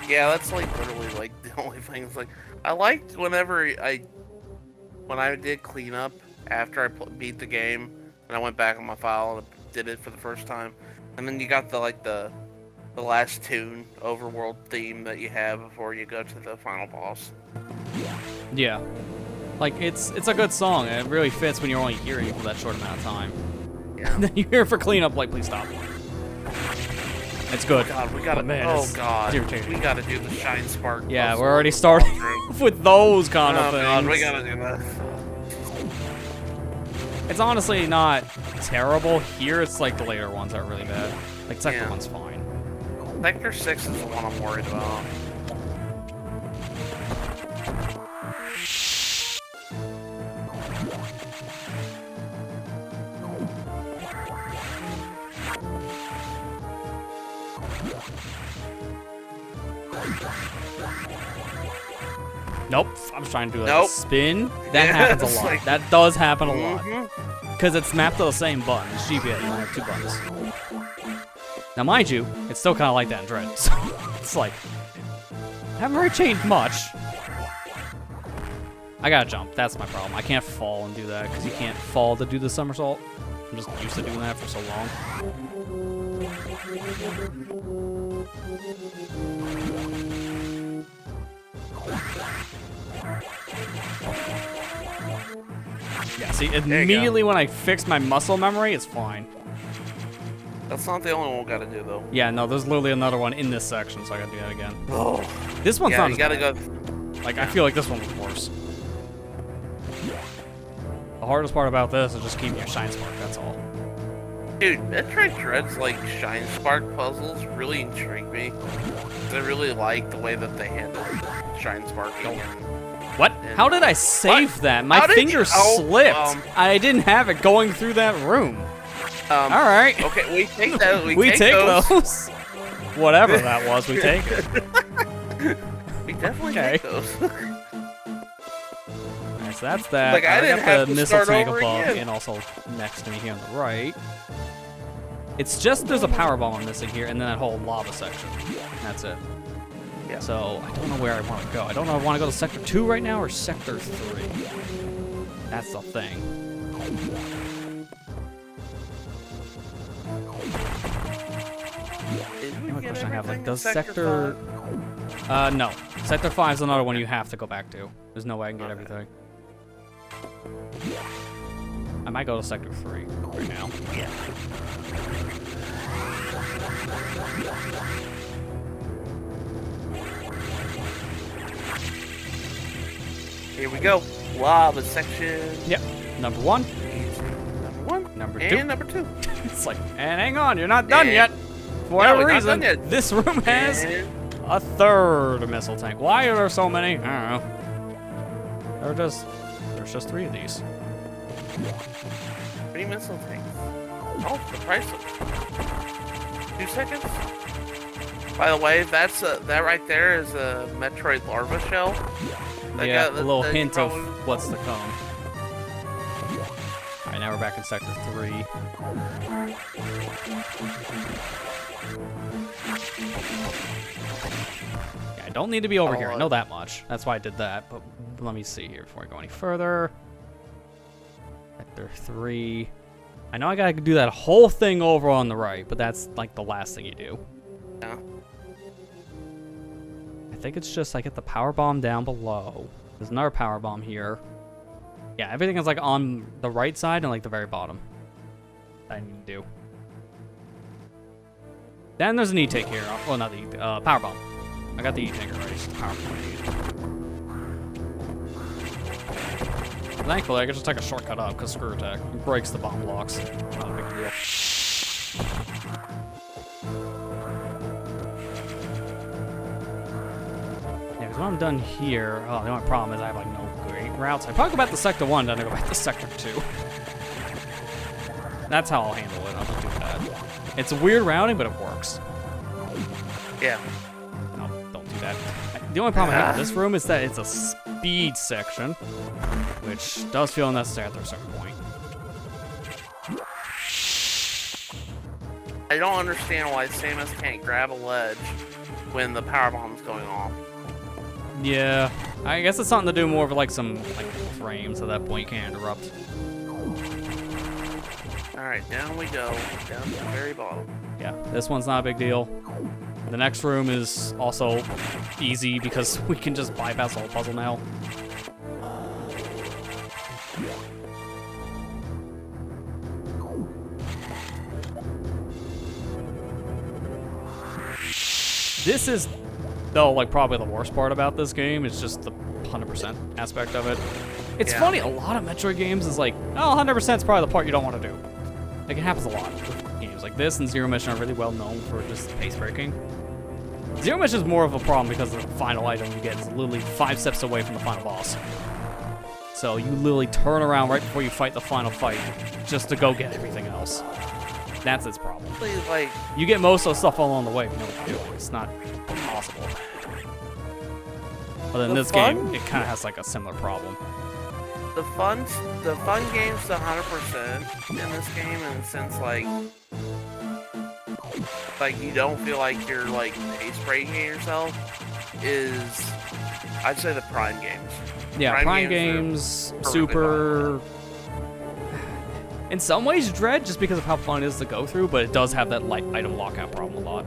Yeah, that's like literally like the only thing. It's like I liked whenever when I did cleanup after I beat the game and I went back on my file and did it for the first time, and then you got the last tune overworld theme that you have before you go to the final boss. Yeah. Like, it's a good song, and it really fits when you're only hearing it for that short amount of time. Yeah. Then you hear it for cleanup, like, please stop. It's good. Oh god, we gotta, we gotta do the Shine Spark. Yeah, we're already starting with those kind of things. God, we gotta do that. It's honestly not terrible. Here, it's like the later ones are really bad. Like, Sector 1's fine. Sector 6 is the one I'm worried about. Nope. I'm trying to do a Nope. spin. That Yeah, happens it's a lot. like- That does happen a lot. Mhm. Because it's mapped to the same button. It's GBA, you only have 2 buttons. Now, mind you, it's still kind of like that in Dread. So it's like, haven't really changed much. I gotta jump. That's my problem. I can't fall and do that because you can't fall to do the somersault. I'm just used to doing that for so long. Yeah, see, immediately when I fix my muscle memory, it's fine. That's not the only one we gotta do though. Yeah, no, there's literally another one in this section, so I gotta do that again. Oh. This one's Yeah, not you as gotta bad. go. Like, I feel like this one was worse. The hardest part about this is just keeping your shine spark, that's all. Dude, Metroid Dread's like Shine Spark puzzles really intrigue me. 'Cause I really like the way that they handle Shine Sparking. What? How did I save that? My How did finger you- oh, slipped. I didn't have it going through that room. All right. Okay, we take that. We take those. Whatever that was, we take it. We definitely Okay. take those. Alright, so that's that. Like, I didn't got have the to missile start tank over above again. and also next to me here on the right. It's just there's a power bomb I'm missing here, and then that whole lava section. That's it. Yeah. So I don't know where I want to go. I don't know if I want to go to Sector 2 right now or Sector 3. That's the thing. The only question I have, like, does Sector... no. Sector 5 is another one you have to go back to. There's no way I can get everything. I might go to Sector 3 right now. Yeah. Here we go. Lava section. Yep. Number 1. Number 1. Number and 2. number 2. It's like, and hang on, you're not done And- yet. For whatever we're not reason, done yet. this room has And a third missile tank. Why are there so many? I don't know. There's just 3 of these. 3 missile tanks. Oh, the price of 2 seconds. By the way, that's that right there is a Metroid larva shell. That Yeah, guy- a little that you hint of probably- what's to come. Alright, now we're back in Sector 3. Yeah, I don't need to be over here. I know that much. That's why I did that. But let me see here before I go any further. Sector 3. I know I gotta do that whole thing over on the right, but that's like the last thing you do. Yeah. I think it's just I get the power bomb down below. There's another power bomb here. Yeah, everything is like on the right side and like the very bottom. I need to do. Then there's an E-tank here. Well, not the power bomb. I got the E-tank already. It's the power bomb I need. Thankfully, I can just take a shortcut up because screw attack. It breaks the bomb blocks. Not a big deal. Yeah, because when I'm done here, oh, the only problem is I have like no great routes. I probably go back to Sector 1, then I go back to Sector 2. That's how I'll handle it. I'll just do that. It's a weird routing, but it works. Yeah. No, don't do that. The only problem I have with this room is that it's a speed section, which does feel unnecessary after a certain point. I don't understand why Samus can't grab a ledge when the power bomb's going off. Yeah, I guess it's something to do more of like some like frames. At that point, you can't interrupt. All right, down we go, down to the very bottom. Yeah, this one's not a big deal. The next room is also easy because we can just bypass the whole puzzle now. This is, though, like probably the worst part about this game. It's just the 100% aspect of it. It's Yeah. funny, a lot of Metroid games is like, oh, 100% is probably the part you don't want to do. Like, it happens a lot with games like this, and Zero Mission are really well known for just pace breaking. Zero Mission is more of a problem because the final item you get is literally 5 steps away from the final boss. So you literally turn around right before you fight the final fight just to go get everything else. That's its problem. Please, like, You get most of the stuff along the way, but no, it's not possible. But in The this fun- game, it kind of has like a similar problem. The fun game's the 100% in this game, in the sense like you don't feel like you're like pace breaking yourself. Is I'd say the Prime games. Yeah, Prime games, Super. In some ways, Dread, just because of how fun it is to go through, but it does have that like item lockout problem a lot.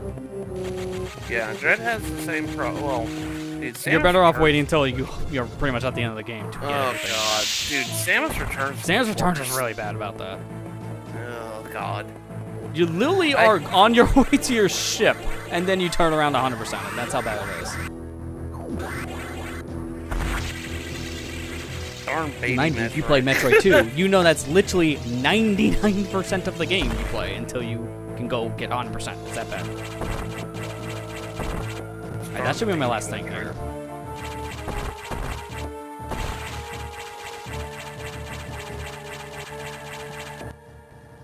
Yeah, Dread has the same problem. Well, dude, You're better Samus off Returns- waiting until you're pretty much at the end of the game to get Oh everything. god, dude, Samus Returns. Samus Returns is worse. really bad about that. Oh god. You literally are on your way to your ship, and then you turn around 100%, and that's how bad it is. Darn baby Mind you, if you Metroid. play Metroid 2, you know that's literally 99% of the game you play until you can go get 100%. It's that bad. Alright, that should be my last thing there.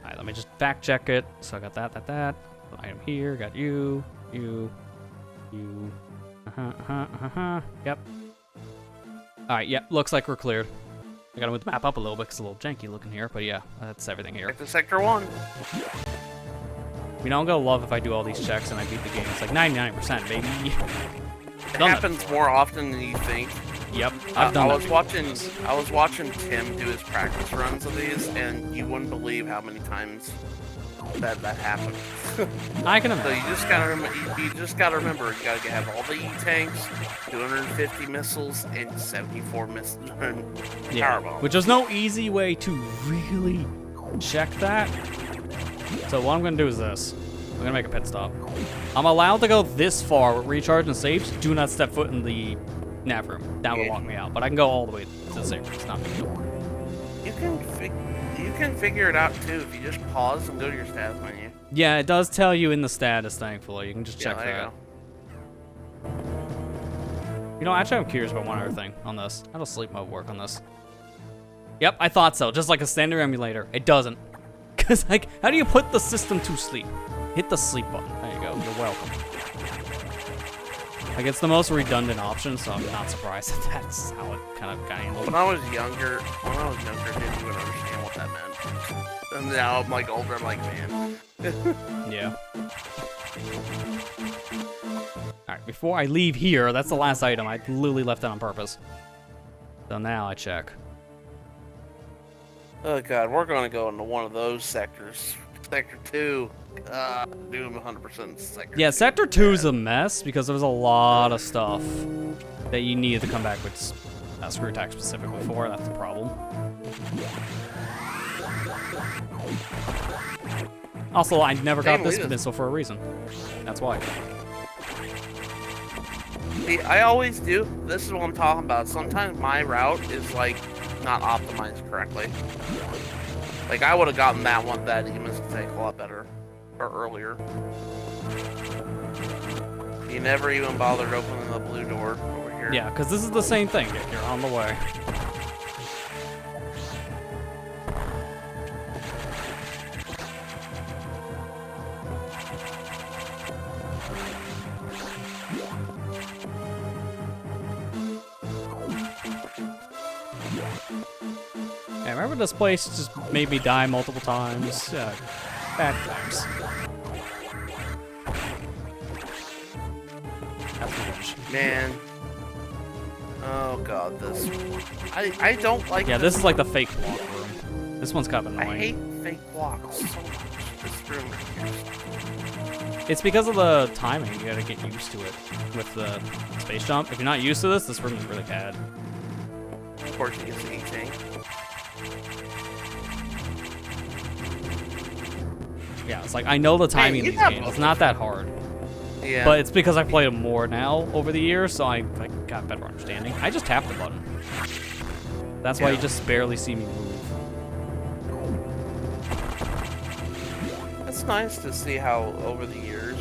Alright, let me just fact check it. So I got that. Item here, got you. Yep. Alright, yep, looks like we're cleared. I gotta move the map up a little bit because it's a little janky looking here, but yeah, that's everything here. Back to Sector 1. You know, I'm gonna love if I do all these checks and I beat the game. It's like 99%, baby. It Done that happens before. more often than you think. Yep, I've done I that was before. watching Tim do his practice runs of these, and you wouldn't believe how many times that happened. I can So imagine. you just gotta remember, you gotta have all the E-tanks, 250 missiles, and 74 missiles. Yeah, Power bombs. which is no easy way to really check that. So what I'm gonna do is this. I'm gonna make a pit stop. I'm allowed to go this far with recharge and saves. Do not step foot in the nav room. That will lock me out. But I can go all the way to the save room. It's not a big deal. You can figure it out too if you just pause and go to your stats menu. Yeah, it does tell you in the status, thankfully. You can just check Yeah, there that. You know, actually, I'm curious about one other thing on this. How does sleep mode work on this? Yep, I thought so. Just like a standard emulator. It doesn't. Because, like, how do you put the system to sleep? Hit the sleep button. There you go. You're welcome. Like, it's the most redundant option, so I'm not surprised that that's how it kind of got handled. When I was younger, I didn't even understand what that meant. And now I'm like older, I'm like, man. Yeah. Alright, before I leave here, that's the last item. I literally left that on purpose. So now I check. Oh god, we're gonna go into one of those sectors. Sector 2. Do 100% sector. Yeah, 2. Sector 2 is a mess because there's a lot of stuff that you needed to come back with Screw Attack specifically for. That's the problem. Also, I never got this missile for a reason. That's why. See, I always do. This is what I'm talking about. Sometimes my route is like not optimized correctly. Like I would have gotten that one, that mistake a lot better or earlier. You never even bothered opening the blue door over here. Yeah, because this is the same thing. You're on the way. Yeah, remember this place just made me die multiple times? Bad times. Man. Oh god, this. I don't like. Yeah, this is like the fake walk room. This one's kind of I annoying. hate fake walks so much. This room is. It's because of the timing. You gotta get used to it with the space jump. If you're not used to this room is really bad. Of course, you get the E-tank. Yeah, it's like I know the timing you of these got games. both It's not that hard. Yeah. But it's because I played them more now over the years, so I got better understanding. I just tapped the button. That's why you just barely see me move. It's nice to see how over the years.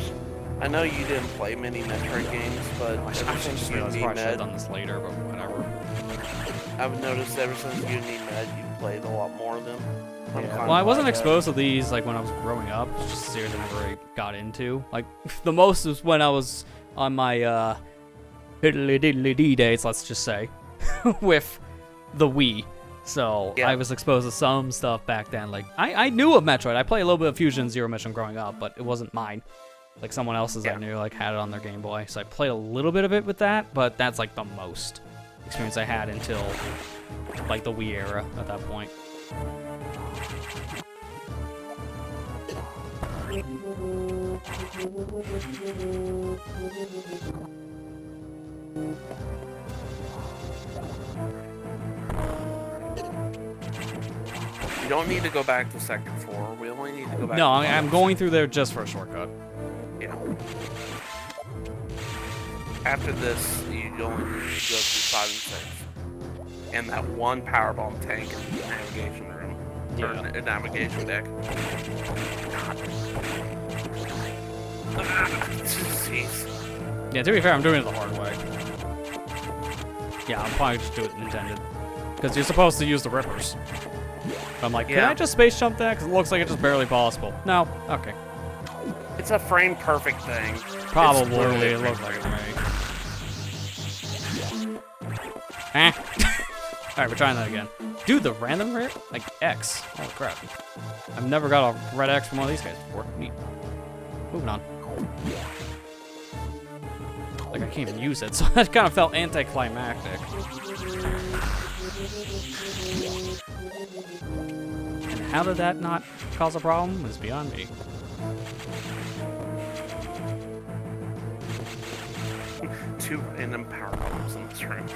I know you didn't play many Metroid games, but I ever just since you realized I need probably should have Med, done this later, but whatever. I've noticed ever since you need Med, you played a lot more of them. I'm kinda Well, I wasn't glad that- exposed to these like when I was growing up. It's just a series I never really got into. Like the most was when I was on my hiddly diddly dee days, let's just say, with the Wii. So Yeah. I was exposed to some stuff back then. Like I knew of Metroid. I played a little bit of Fusion Zero Mission growing up, but it wasn't mine. Like someone else's I knew like had it on their Game Boy. So I played a little bit of it with that, but that's like the most experience I had until like the Wii era at that point. You don't need to go back to Sector 4. We only need to go back No, to I'm going through there just for a shortcut. Yeah. After this, you only need to go through 5 and 6. And that one power bomb tank in the navigation room. Yeah. Or navigation deck. Jeez. Yeah, to be fair, I'm doing it the hard way. Yeah, I'll probably just do it intended. Because you're supposed to use the rippers. But I'm like, can I just space jump that? Because it looks like it's just barely possible. No? Okay. It's a frame perfect thing. Probably, It's literally it looks like it to me. Eh. Alright, we're trying that again. Dude, the random rare? Like, X. Holy crap. I've never got a red X from one of these guys before. Neat. Moving on. Like, I can't even use it, so that kind of felt anticlimactic. And how did that not cause a problem is beyond me. Two random power bombs in this room.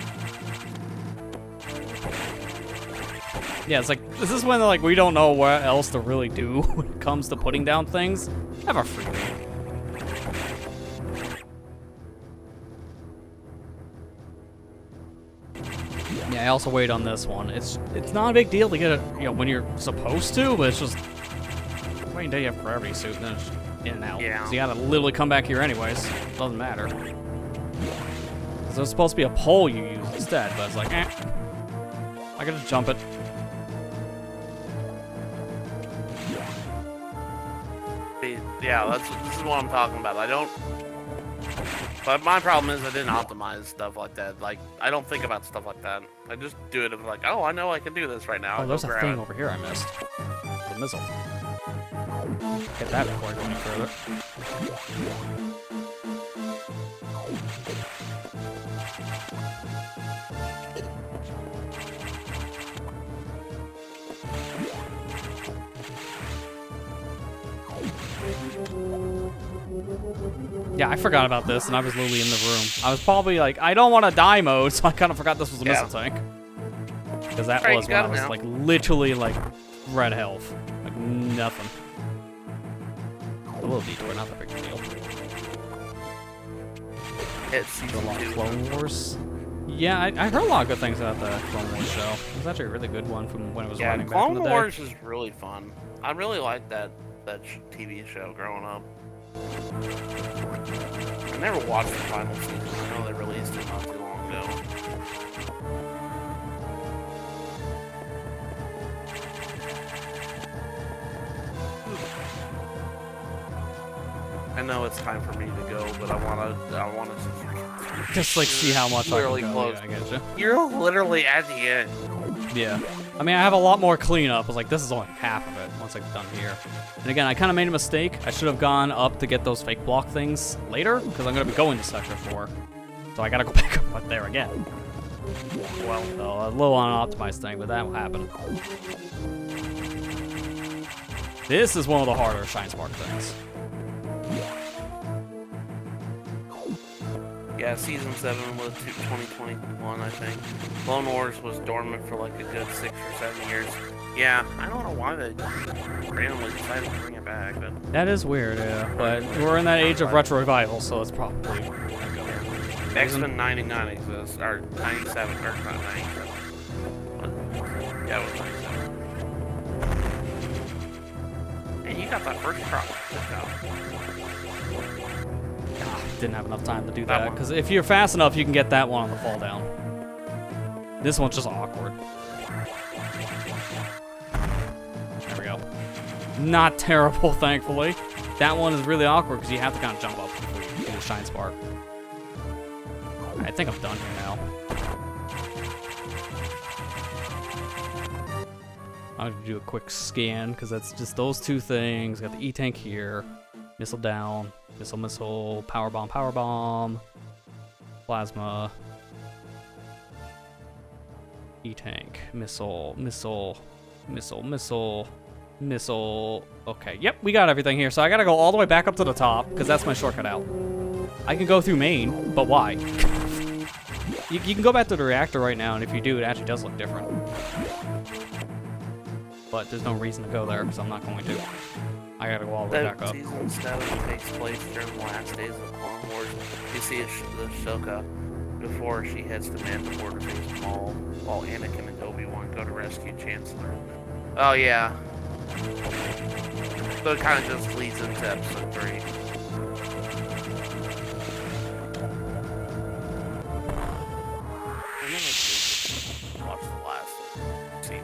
Yeah, it's like, this is when, like, we don't know what else to really do when it comes to putting down things. Have a freebie. Yeah, I also wait on this one. It's not a big deal to get it, you know, when you're supposed to, but it's just wait until you have gravity suit and then it's just in and out. Yeah. So you gotta literally come back here anyways. Doesn't matter. So there's supposed to be a pole you use instead, but it's like, eh. I can just jump it. Yeah, this is what I'm talking about. I don't. But my problem is I didn't optimize stuff like that. Like, I don't think about stuff like that. I just do it like, oh, I know I can do this right now. Oh, there's a Grab thing it. over here I missed. The missile. Get that before I go any further. Yeah, I forgot about this, and I was literally in the room. I was probably like, I don't want to die mode, so I kind of forgot this was a missile tank. Because that Right, was you when I got it was now. like literally like red health, like nothing. A little detour, not that big a deal. It's A lot of season 2. Clone Wars. Yeah, I heard a lot of good things about the Clone Wars show. It was actually a really good one from when it was Yeah, running back in the Clone day. Wars is really fun. I really liked that TV show growing up. I never watched the final season. I know they released it not too long ago. I know it's time for me to go, but I wanna Just like see how much I Really can go. close. Yeah, I get you. You're literally at the end. Yeah. I mean, I have a lot more cleanup. I was like, this is only half of it once I'm done here. And again, I kind of made a mistake. I should have gone up to get those fake block things later, because I'm going to be going to Sector 4. So I got to go back up there again. Well, so a little unoptimized thing, but that will happen. This is one of the harder Shine Spark things. Yeah, season 7 was 2021, I think. Clone Wars was dormant for like a good 6 or 7 years. Yeah, I don't know why they randomly decided to bring it back, but That is weird, yeah. But we're in that age of retro revival, so it's probably... X-Men 99 exists, or 97, or not 97. Yeah, it was 97. And you got that first crop. Good job. Didn't have enough time to do That that, one. because if you're fast enough, you can get that one on the fall down. This one's just awkward. There we go. Not terrible, thankfully. That one is really awkward because you have to kind of jump up before you get a Shine Spark. I think I'm done here now. I'm gonna do a quick scan because that's just those two things. Got the E-tank here, missile down, missile, power bomb, plasma, E-tank, missile. Okay, yep, we got everything here. So I gotta go all the way back up to the top because that's my shortcut out. I can go through main, but why? you can go back to the reactor right now, and if you do, it actually does look different. But there's no reason to go there, so I'm not going to. I gotta go all the way back up. Season 7 takes place during the last days of the Clone Wars. You see Ahsoka before she heads to Mandalore to face Maul, while Anakin and Obi-Wan go to rescue Chancellor. Oh yeah. So it kind of just leads into episode 3. Watch the last scene.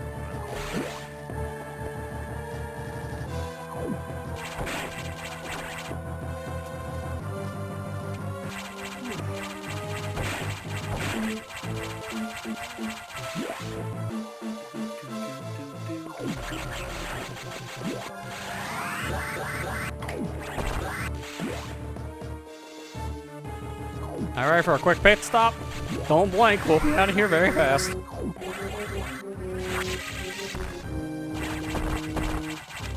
Alright, for a quick pit stop. Don't blink, we'll be out of here very fast.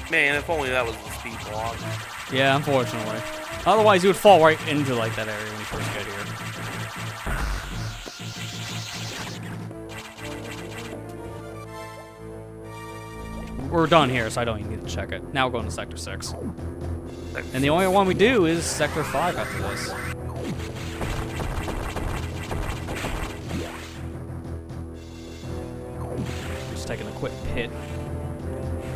Man, if only that was the speed log. Yeah, unfortunately. Otherwise, you would fall right into like that area when you first get here. We're done here, so I don't even need to check it. Now we're going to Sector 6. And the only one we do is Sector 5 after this. Just taking a quick pit.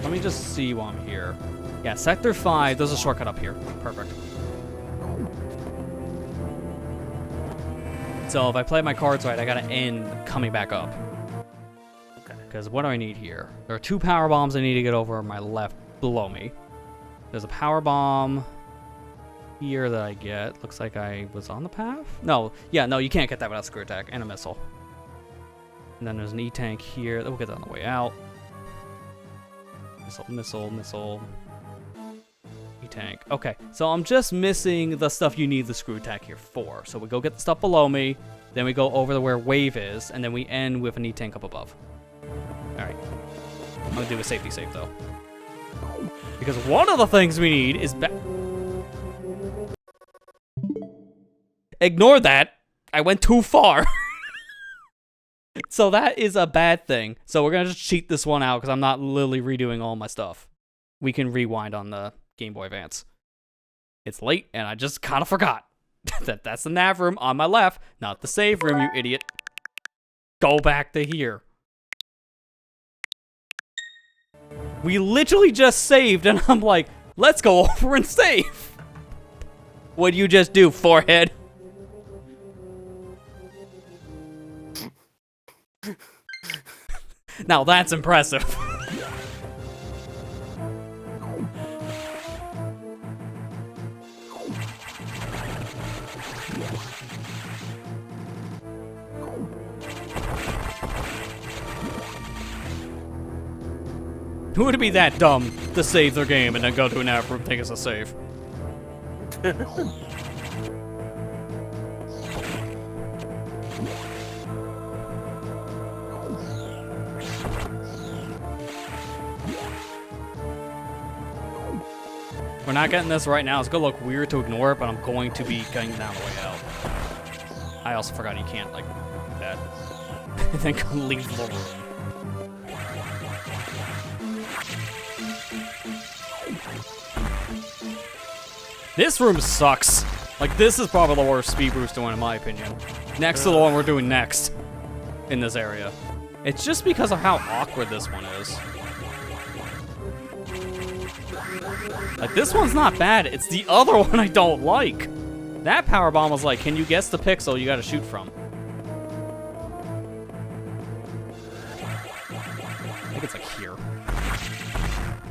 Let me just see while I'm here. Yeah, Sector 5, there's a shortcut up here. Perfect. So if I play my cards right, I gotta end coming back up. Because what do I need here? There are 2 power bombs I need to get over on my left below me. There's a power bomb here that I get. Looks like I was on the path? No, yeah, no, you can't get that without screw attack and a missile. And then there's an E-tank here. We'll get that on the way out. Missile. E-tank. Okay, so I'm just missing the stuff you need the screw attack here for. So we go get the stuff below me, then we go over to where wave is, and then we end with an E-tank up above. Alright. I'm gonna do a safety save though. Because one of the things we need is Ignore that. I went too far. So that is a bad thing. So we're going to just cheat this one out because I'm not literally redoing all my stuff. We can rewind on the Game Boy Advance. It's late and I just kind of forgot that that's the nav room on my left, not the save room, you idiot. Go back to here. We literally just saved and I'm like, let's go over and save. What'd you just do, forehead? Now that's impressive. Who would be that dumb to save their game and then go to an app room think it's a save? We're not getting this right now. It's gonna look weird to ignore it, but I'm going to be getting down the way out. I also forgot you can't, like, do that. And then leave the room. This room sucks. Like, this is probably the worst speed booster one in my opinion. Next to the one we're doing next in this area. It's just because of how awkward this one is. Like, this one's not bad. It's the other one I don't like. That power bomb was like, can you guess the pixel you gotta shoot from? I think it's like here.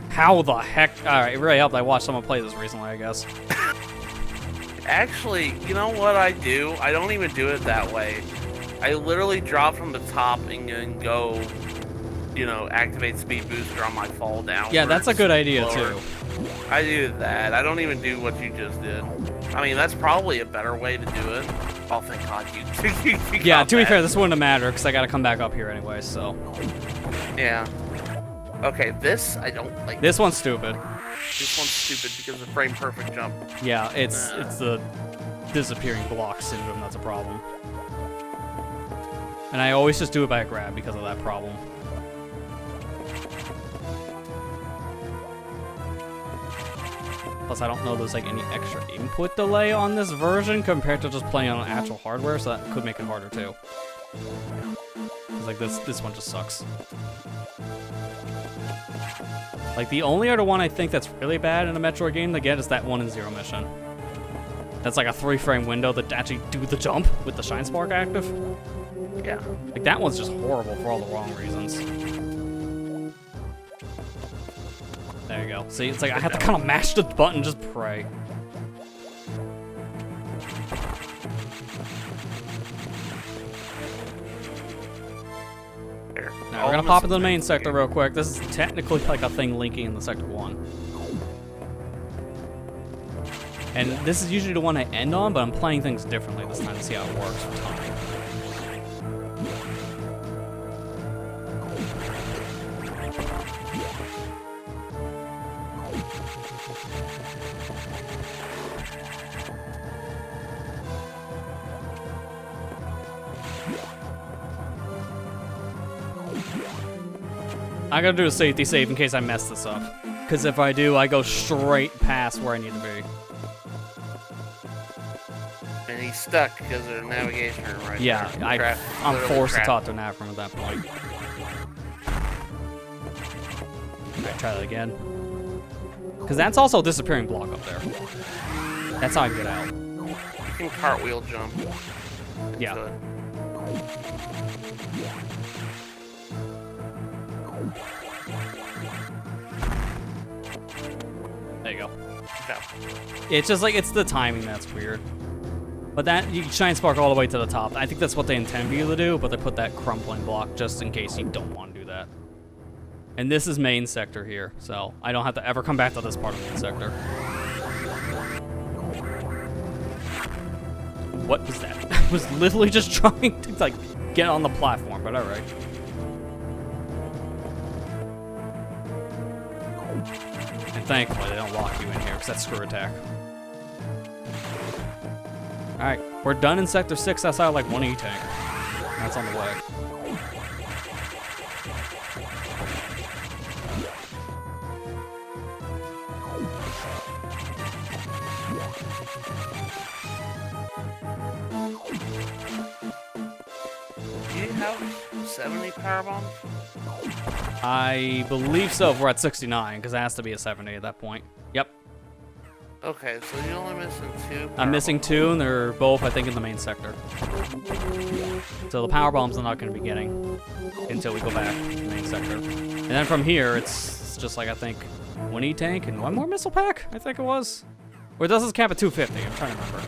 How the heck? Alright, it really helped I watched someone play this recently, I guess. Actually, you know what I do? I don't even do it that way. I literally drop from the top and then go, you know, activate speed booster on my fall down. Yeah, that's a good idea lower. too. I do that. I don't even do what you just did. I mean, that's probably a better way to do it. Oh, thank God you. you Yeah, got to be that. fair, this wouldn't have mattered because I gotta come back up here anyway. So Yeah. Okay, this I don't like. this one's stupid. This one's stupid because of frame perfect jump. Yeah, it's the disappearing block syndrome that's a problem. And I always just do it by a grab because of that problem. Plus, I don't know there's like any extra input delay on this version compared to just playing on actual hardware, so that could make it harder too. 'Cause, like this one just sucks. Like the only other one I think that's really bad in a Metroid game to get is that one in Zero Mission. That's like a 3-frame window that actually do the jump with the Shine Spark active. Yeah. Like that one's just horrible for all the wrong reasons. There you go. See, it's like I have to kind of mash the button, just pray. Here. Now we're gonna pop into the main sector real quick. This is technically like a thing linking in the Sector 1. And this is usually the one I end on, but I'm playing things differently this time to see how it works for time. I gotta do a safety save in case I mess this up. Because if I do, I go straight past where I need to be. And he's stuck because of the navigation room right Yeah, there. I'm Literally forced to trapped. talk to an Afro at that point. Okay, try that again. Because that's also a disappearing block up there. That's how I get out. You can cartwheel jump. Yeah. into it. There you go. Yeah. It's just like, it's the timing that's weird. But that, you can Shine Spark all the way to the top. I think that's what they intend for you to do, but they put that crumpling block just in case you don't want to do that. And this is main sector here, so I don't have to ever come back to this part of main sector. What was that? I was literally just trying to, like, get on the platform, but alright. And thankfully, they don't lock you in here, because that's screw attack. Alright, we're done in Sector 6. That's out like one E-Tank. That's on the way. Do you have 70 power bombs? I believe so if we're at 69, because it has to be a 70 at that point. Yep. Okay, so you're only missing 2. I'm missing 2, and they're both, I think, in the main sector. So the power bombs are not going to be getting until we go back to the main sector. And then from here, it's just like, I think, one E-Tank and one more missile pack, I think it was. Or does this cap at 250? I'm trying to remember.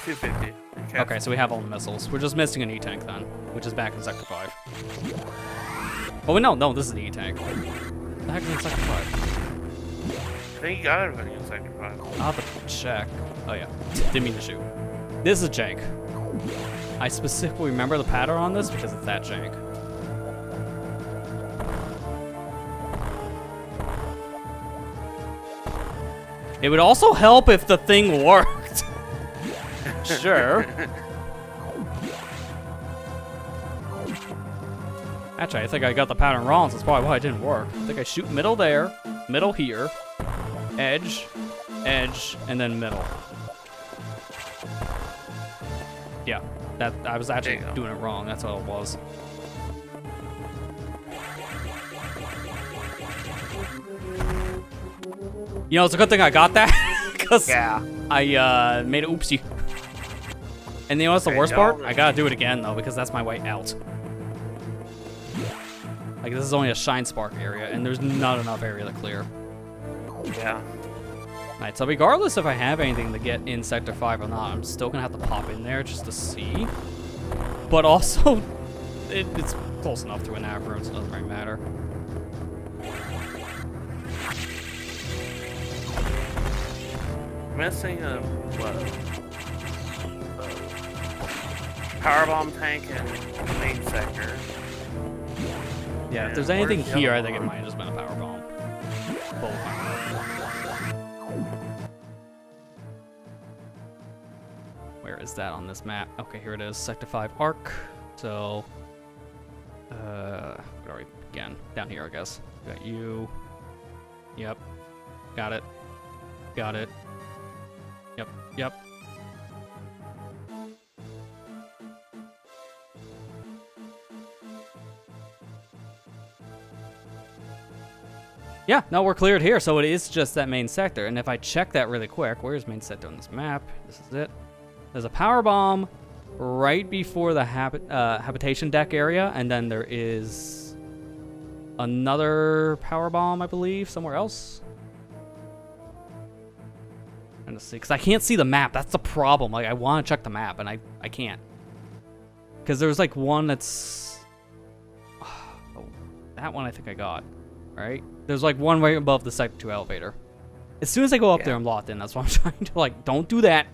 250. Okay, so we have all the missiles. We're just missing an E-Tank then, which is back in Sector 5. Oh, wait, no, this is the E-Tank. What the heck is in Sector 5? I think you got everything in Sector 5. I'll have to check. Oh, yeah. Didn't mean to shoot. This is jank. I specifically remember the pattern on this because it's that jank. It would also help if the thing worked. Sure. Actually, I think I got the pattern wrong, so that's probably why it didn't work. I think I shoot middle there, middle here, edge, edge, and then middle. Yeah, that I was actually doing it wrong. That's all it was. You know, it's a good thing I got that, because Yeah. I made an oopsie. And you know what's the worst part? I gotta do it again, though, because that's my way out. Like, this is only a Shine Spark area, and there's not enough area to clear. Yeah. Alright, so regardless if I have anything to get in Sector 5 or not, I'm still gonna have to pop in there just to see. But also, it's close enough to a nav room, so it doesn't really matter. Missing a what? Powerbomb tank in the main sector. Yeah, if there's And anything where's the here, other I think it one? might have just been a power bomb. Where is that on this map? Okay, here it is, Sector 5 Arc. So, where are we? Again, down here, I guess. Got you. Yep. Got it. Got it. Yep. Yep. Yeah, no, we're cleared here, so it is just that main sector. And if I check that really quick, where's main sector on this map? This is it. There's a power bomb right before the habitation deck area, and then there is another power bomb, I believe, somewhere else. Trying to see, because I can't see the map. That's the problem. Like, I want to check the map, and I can't. Because there's like one that's... Oh, that one I think I got. Right? There's like one right above the Sector 2 elevator. As soon as I go up there, I'm locked in. That's why I'm trying to, like, don't do that.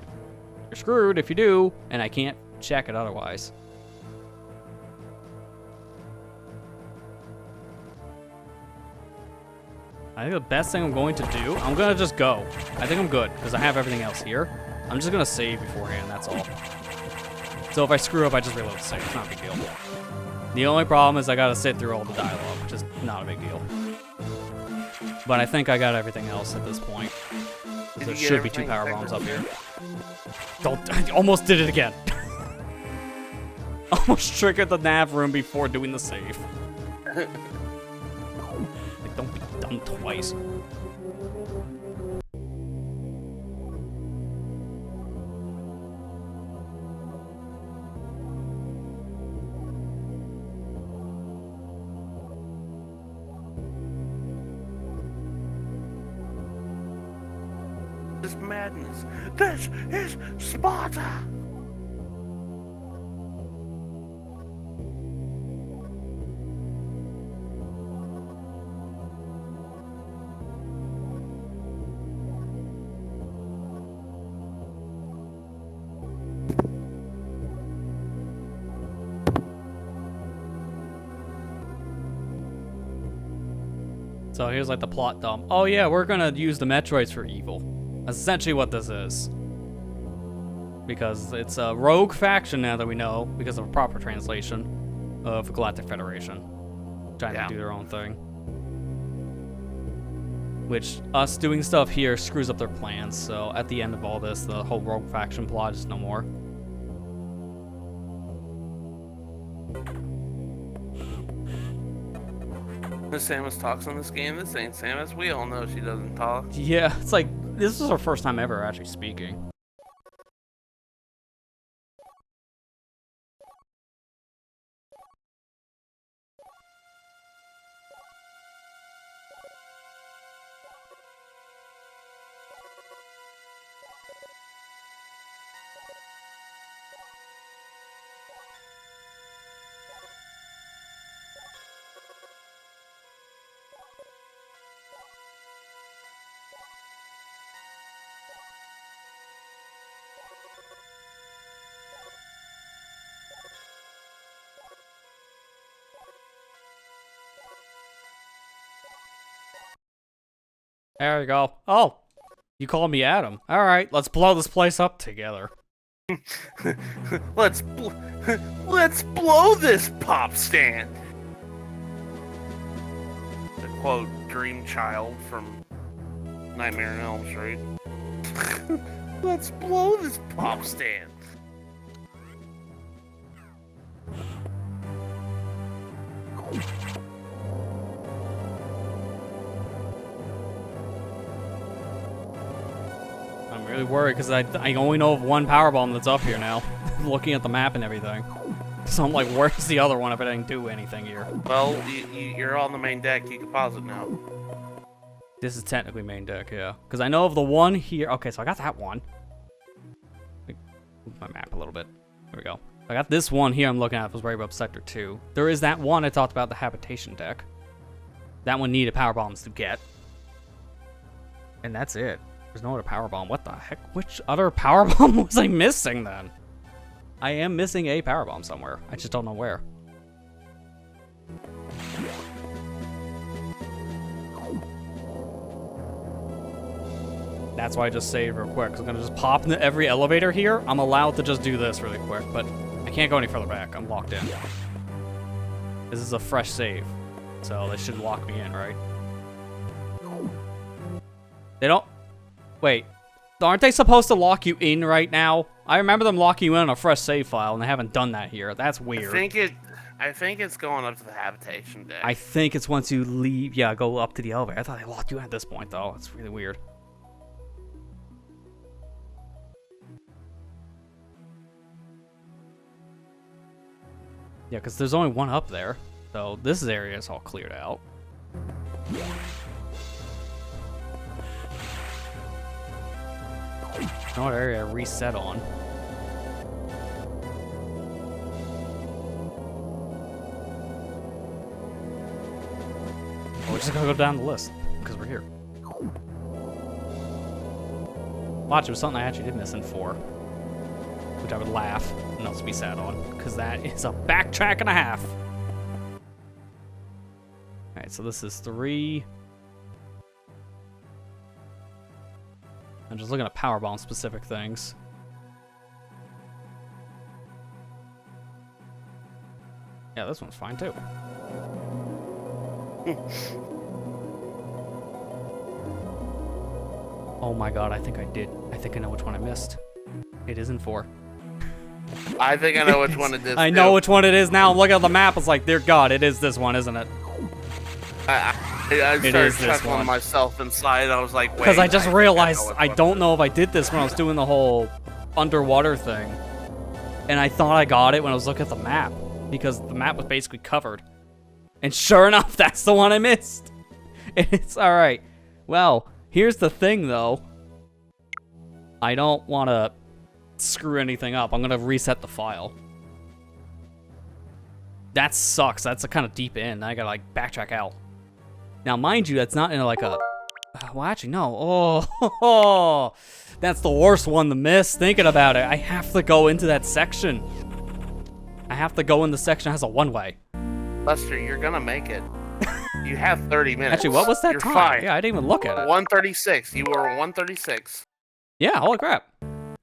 You're screwed if you do, and I can't check it otherwise. I think the best thing I'm going to do, I'm going to just go. I think I'm good, because I have everything else here. I'm just going to save beforehand, that's all. So if I screw up, I just reload the save. It's not a big deal. The only problem is I got to sit through all the dialogue, which is not a big deal. But I think I got everything else at this point. So there should be 2 power bombs up here. I almost did it again. Almost triggered the nav room before doing the save. Like, don't be dumb twice. This madness. This is Sparta. So here's like the plot dump. Oh yeah, we're gonna use the Metroids for evil. That's essentially what this is. Because it's a rogue faction now that we know, because of a proper translation of the Galactic Federation. Trying to do their own thing. Which, us doing stuff here screws up their plans, so at the end of all this, the whole rogue faction plot is no more. Miss Samus talks in this game. This ain't Samus. We all know she doesn't talk. Yeah, it's like, this is her first time ever actually speaking. There you go. Oh, you called me Adam. All right, let's blow this place up together. let's blow this pop stand. To quote Dream Child from Nightmare on Elm Street. Let's blow this pop stand. I'm really worried because I only know of one power bomb that's up here now. Looking at the map and everything. So I'm like, where's the other one if I didn't do anything here? Well, you're on the main deck. You can pause it now. This is technically main deck, yeah. Because I know of the one here. Okay, so I got that one. Let me move my map a little bit. There we go. I got this one here I'm looking at. It was right above Sector 2. There is that one I talked about, the Habitation deck. That one needed power bombs to get. And that's it. There's no other power bomb. What the heck? Which other power bomb was I missing then? I am missing a power bomb somewhere. I just don't know where. That's why I just saved real quick. 'Cause I'm gonna just pop into every elevator here. I'm allowed to just do this really quick, but I can't go any further back. I'm locked in. This is a fresh save, so they should lock me in, right? They don't. Wait, aren't they supposed to lock you in right now? I remember them locking you in on a fresh save file, and they haven't done that here. That's weird. I think it's going up to the habitation deck. I think it's once you leave. Yeah, go up to the elevator. I thought they locked you in at this point, though. It's really weird. Yeah, because there's only one up there. So this area is all cleared out. No area I reset on. We're just gonna go down the list, because we're here. Watch, it was something I actually did miss in 4. Which I would laugh and also be sad on, because that is a backtrack and a half. Alright, so this is 3. I'm just looking at powerbomb specific things. Yeah, this one's fine too. Oh my god, I think I did. I think I know which one I missed. It isn't 4. I think I know which one it is. I know which one it is now. I'm looking at the map. It's like, dear God, it is this one, isn't it? I started chuckling myself inside. I was like, wait. Because I just realized I don't know if I did this when I was doing the whole underwater thing. And I thought I got it when I was looking at the map. Because the map was basically covered. And sure enough, that's the one I missed. It's alright. Well, here's the thing, though. I don't want to screw anything up. I'm going to reset the file. That sucks. That's a kind of deep in. I got to, like, backtrack out. Now, mind you, that's not in, like, a... Well, actually, no. Oh, that's the worst one to miss. Thinking about it, I have to go into that section. I have to go in the section that has a one-way. Lester, you're going to make it. You have 30 minutes. Actually, what was that You're time? Fine. Yeah, I didn't even look at it. 136. You were 136. Yeah, holy crap.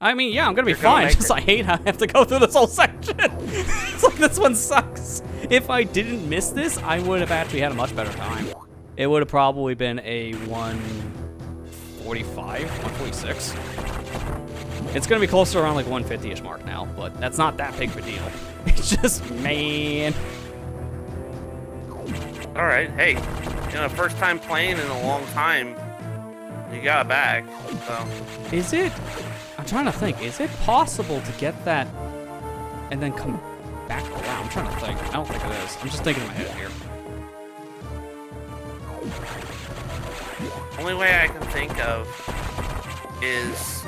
I mean, yeah, I'm gonna be fine. Just I hate how I have to go through this whole section. It's like, this one sucks. If I didn't miss this, I would have actually had a much better time. It would have probably been a 145, 146. It's gonna be closer around like 150-ish mark now, but that's not that big of a deal. It's just, man. All right, hey, you know, first time playing in a long time, you got it back, so. Is it? I'm trying to think. Is it possible to get that and then come back around? I'm trying to think. I don't think it is. I'm just thinking in my head here. Only way I can think of is,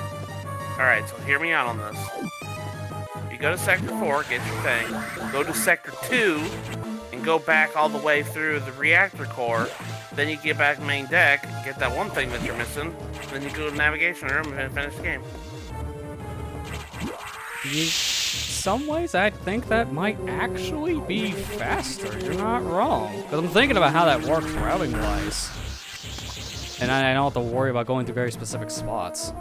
all right, so hear me out on this. You go to Sector 4, get your thing, go to Sector 2, and go back all the way through the reactor core. Then you get back main deck, get that one thing that you're missing, then you go to the navigation room and finish the game. Some ways I think that might actually be faster. You're not wrong. Because I'm thinking about how that works routing-wise. And I don't have to worry about going to very specific spots.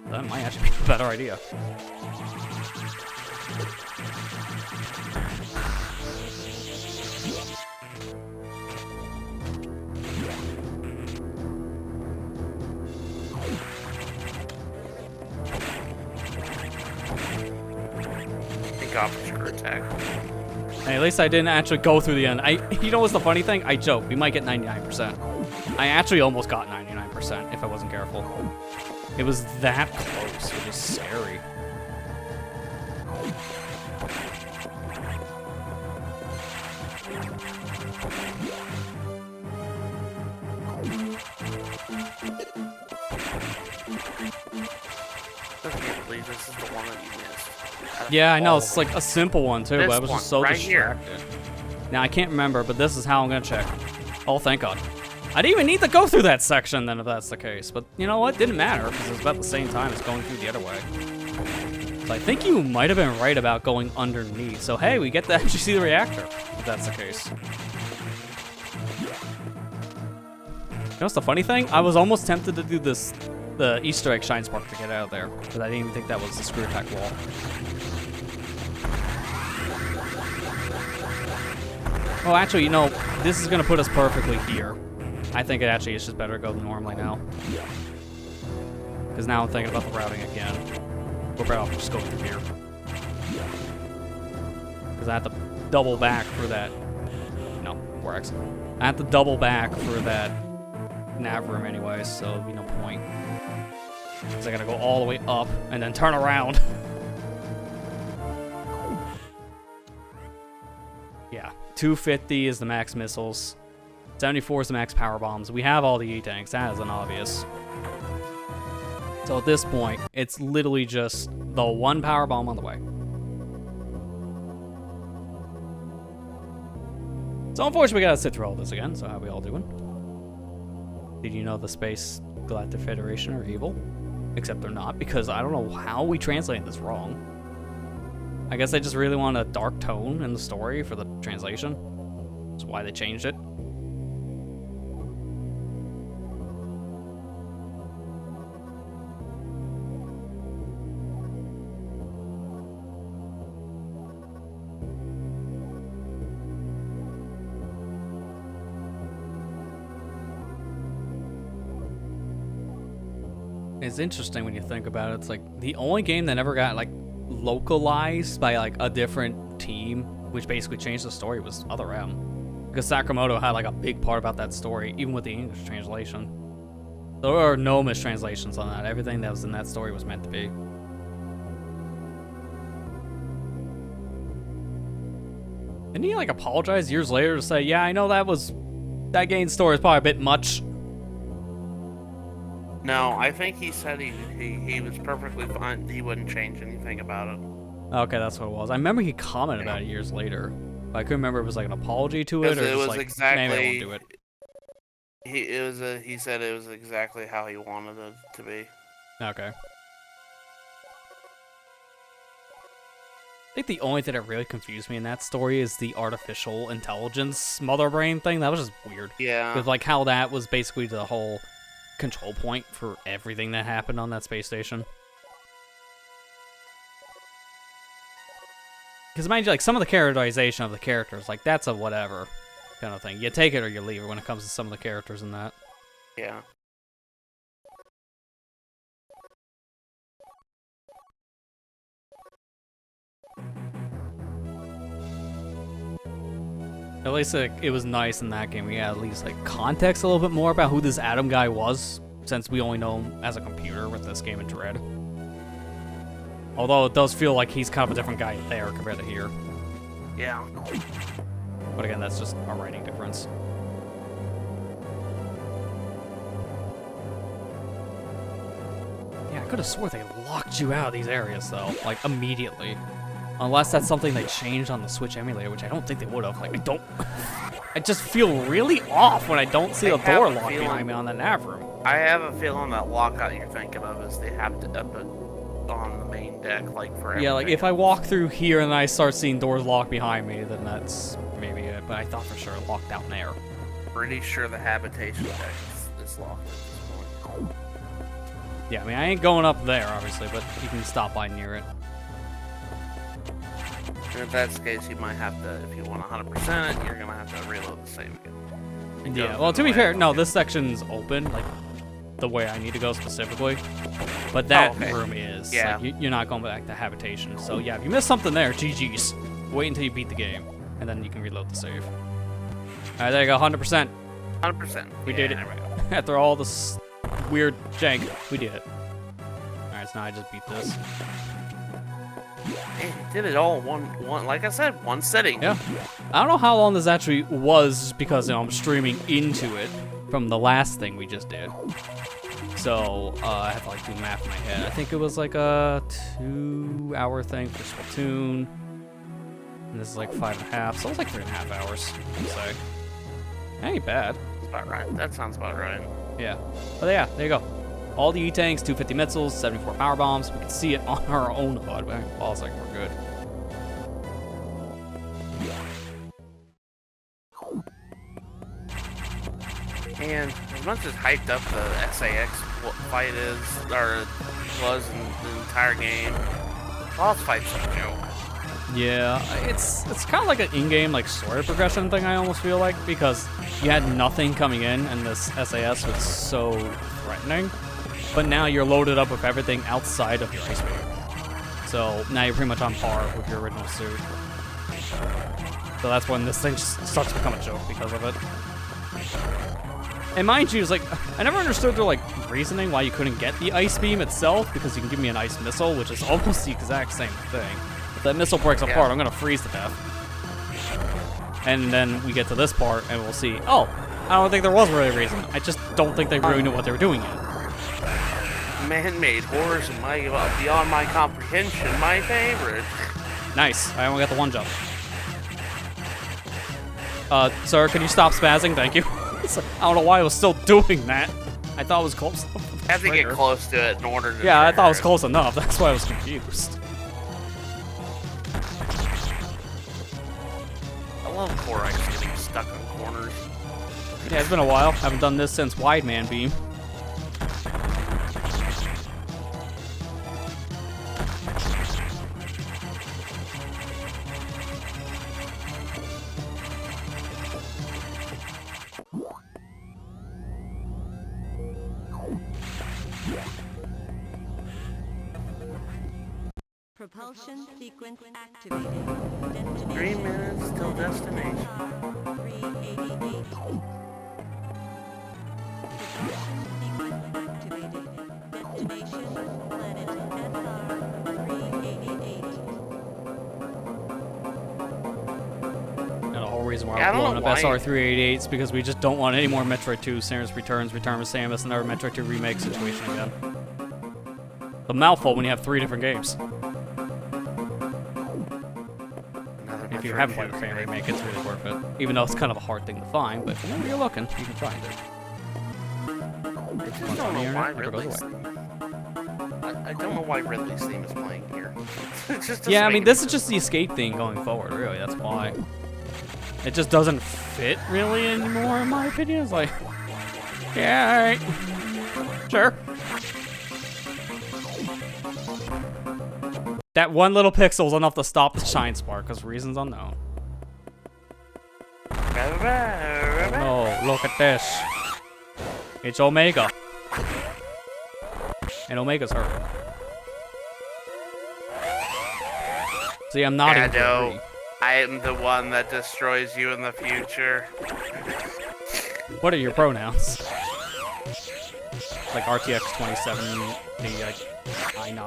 That might actually be a better idea. Attack. Hey, at least I didn't actually go through the end. You know what's the funny thing? I joke. We might get 99%. I actually almost got 99% if I wasn't careful. It was that close. It was scary. believe this is the one that you missed. Yeah, I know. All It's of like a simple one, too, but I was This just so one, right here. distracted. Now, I can't remember, but this is how I'm going to check. Oh, thank God. I didn't even need to go through that section, then, if that's the case. But you know what? Didn't matter, because it was about the same time as going through the other way. So I think you might have been right about going underneath. So, hey, we get to actually see the reactor, if that's the case. You know what's the funny thing? I was almost tempted to do this, the Easter egg shine spark to get out of there, because I didn't even think that was the screw attack wall. Oh, actually, you know, this is going to put us perfectly here. I think it actually is just better to go normally now. Because now I'm thinking about the routing again. We're better off just going through here. Because I have to double back for that. No, we're excellent. I have to double back for that nav room anyway, so there'll be no point. Because I gotta go all the way up and then turn around. Yeah, 250 is the max missiles. 74 is the max power bombs. We have all the E-tanks. That is an obvious. So at this point, it's literally just the one power bomb on the way. So unfortunately, we gotta sit through all this again. So how are we all doing? Did you know the Space Galactic Federation are evil? Except they're not, because I don't know how we translate this wrong. I guess they just really want a dark tone in the story for the translation. That's why they changed it. It's interesting when you think about it. It's like the only game that never got like localized by like a different team, which basically changed the story, was Other M. Because Sakamoto had like a big part about that story, even with the English translation. There are no mistranslations on that. Everything that was in that story was meant to be. Didn't he like apologize years later to say, yeah, I know that game's story is probably a bit much. No, I think he said he was perfectly fine. He wouldn't change anything about it. Okay, that's what it was. I remember he commented about it years later. But I couldn't remember if it was like an apology to it or It just was like, exactly. maybe I won't do it. He said it was exactly how he wanted it to be. Okay. I think the only thing that really confused me in that story is the artificial intelligence mother brain thing. That was just weird. Yeah. With like how that was basically the whole control point for everything that happened on that space station. Because mind you, like some of the characterization of the characters, like that's a whatever kind of thing. You take it or you leave it when it comes to some of the characters in that. Yeah. At least it was nice in that game. We had at least like context a little bit more about who this Adam guy was, since we only know him as a computer with this game in Dread. Although it does feel like he's kind of a different guy there compared to here. Yeah. But again, that's just a writing difference. Yeah, I could have swore they locked you out of these areas though, like immediately. Unless that's something they changed on the Switch emulator, which I don't think they would have. Like, I just feel really off when I don't see the door locked behind me on the nav room. I have a feeling that lockout you're thinking of is they have to up it on the main deck, like for everything. Yeah, like if I walk through here and I start seeing doors locked behind me, then that's maybe it. But I thought for sure it locked down there. Pretty sure the habitation deck is locked at this point. Yeah, I mean, I ain't going up there, obviously, but you can stop by near it. And if that's the case, you might have to, if you want 100% it, you're going to have to reload the save again. Yeah, well, to be fair, no, this section's open, like, the way I need to go specifically. But that room is. Yeah. Like, you're not going back to habitation. So, yeah, if you missed something there, GG's. Wait until you beat the game, and then you can reload the save. Alright, there you go, 100%. 100%. We did it. There we go. After all this weird jank, we did it. Alright, so now I just beat this. Hey, did it all in one, like I said, one setting. Yeah. I don't know how long this actually was because, you know, I'm streaming into it from the last thing we just did. So I have to like do math in my head. I think it was like a 2-hour thing for Splatoon. And this is like 5.5, so it was like 3.5 hours, I'd say. Ain't bad. That's about right. That sounds about right. Yeah. But yeah, there you go. All the E-Tanks, 250 missiles, 74 power bombs. We can see it on our own HUD. I was like, we're good. And as much as hyped up the SAX fight is, or was in the entire game, boss fight's a joke. Yeah, it's kind of like an in-game like story progression thing. I almost feel like, because you had nothing coming in, and this SAS was so threatening. But now you're loaded up with everything outside of your ice beam. So now you're pretty much on par with your original suit. So that's when this thing just starts to become a joke because of it. And mind you, it's like, I never understood their like reasoning why you couldn't get the ice beam itself, because you can give me an ice missile, which is almost the exact same thing. If that missile breaks apart, I'm gonna freeze to death. And then we get to this part, and we'll see, oh, I don't think there was really a reason. I just don't think they really knew what they were doing yet. Man-made horrors beyond my comprehension, my favorite. Nice, I only got the one jump. Sir, can you stop spazzing? Thank you. I don't know why I was still doing that. I thought it was close enough. I have to get close to it in order to... Yeah, I thought it was close enough. That's why I was confused. I love core ice getting stuck in corners. Yeah, it's been a while. Haven't done this since Wide Man Beam. Propulsion sequence activated. 3 minutes till destination. 388. Propulsion sequence activated. Destination planet SR 388. And the whole reason why Yeah, I we're don't blowing know up why. SR-388 is because we just don't want any more Metroid 2, Samus Returns, Return of Samus, another Metroid 2 remake situation again. A mouthful when you have 3 different games. If you haven't played the fan remake, it's really worth it. Even though it's kind of a hard thing to find, but whenever you're looking, you can find it. I just don't know why Ridley's I don't know why Ridley's theme is playing here. It just Yeah, I doesn't mean, make this any is just the escape thing going forward, really. That's why. It just doesn't fit really anymore, in my opinion. It's like, yeah, alright. Sure. That one little pixel is enough to stop the shine spark, because reasons unknown. Oh, look at this. It's Omega. And Omega's hurt. See, I'm not even Shadow, I am the one that destroys you in the future. What are your pronouns? Like RTX 2070, like i9,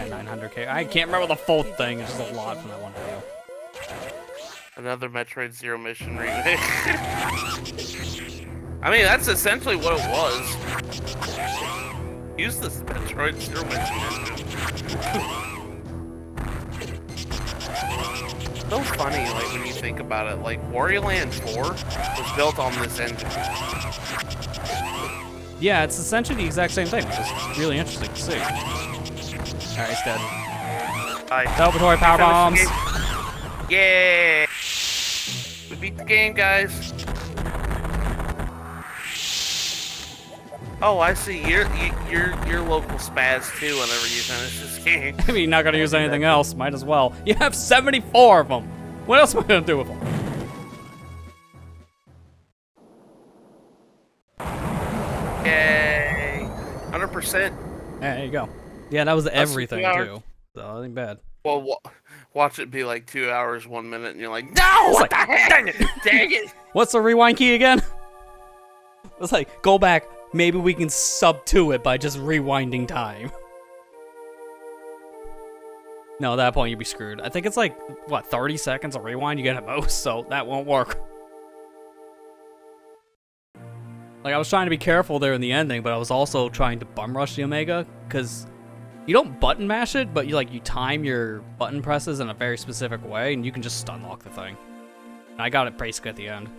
10900K. I can't remember the full thing. It's just a lot from that one video. Another Metroid Zero Mission remake. I mean, that's essentially what it was. Use this Metroid Zero Mission engine. So funny, like, when you think about it. Like, Wario Land 4 was built on this engine. Yeah, it's essentially the exact same thing, which is really interesting to see. Alright, he's dead. Celebratory power bombs. Yeah! We beat the game, guys. Oh, I see. You're local spaz too. Whenever you finish this game. I mean, you're not gonna use anything else. Might as well. You have 74 of them. What else am I gonna do with them? Yay! 100%. Yeah, there you go. Yeah, that was everything 2 hours. too. So nothing bad. Well, watch it be like 2 hours, 1 minute, and you're like, no! What the heck? Dang it! Dang it! What's the rewind key again? It's like, go back. Maybe we can sub to it by just rewinding time. No, at that point you'd be screwed. I think it's like, what, 30 seconds of rewind you get at most, so that won't work. Like, I was trying to be careful there in the ending, but I was also trying to bum rush the Omega, because you don't button mash it, but you time your button presses in a very specific way, and you can just stun lock the thing. And I got it basically at the end.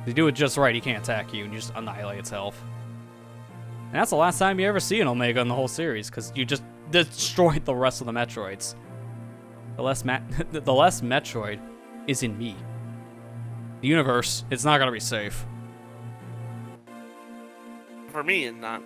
If you do it just right, he can't attack you, and you just annihilate its health. And that's the last time you ever see an Omega in the whole series, because you just destroyed the rest of the Metroids. The less Metroid is in me. The universe, it's not gonna be safe. For me, it's not.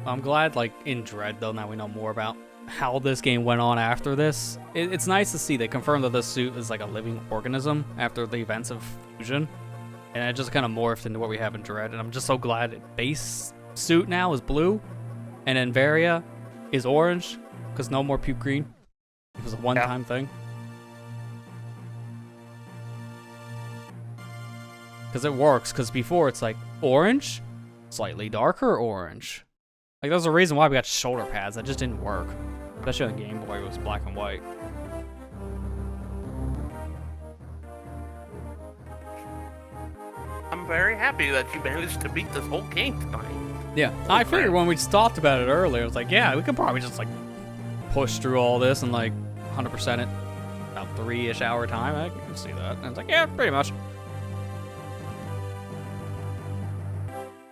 I'm glad, like, in Dread, though, now we know more about how this game went on after this. It's nice to see they confirmed that this suit is like a living organism after the events of Fusion. And it just kind of morphed into what we have in Dread. And I'm just so glad base suit now is blue. And then Varia is orange, because no more puke green. It was a one-time thing. Because it works, because before it's like orange, slightly darker orange. Like, there's a reason why we got shoulder pads. That just didn't work. Especially on Game Boy, it was black and white. I'm very happy that you managed to beat this whole game tonight. Yeah, I figured when we just talked about it earlier, I was like, yeah, we could probably just, like, push through all this and, like, 100% it about 3-ish hour time. I can see that. And it's like, yeah, pretty much.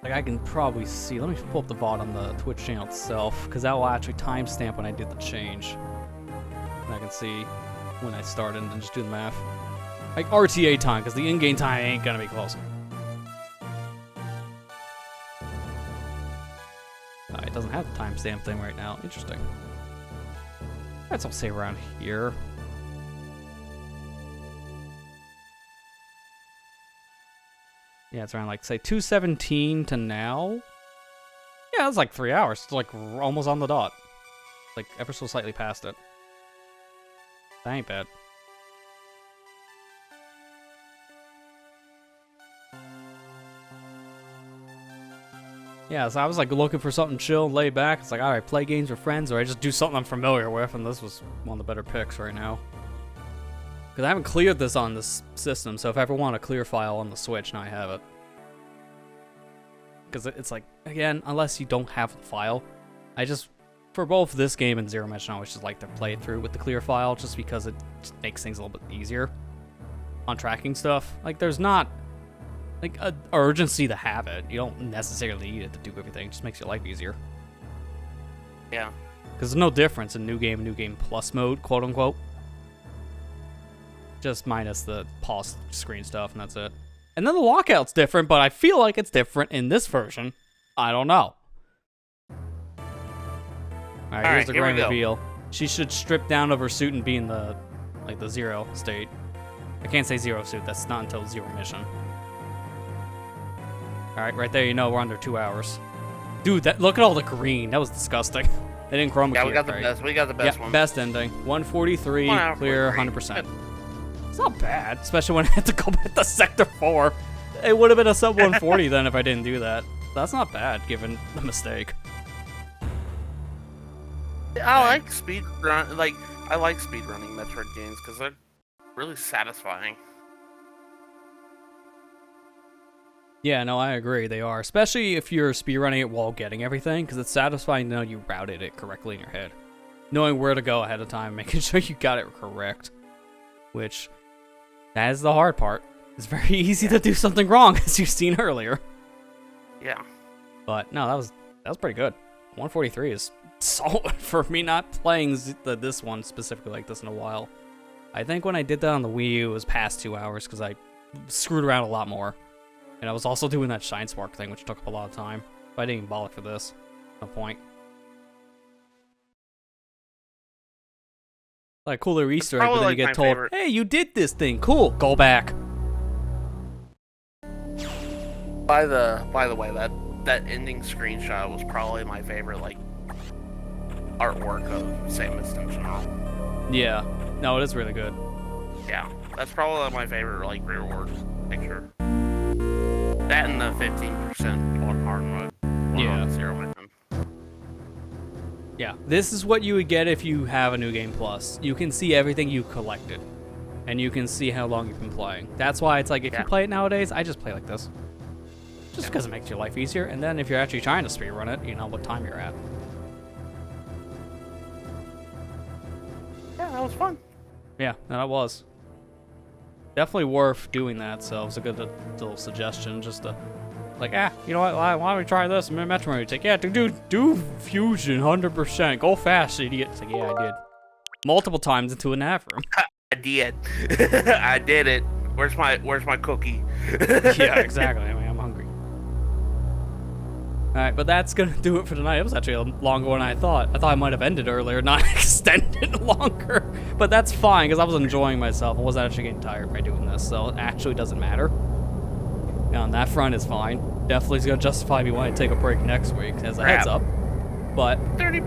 Like, I can probably see. Let me pull up the VOD on the Twitch channel itself, because that will actually timestamp when I did the change. And I can see when I started and just do the math. Like, RTA time, because the in-game time ain't gonna be close. It doesn't have the timestamp thing right now. Interesting. That's, I'll say, around here. Yeah, it's around, like, say, 2:17 to now. Yeah, that's like 3 hours. It's like almost on the dot. Like, ever so slightly past it. That ain't bad. Yeah, so I was, like, looking for something chill, laid back. It's like, alright, play games with friends, or I just do something I'm familiar with, and this was one of the better picks right now. Because I haven't cleared this on this system, so if I ever want a clear file on the Switch, now I have it. Because it's like, again, unless you don't have the file, I just, for both this game and Zero Mission, I always just like to play it through with the clear file, just because it just makes things a little bit easier on tracking stuff. Like, there's not, like, an urgency to have it. You don't necessarily need it to do everything. It just makes your life easier. Yeah. Because there's no difference in New Game Plus mode, quote-unquote. Just minus the pause screen stuff, and that's it. And then the lockout's different, but I feel like it's different in this version. I don't know. Alright, here's the grand reveal. She should strip down of her suit and be in the, like, the Zero state. I can't say Zero suit, that's not until Zero Mission. Alright, right there, you know we're under 2 hours. Dude, look at all the green. That was disgusting. They didn't chroma key. Yeah, we got the right? best. We got the best one. Best ending. 143, clear, 100%. It's not bad, especially when I had to go back to Sector 4. It would have been a sub 140 then if I didn't do that. That's not bad, given the mistake. I like speedrunning Metroid games because they're really satisfying. Yeah, no, I agree. They are, especially if you're speedrunning it while getting everything, because it's satisfying to know you routed it correctly in your head, knowing where to go ahead of time, making sure you got it correct. Which, that is the hard part. It's very easy to do something wrong, as you've seen earlier. Yeah. But no, that was pretty good. 143 is solid for me not playing this one specifically like this in a while. I think when I did that on the Wii U, it was past 2 hours because I screwed around a lot more. And I was also doing that Shine Spark thing, which took up a lot of time. But I didn't even bother for this. No point. Like a cooler Easter egg, but then you get told, hey, you did this thing. Cool, go back. By the way, that ending screenshot was probably my favorite, like, artwork of Samus in general. Yeah. No, it is really good. Yeah. That's probably my favorite like reward picture. That and the 15% on hard mode. Yeah. Zero mission. Yeah, this is what you would get if you have a New Game Plus. You can see everything you collected, and you can see how long you've been playing. That's why it's like, if you play it nowadays, I just play like this. Just because it makes your life easier, and then if you're actually trying to speedrun it, you know what time you're at. Yeah, that was fun. Yeah, that was. Definitely worth doing that, so it was a good little suggestion, just to, like, you know what, why don't we try this? Metroid. It's like, yeah, do Fusion, 100%. Go fast, idiot. It's like, yeah, I did. Multiple times in 2.5 room. I did. I did it. Where's my cookie? Yeah, exactly. I mean, I'm hungry. Alright, but that's gonna do it for tonight. It was actually longer than I thought. I thought I might have ended earlier, not extended longer. But that's fine, because I was enjoying myself. I wasn't actually getting tired by doing this, so it actually doesn't matter. And on that front, it's fine. Definitely is gonna justify me wanting to take a break next week, as a heads up. But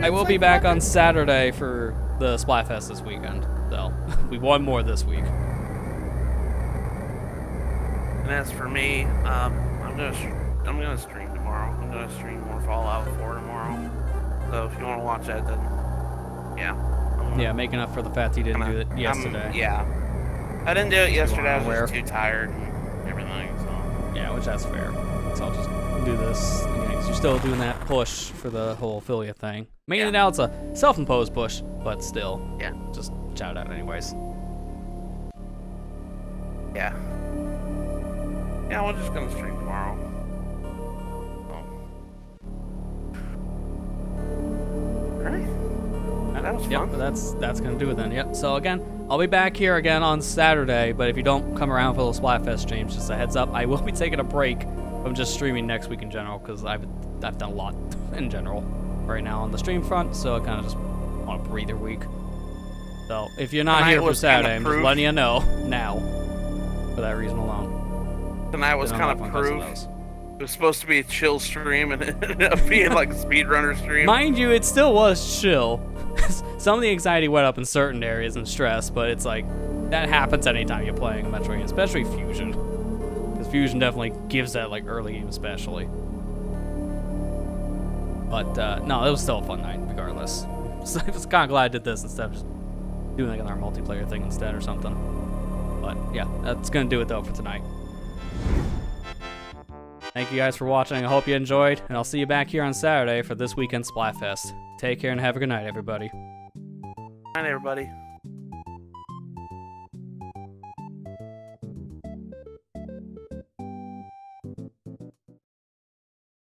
I will be back on Saturday for the Splatfest this weekend. So, we won more this week. And as for me, I'm gonna stream tomorrow. I'm gonna stream more Fallout 4 tomorrow. So if you want to watch that, then yeah. Yeah, making up for the fact you didn't do it yesterday. Yeah. I didn't do it yesterday. I was just too tired and everything. So yeah, which that's fair. So I'll just do this again, 'cause you're still doing that push for the whole affiliate thing. Mainly now it's a self-imposed push, but still. Yeah. Just shout out anyways. Yeah. Yeah, we're just gonna stream tomorrow. Alright. That was fun. Yep, but that's gonna do it then. Yep. So again, I'll be back here again on Saturday, but if you don't come around for the Splatfest streams, just a heads up, I will be taking a break from just streaming next week in general, because I've done a lot in general right now on the stream front, so I kind of just want a breather week. So if you're not here for Saturday, I'm just letting you know now for that reason alone. Tonight was kind of proof. It was supposed to be a chill stream, and it ended up being like a speedrunner stream. Mind you, it still was chill. Some of the anxiety went up in certain areas and stress, but it's like, that happens anytime you're playing a Metroid, especially Fusion. Because Fusion definitely gives that, like, early game especially. But, no, it was still a fun night, regardless. So I was kind of glad I did this instead of just doing like another multiplayer thing instead or something. But, yeah, that's going to do it, though, for tonight. Thank you guys for watching. I hope you enjoyed, and I'll see you back here on Saturday for this weekend's Splatfest. Take care and have a good night, everybody. Good night, everybody.